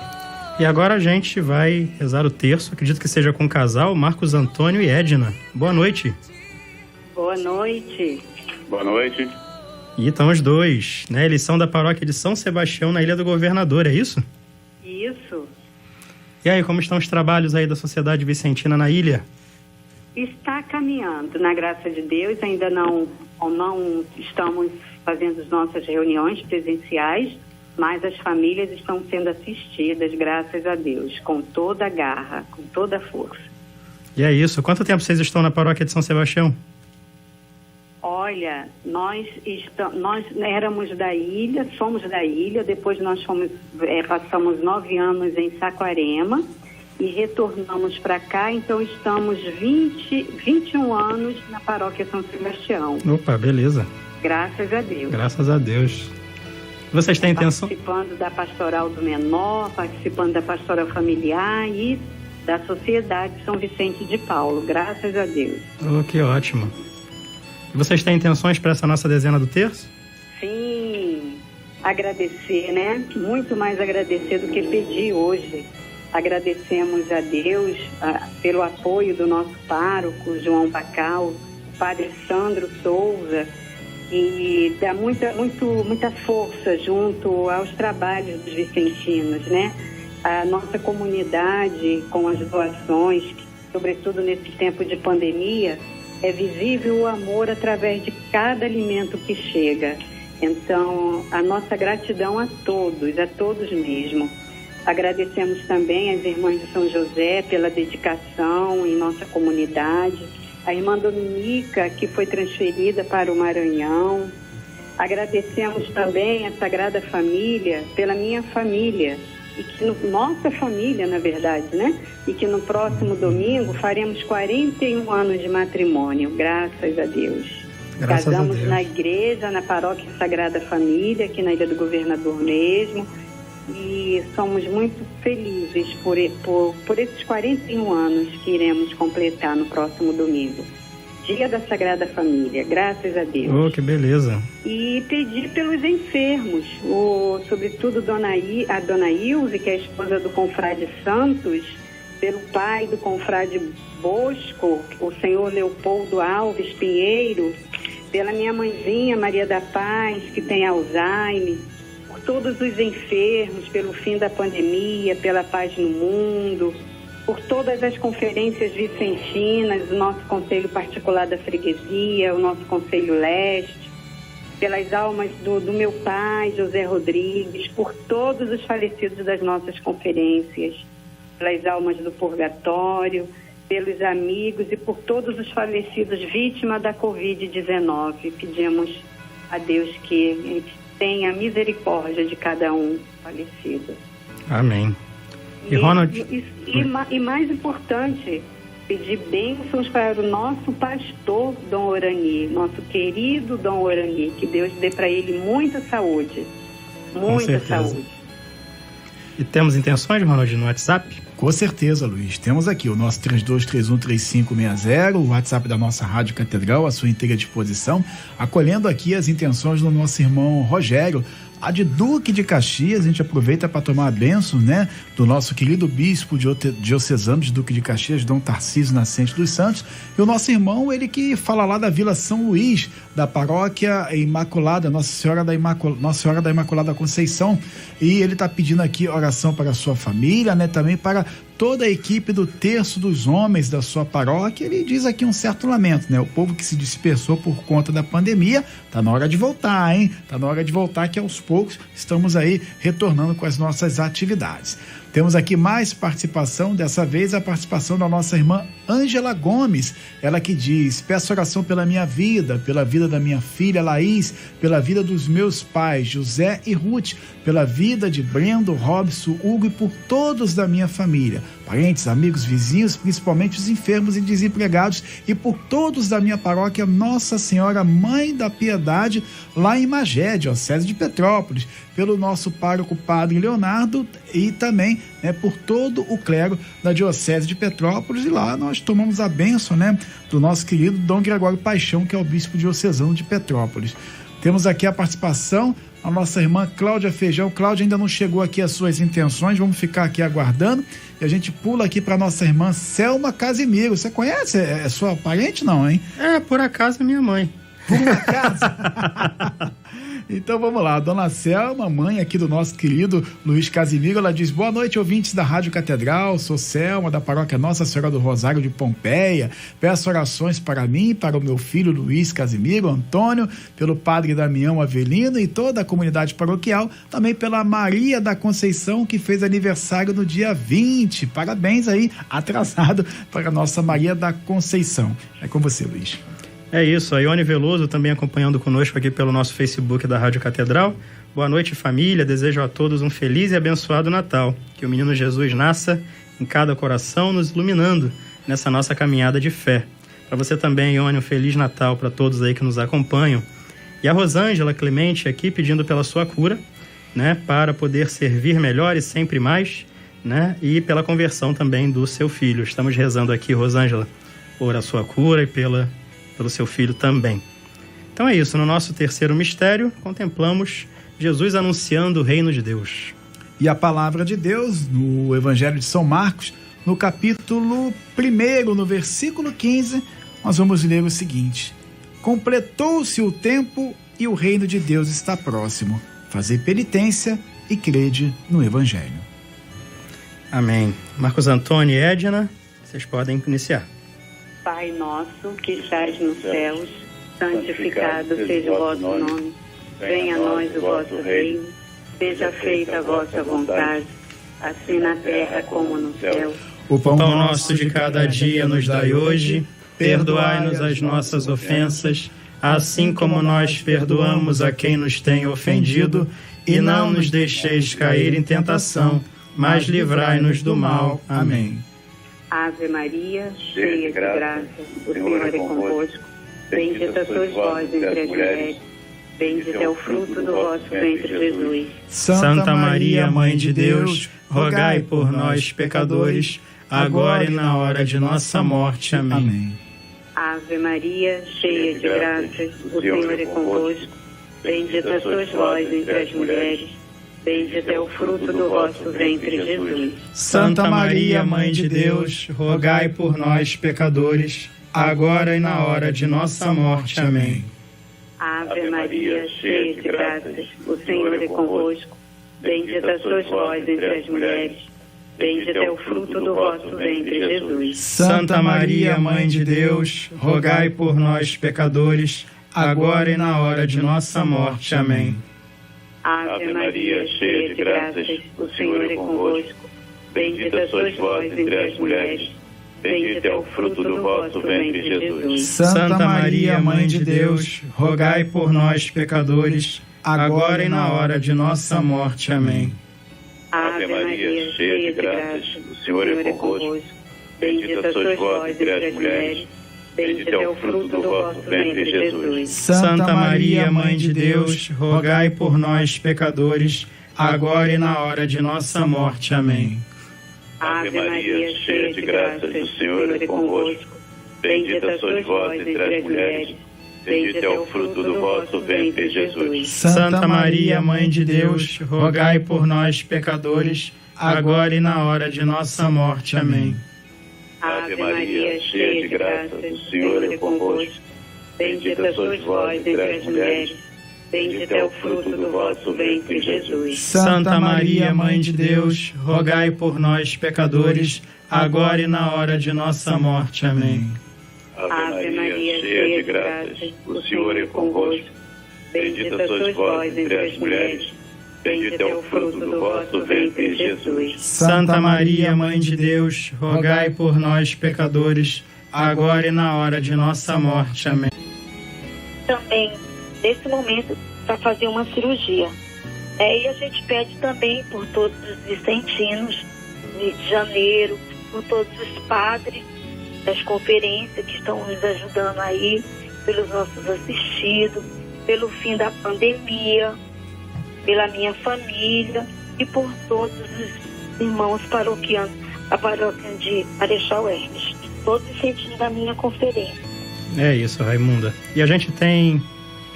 E agora a gente vai rezar o terço, acredito que seja com o casal Marcos Antônio e Edna. Boa noite. Boa noite. Boa noite. E estão os dois, né? Eles são da paróquia de São Sebastião, na Ilha do Governador, é isso? Isso. E aí, como estão os trabalhos aí da Sociedade Vicentina na ilha? Está caminhando, na graça de Deus. Ainda não estamos fazendo as nossas reuniões presenciais, mas as famílias estão sendo assistidas, graças a Deus, com toda a garra, com toda a força. E é isso. Quanto tempo vocês estão na paróquia de São Sebastião? Olha, nós éramos da ilha, somos da ilha, depois nós passamos 9 anos em Saquarema, e retornamos para cá, então estamos 21 anos na paróquia São Sebastião. Opa, beleza. Graças a Deus. Graças a Deus. Vocês têm intenção? Participando da pastoral do menor, participando da pastoral familiar e da Sociedade São Vicente de Paulo, graças a Deus. Oh, que ótimo. E vocês têm intenções para essa nossa dezena do terço? Sim, agradecer, né? Muito mais agradecer do que pedir hoje. Agradecemos a Deus pelo apoio do nosso pároco, João Bacal, o padre Sandro Souza, e dá muita força junto aos trabalhos dos vicentinos, né? A nossa comunidade, com as doações, sobretudo nesse tempo de pandemia, é visível o amor através de cada alimento que chega. Então, a nossa gratidão a todos mesmo. Agradecemos também às irmãs de São José pela dedicação em nossa comunidade, a irmã Dominica, que foi transferida para o Maranhão. Agradecemos também a Sagrada Família pela minha família, e que nossa família, na verdade, né? E que no próximo domingo faremos 41 anos de matrimônio, graças a Deus. Casamos na igreja, na paróquia Sagrada Família, aqui na Ilha do Governador mesmo, e somos muito felizes por esses 41 anos que iremos completar no próximo domingo. Dia da Sagrada Família, graças a Deus. Oh, que beleza. E pedir pelos enfermos, sobretudo a dona Ilze, que é a esposa do confrade Santos, pelo pai do confrade Bosco, o senhor Leopoldo Alves Pinheiro, pela minha mãezinha Maria da Paz, que tem Alzheimer, por todos os enfermos, pelo fim da pandemia, pela paz no mundo, por todas as conferências vicentinas, o nosso Conselho Particular da Freguesia, o nosso Conselho Leste, pelas almas do meu pai, José Rodrigues, por todos os falecidos das nossas conferências, pelas almas do purgatório, pelos amigos e por todos os falecidos vítimas da Covid-19. Pedimos a Deus que a gente tenha misericórdia de cada um falecido. Amém. E Ronald? E mais importante, pedir bênçãos para o nosso pastor, Dom Orani, nosso querido Dom Orani, que Deus dê para ele muita saúde. Muita saúde. E temos intenções, Ronald, no WhatsApp? Com certeza, Luiz. Temos aqui o nosso 32313560, o WhatsApp da nossa Rádio Catedral, à sua inteira disposição, acolhendo aqui as intenções do nosso irmão Rogério, a de Duque de Caxias. A gente aproveita para tomar a bênção, né, do nosso querido bispo diocesano de Duque de Caxias, Dom Tarcísio Nascente dos Santos, e o nosso irmão, ele que fala lá da Vila São Luís, da paróquia Imaculada, Nossa Senhora da Imaculada Conceição, e ele está pedindo aqui oração para a sua família, né, também para toda a equipe do Terço dos Homens da sua paróquia. Ele diz aqui um certo lamento, né? O povo que se dispersou por conta da pandemia, tá na hora de voltar, hein? Tá na hora de voltar, que aos poucos estamos aí retornando com as nossas atividades. Temos aqui mais participação, dessa vez a participação da nossa irmã Ângela Gomes, ela que diz: peço oração pela minha vida, pela vida da minha filha Laís, pela vida dos meus pais José e Ruth, pela vida de Brendo, Robson, Hugo e por todos da minha família, parentes, amigos, vizinhos, principalmente os enfermos e desempregados, e por todos da minha paróquia Nossa Senhora Mãe da Piedade, lá em Magé, diocese de Petrópolis, pelo nosso pároco Padre Leonardo e também, né, por todo o clero da diocese de Petrópolis. E lá nós tomamos a bênção, né, do nosso querido Dom Gregório Paixão, que é o bispo diocesano de Petrópolis. Temos aqui a participação da nossa irmã Cláudia Feijão. Cláudia, ainda não chegou aqui as suas intenções, vamos ficar aqui aguardando, e a gente pula aqui para nossa irmã Selma Casimiro. Você conhece? É sua parente, não, hein? É, por acaso é minha mãe. Por acaso? Então vamos lá, Dona Selma, mãe aqui do nosso querido Luiz Casimiro, ela diz: boa noite, ouvintes da Rádio Catedral, sou Selma, da paróquia Nossa Senhora do Rosário de Pompeia, peço orações para mim, para o meu filho Luiz Casimiro, Antônio, pelo padre Damião Avelino e toda a comunidade paroquial, também pela Maria da Conceição, que fez aniversário no dia 20, parabéns aí, atrasado, para a nossa Maria da Conceição. É com você, Luiz. É isso, a Ione Veloso também acompanhando conosco aqui pelo nosso Facebook da Rádio Catedral. Boa noite, família, desejo a todos um feliz e abençoado Natal, que o menino Jesus nasça em cada coração, nos iluminando nessa nossa caminhada de fé. Para você também, Ione, um Feliz Natal para todos aí que nos acompanham. E a Rosângela Clemente aqui pedindo pela sua cura, né, para poder servir melhor e sempre mais, né, e pela conversão também do seu filho. Estamos rezando aqui, Rosângela, por a sua cura e pelo seu filho também. Então é isso, no nosso terceiro mistério, contemplamos Jesus anunciando o reino de Deus. E a palavra de Deus, no Evangelho de São Marcos, no capítulo 1, no versículo 15, nós vamos ler o seguinte: completou-se o tempo e o reino de Deus está próximo. Fazei penitência e crede no Evangelho. Amém. Marcos Antônio e Edna, vocês podem iniciar. Pai nosso que estás nos céus, santificado seja o vosso nome. Venha a nós o vosso reino. Seja feita a vossa vontade, assim na terra como no céu. O pão nosso de cada dia nos dai hoje. Perdoai-nos as nossas ofensas, assim como nós perdoamos a quem nos tem ofendido. E não nos deixeis cair em tentação, mas livrai-nos do mal. Amém. Ave Maria, cheia de graça, o Senhor é convosco. Bendita sois vós entre as mulheres. Bendito é o fruto do vosso ventre, Jesus. Santa Maria, Mãe de Deus, rogai por nós, pecadores, agora e na hora de nossa morte. Amém. Ave Maria, cheia de graça, o Senhor é convosco. Bendita sois vós entre as mulheres. Bendito é o fruto do vosso ventre, Jesus. Santa Maria, Mãe de Deus, rogai por nós, pecadores, agora e na hora de nossa morte. Amém. Ave Maria, cheia de graças, o Senhor é convosco. Bendita sois vós entre as mulheres. Bendito é o fruto do vosso ventre, Jesus. Santa Maria, Mãe de Deus, rogai por nós, pecadores, agora e na hora de nossa morte. Amém. Ave Maria, cheia de graças, o Senhor é convosco. Bendita sois vós entre as mulheres. Bendito é o fruto do vosso ventre, Jesus. Santa Maria, Mãe de Deus, rogai por nós, pecadores, agora e na hora de nossa morte. Amém. Ave Maria, cheia de graças, o Senhor é convosco. Bendita sois vós entre as mulheres. Bendito é o fruto do vosso ventre, Jesus. Santa Maria, Mãe de Deus, rogai por nós, pecadores, agora e na hora de nossa morte. Amém. Ave Maria, cheia de graças, o Senhor é convosco. Bendita sois vós entre as mulheres. Bendito é o fruto do vosso ventre, Jesus. Santa Maria, Mãe de Deus, rogai por nós, pecadores, agora e na hora de nossa morte. Amém. Ave Maria, cheia de graças, o Senhor é convosco. Bendita sois vós entre as mulheres. Bendito é o fruto do vosso ventre, Jesus. Santa Maria, Mãe de Deus, rogai por nós, pecadores, agora e na hora de nossa morte. Amém. Ave Maria, cheia de graças, o Senhor é convosco. Bendita sois vós entre as mulheres. Bendito é o fruto do vosso ventre, Jesus. Santa Maria, Mãe de Deus, rogai por nós, pecadores, agora e na hora de nossa morte. Amém. Também, nesse momento, para fazer uma cirurgia. E a gente pede também por todos os vicentinos de Janeiro, por todos os padres das conferências que estão nos ajudando aí, pelos nossos assistidos, pelo fim da pandemia, pela minha família e por todos os irmãos paroquianos da paróquia de Marechal Hermes, todos sentindo da minha conferência. É isso, Raimunda. E a gente tem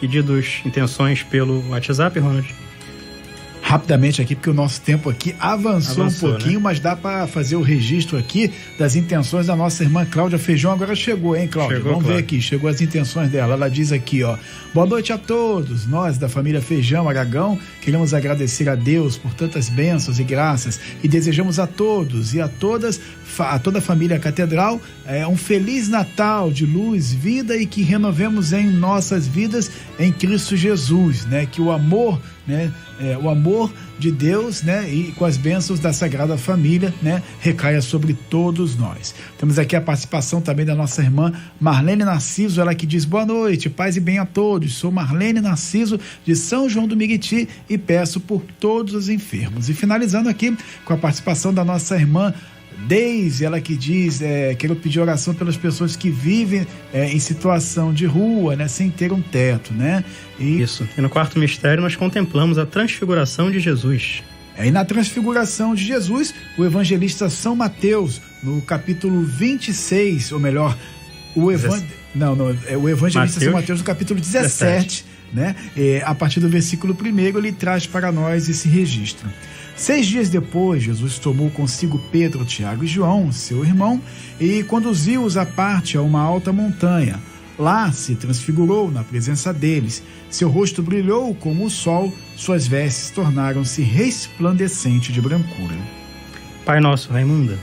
pedidos, intenções pelo WhatsApp, Ronald? Rapidamente aqui, porque o nosso tempo aqui avançou um pouquinho, né? Mas dá para fazer o registro aqui das intenções da nossa irmã Cláudia Feijão. Agora chegou, hein, Cláudia? Vamos ver aqui, chegou as intenções dela. Ela diz aqui, ó: boa noite a todos. Nós, da família Feijão Aragão, queremos agradecer a Deus por tantas bênçãos e graças e desejamos a todos e a todas, a toda a família Catedral, um feliz Natal de luz, vida e que renovemos em nossas vidas em Cristo Jesus, né? Que o amor, né? O amor de Deus, né? E com as bênçãos da Sagrada Família, né? Recaia sobre todos nós. Temos aqui a participação também da nossa irmã Marlene Narciso, ela que diz: boa noite, paz e bem a todos. Sou Marlene Narciso de São João do Meriti e peço por todos os enfermos. E finalizando aqui com a participação da nossa irmã Deise, ela que diz, quero pedir oração pelas pessoas que vivem em situação de rua, né, sem ter um teto, né? Isso. E no quarto mistério nós contemplamos a transfiguração de Jesus. E na transfiguração de Jesus, o evangelista São Mateus, no capítulo 26, ou melhor, o evangelista São Mateus, no capítulo 17, né? A partir do versículo 1, ele traz para nós esse registro. 6 dias depois, Jesus tomou consigo Pedro, Tiago e João, seu irmão, e conduziu-os à parte a uma alta montanha. Lá se transfigurou na presença deles. Seu rosto brilhou como o sol, suas vestes tornaram-se resplandecentes de brancura. Pai nosso, Raimunda.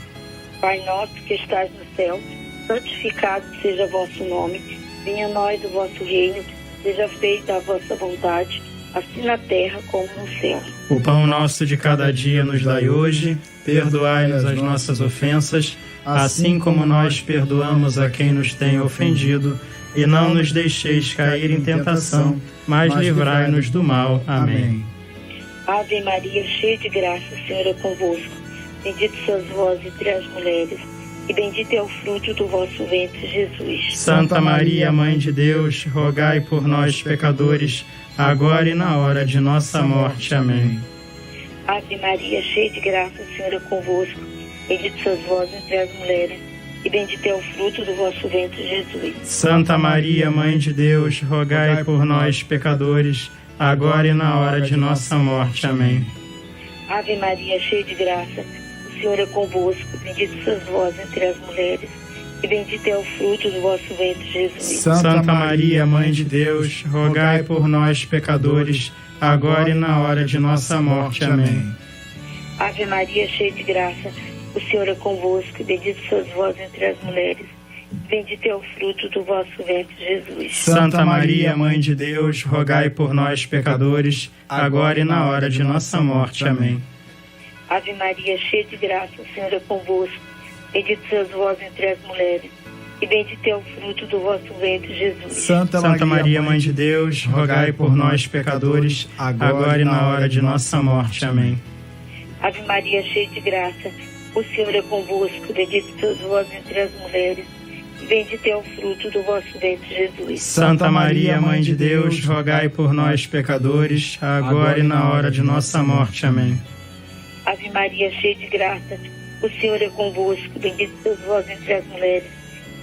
Pai nosso que estás no céu, santificado seja vosso nome. Venha a nós o vosso reino, seja feita a vossa vontade, assim na terra como no céu. O pão nosso de cada dia nos dai hoje, perdoai-nos as nossas ofensas, assim como nós perdoamos a quem nos tem ofendido, e não nos deixeis cair em tentação, mas livrai-nos do mal. Amém. Ave Maria, cheia de graça, o Senhor é convosco. Bendita sois vós entre as mulheres, e bendito é o fruto do vosso ventre, Jesus. Santa Maria, Mãe de Deus, rogai por nós, pecadores, agora e na hora de nossa morte. Amém. Ave Maria, cheia de graça, o Senhor é convosco. Bendita sois vós entre as mulheres, e bendito é o fruto do vosso ventre, Jesus. Santa Maria, Mãe de Deus, rogai por nós, pecadores, agora e na hora de nossa morte. Amém. Ave Maria, cheia de graça, o Senhor é convosco. Bendita sois vós entre as mulheres, e bendito é o fruto do vosso ventre, Jesus. Santa Maria, Mãe de Deus, rogai por nós, pecadores, agora e na hora de nossa morte. Amém. Ave Maria, cheia de graça, o Senhor é convosco. Bendito sois vós entre as mulheres, bendito é o fruto do vosso ventre, Jesus. Santa Maria, Mãe de Deus, rogai por nós, pecadores, agora e na hora de nossa morte. Amém. Ave Maria, cheia de graça, o Senhor é convosco. Bendito sois vós entre as mulheres, e bendito é o fruto do vosso ventre, Jesus. Santa Maria, Mãe de Deus, rogai por nós, pecadores, agora e na hora de nossa morte. Amém. Ave Maria, cheia de graça, o Senhor é convosco. Bendito sois vós entre as mulheres, e bendito é o fruto do vosso ventre, Jesus. Santa Maria, Mãe de Deus, rogai por nós, pecadores, agora e na hora de nossa morte. Amém. Ave Maria, cheia de graça, o Senhor é convosco. Bendito sois vós entre as mulheres,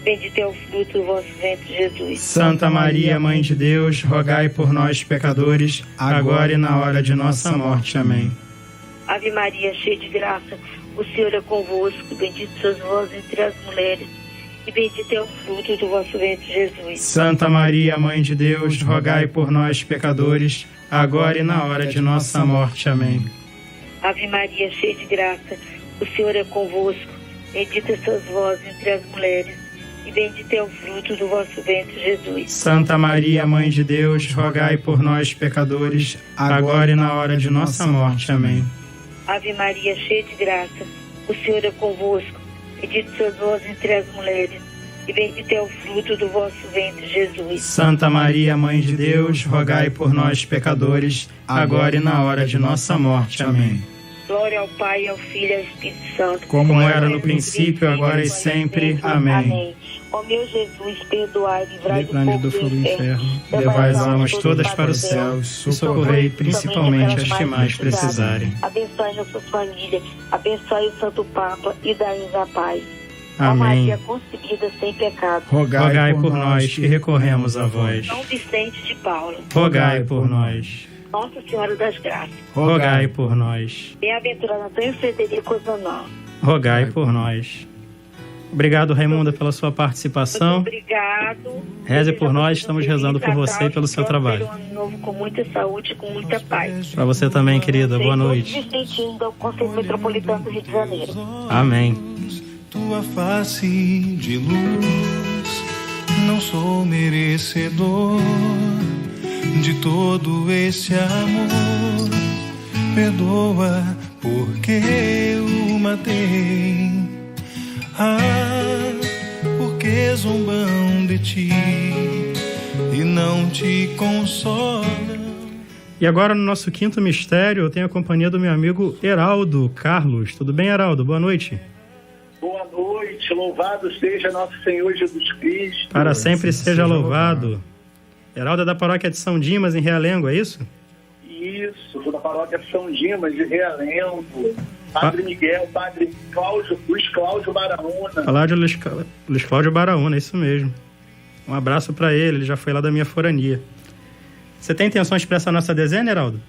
bendito é o fruto do vosso ventre, Jesus. Santa Maria, Mãe de Deus, rogai por nós, pecadores, agora e na hora de nossa morte. Amém. Ave Maria, cheia de graça, o Senhor é convosco. Bendito sois vós entre as mulheres, e bendito é o fruto do vosso ventre, Jesus. Santa Maria, Mãe de Deus, rogai por nós, pecadores, agora e na hora de nossa morte. Amém. Ave Maria, cheia de graça, o Senhor é convosco. Bendita sois vós entre as mulheres, e bendito é o fruto do vosso ventre, Jesus. Santa Maria, Mãe de Deus, rogai por nós, pecadores, agora e na hora de nossa morte. Amém. Ave Maria, cheia de graça, o Senhor é convosco. Bendito sois vós entre as mulheres, e bendito é o fruto do vosso ventre, Jesus. Santa Maria, Mãe de Deus, rogai por nós, pecadores, agora e na hora de nossa morte. Amém. Glória ao Pai, ao Filho e ao Espírito Santo, como era no princípio, agora e sempre. Amém. Ó meu Jesus, perdoai, livrai do fogo do inferno, levai as almas todas para o céu, e socorrei principalmente as que mais precisarem. Abençoe nossas famílias, abençoe o Santo Papa e dai-nos a paz. Amém. Ó Maria concebida sem pecado, rogai por nós que recorremos a vós. São Vicente de Paulo, rogai por nós. Nossa Senhora das Graças, rogai por nós. Bem-aventurado Antônio Frederico Zanão, rogai por nós. Obrigado, Raimunda, pela sua participação. Muito obrigado. Reze por nós, estamos rezando por você e pelo seu trabalho. Um ano novo com muita saúde, com muita paz. Para você também, querida. Boa noite. Vicentino do Conselho Metropolitano do Rio de Janeiro. Amém. Tua face de luz, não sou merecedor de todo esse amor. Perdoa porque eu matei. Porque zombam de ti e não te consolam. E agora no nosso quinto mistério eu tenho a companhia do meu amigo Heraldo Carlos. Tudo bem, Heraldo? Boa noite. noite. Louvado seja nosso Senhor Jesus Cristo. Para sempre seja louvado. Heraldo é da paróquia de São Dimas, em Realengo, é isso? Isso, sou da paróquia São Dimas, de Realengo. Padre Miguel, Padre Luiz Cláudio Baraúna. Falar de Luiz Cláudio Baraúna, é isso mesmo. Um abraço para ele já foi lá da minha forania. Você tem intenção de expressar nossa dezena, Heraldo?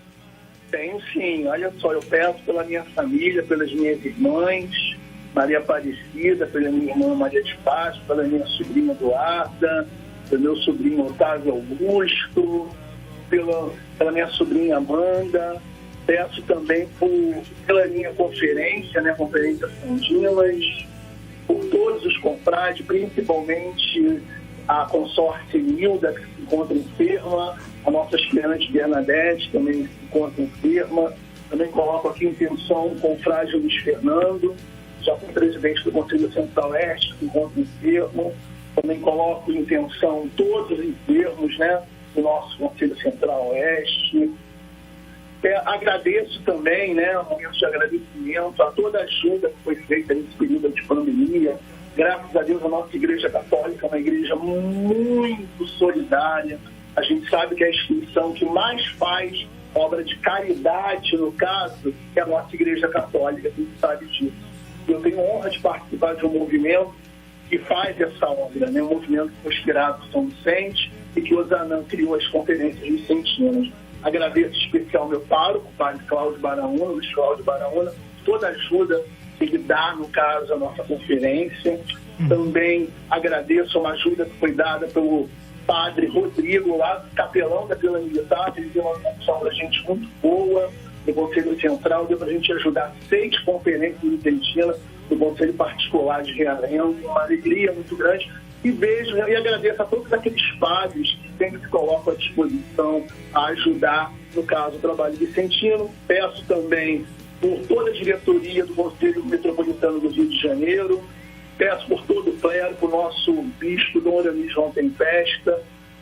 Tenho sim, olha só, eu peço pela minha família, pelas minhas irmãs, Maria Aparecida, pela minha irmã Maria de Paz, pela minha sobrinha Eduarda, pelo meu sobrinho Otávio Augusto, pela minha sobrinha Amanda. Peço também pela minha conferência, né, Conferência São Dimas, por todos os confrades, principalmente a consorte Nilda, que se encontra enferma, a nossa aspirante Bernadette também se encontra enferma. Também coloco aqui em intenção o confrade Luiz Fernando, já foi presidente do Conselho Centro-Oeste, que se encontra enfermo. Também coloco em intenção todos os enfermos, né, do nosso Conselho Central-Oeste. Agradeço também, né, um momento de agradecimento a toda a ajuda que foi feita nesse período de pandemia. Graças a Deus, a nossa Igreja Católica é uma igreja muito solidária. A gente sabe que é a instituição que mais faz obra de caridade, no caso, é a nossa Igreja Católica, a gente sabe disso. Eu tenho a honra de participar de um movimento que faz essa obra, né, um movimento que foi inspirado por São Vicente e que Osanã criou as conferências vicentinas. Agradeço em especial meu pároco, o Padre Cláudio Baraúna, Luiz Cláudio Baraúna, toda a ajuda que ele dá, no caso, à nossa conferência. Também agradeço uma ajuda que foi dada pelo Padre Rodrigo, lá, capelão da Vila Militar. Ele deu uma função para a gente muito boa no Conselho Central, deu para a gente ajudar 6 conferências vicentinas do Conselho Particular de Realengo, uma alegria muito grande. E vejo e agradeço a todos aqueles padres que sempre se colocam à disposição a ajudar, no caso, o trabalho vicentino. Peço também por toda a diretoria do Conselho Metropolitano do Rio de Janeiro, peço por todo o clero, por nosso bispo, Dom Aramis João Tempesta,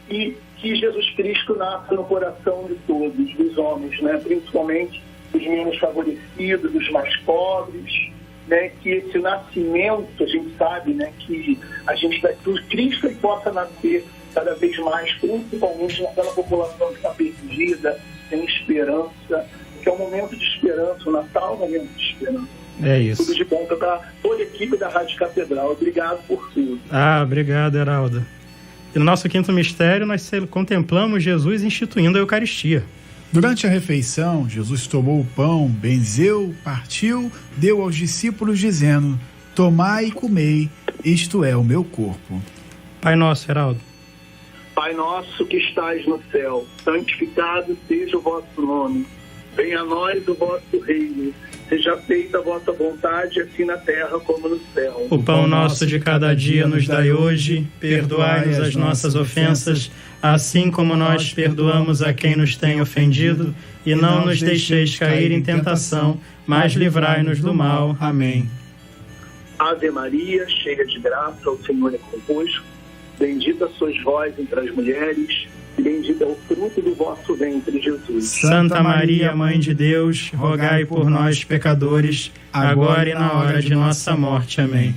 e que Jesus Cristo nasça no coração de todos, dos homens, né? Principalmente dos menos favorecidos, dos mais pobres, né, que esse nascimento, a gente sabe, né, que a gente vai que Cristo possa nascer cada vez mais, principalmente naquela população que está perdida, sem esperança, que é um momento de esperança, o Natal é um momento de esperança. É isso. Tudo de bom para toda a equipe da Rádio Catedral. Obrigado por tudo. Obrigado, Heraldo. E no nosso quinto mistério, nós contemplamos Jesus instituindo a Eucaristia. Durante a refeição, Jesus tomou o pão, benzeu, partiu, deu aos discípulos, dizendo: tomai e comei, isto é o meu corpo. Pai nosso, Heraldo. Pai nosso que estais no céu, santificado seja o vosso nome. Venha a nós o vosso reino. Seja feita a vossa vontade, assim na terra como no céu. O pão nosso de cada dia nos dai hoje. Perdoai-nos as nossas ofensas, assim como nós perdoamos a quem nos tem ofendido. E não nos deixeis cair em tentação, mas livrai-nos do mal. Amém. Ave Maria, cheia de graça, o Senhor é convosco. Bendita sois vós entre as mulheres, e bendito é o fruto do vosso ventre, Jesus. Santa Maria, Mãe de Deus, rogai por nós, pecadores, agora e na hora de nossa morte. Amém.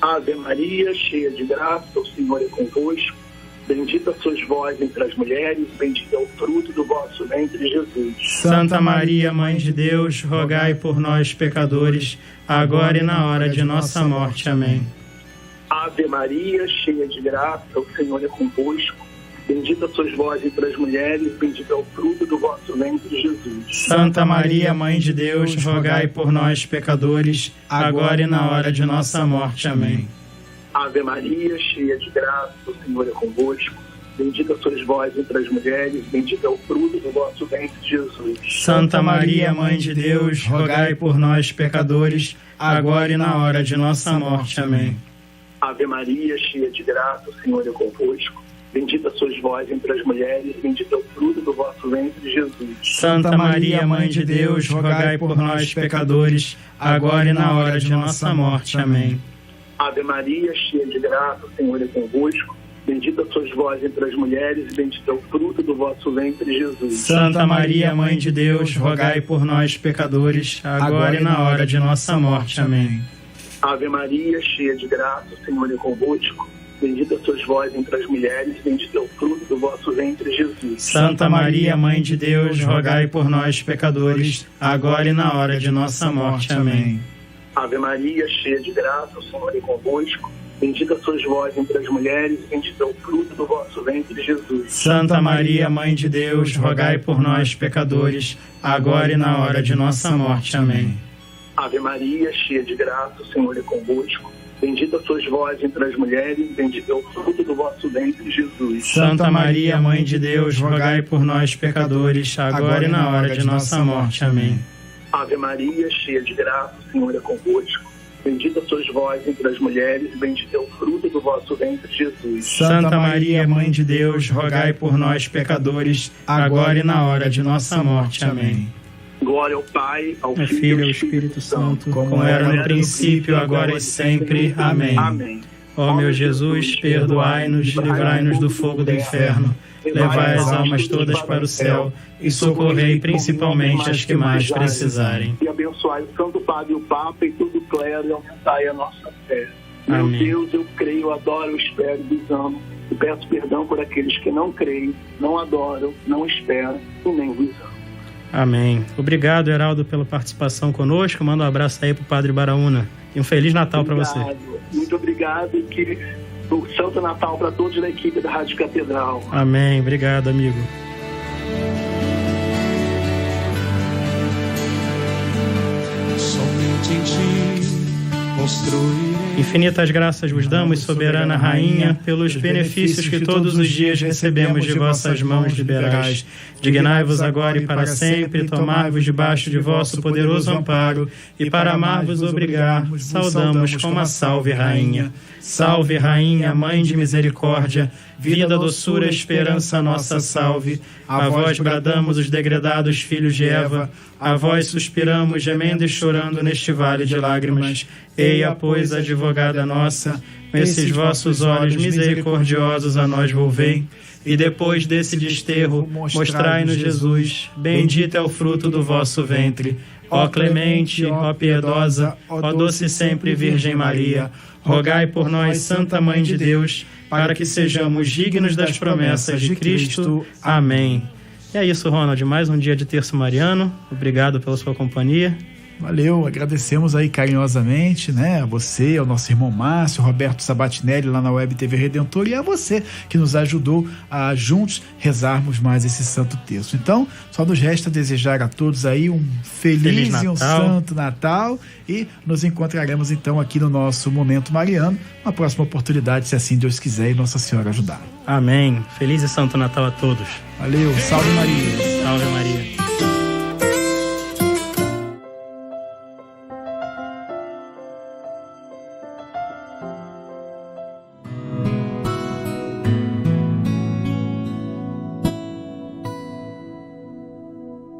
Ave Maria, cheia de graça, o Senhor é convosco. Bendita sois vós entre as mulheres, bendito é o fruto do vosso ventre, Jesus. Santa Maria, Mãe de Deus, rogai por nós, pecadores, agora e na hora de nossa morte. Amém. Ave Maria, cheia de graça, o Senhor é convosco. Bendita sois vós entre as mulheres, bendito é o fruto do vosso ventre, Jesus. Santa Maria, Mãe de Deus, rogai por nós, pecadores, agora e na hora de nossa morte. Amém. Ave Maria, cheia de graça, o Senhor é convosco. Bendita sois vós entre as mulheres, bendito é o fruto do vosso ventre, Jesus. Santa Maria, Mãe de Deus, rogai por nós, pecadores, agora e na hora de nossa morte. Amém. Ave Maria, cheia de graça, o Senhor é convosco. Bendita sois vós entre as mulheres, bendito é o fruto do vosso ventre, Jesus. Santa Maria, Mãe de Deus, rogai por nós, pecadores, agora e na hora de nossa morte. Amém. Ave Maria, cheia de graça, o Senhor é convosco. Bendita sois vós entre as mulheres, bendito é o fruto do vosso ventre, Jesus. Santa Maria, Mãe de Deus, rogai por nós, pecadores, agora e na hora de nossa morte. Amém. Ave Maria, cheia de graça, o Senhor é convosco. Bendita sois vós entre as mulheres, bendito é o fruto do vosso ventre, Jesus. Santa Maria, Mãe de Deus, rogai por nós, pecadores, agora e na hora de nossa morte. Amém. Ave Maria, cheia de graça, o Senhor é convosco. Bendita sois vós entre as mulheres, bendito é o fruto do vosso ventre, Jesus. Santa Maria, Mãe de Deus, rogai por nós, pecadores, agora e na hora de nossa morte. Amém. Ave Maria, cheia de graça, o Senhor é convosco. Bendita sois vós entre as mulheres, bendito é o fruto do vosso ventre, Jesus. Santa Maria, Mãe de Deus, rogai por nós, pecadores, agora e na hora de nossa morte. Amém. Ave Maria, cheia de graça, o Senhor é convosco. Bendita sois vós entre as mulheres, bendito é o fruto do vosso ventre, Jesus. Santa Maria, Mãe de Deus, rogai por nós, pecadores, agora e na hora de nossa morte. Amém. Glória ao Pai, ao Filho e ao Espírito Santo, como era no princípio, agora e sempre. Amém. Amém. Ó meu Jesus, perdoai-nos, livrai-nos do fogo do inferno, levai as almas todas para o céu e socorrei principalmente as que mais precisarem. E abençoai o Santo Padre e o Papa e todo o clero e aumentai a nossa fé. Meu Amém. Deus, eu creio, adoro, espero e vos amo. E peço perdão por aqueles que não creem, não adoram, não esperam e nem vos amam. Amém. Obrigado, Heraldo, pela participação conosco. Manda um abraço aí pro Padre Baraúna. E um Feliz Natal para você. Muito obrigado e que o Santo Natal para todos da equipe da Rádio Catedral. Amém. Obrigado, amigo. Somente em ti construirei. Infinitas graças vos damos, soberana Rainha, pelos benefícios que todos os dias recebemos de vossas mãos liberais. Dignai-vos agora e para sempre, tomai-vos debaixo de vosso poderoso amparo, e para amar-vos obrigar, saudamos como a Salve Rainha. Salve Rainha, Mãe de Misericórdia, vida, doçura, esperança nossa, salve. A vós bradamos os degredados filhos de Eva, a vós suspiramos, gemendo e chorando neste vale de lágrimas. Eia, pois, advogada nossa, esses vossos olhos misericordiosos a nós volvei, e depois desse desterro, mostrai-nos Jesus, bendito é o fruto do vosso ventre. Ó clemente, ó piedosa, ó doce sempre Virgem Maria, rogai por nós, Santa Mãe de Deus, para que sejamos dignos das promessas de Cristo. Amém. E é isso, Ronald, mais um dia de Terço Mariano. Obrigado pela sua companhia. Valeu, agradecemos aí carinhosamente, né, a você, ao nosso irmão Márcio, Roberto Sabatinelli lá na Web TV Redentor, e a você que nos ajudou a juntos rezarmos mais esse Santo Terço. Então, só nos resta desejar a todos aí um feliz e um Santo Natal, e nos encontraremos então aqui no nosso Momento Mariano, na próxima oportunidade, se assim Deus quiser e Nossa Senhora ajudar. Amém. Feliz e Santo Natal a todos. Valeu, salve Maria. Salve Maria.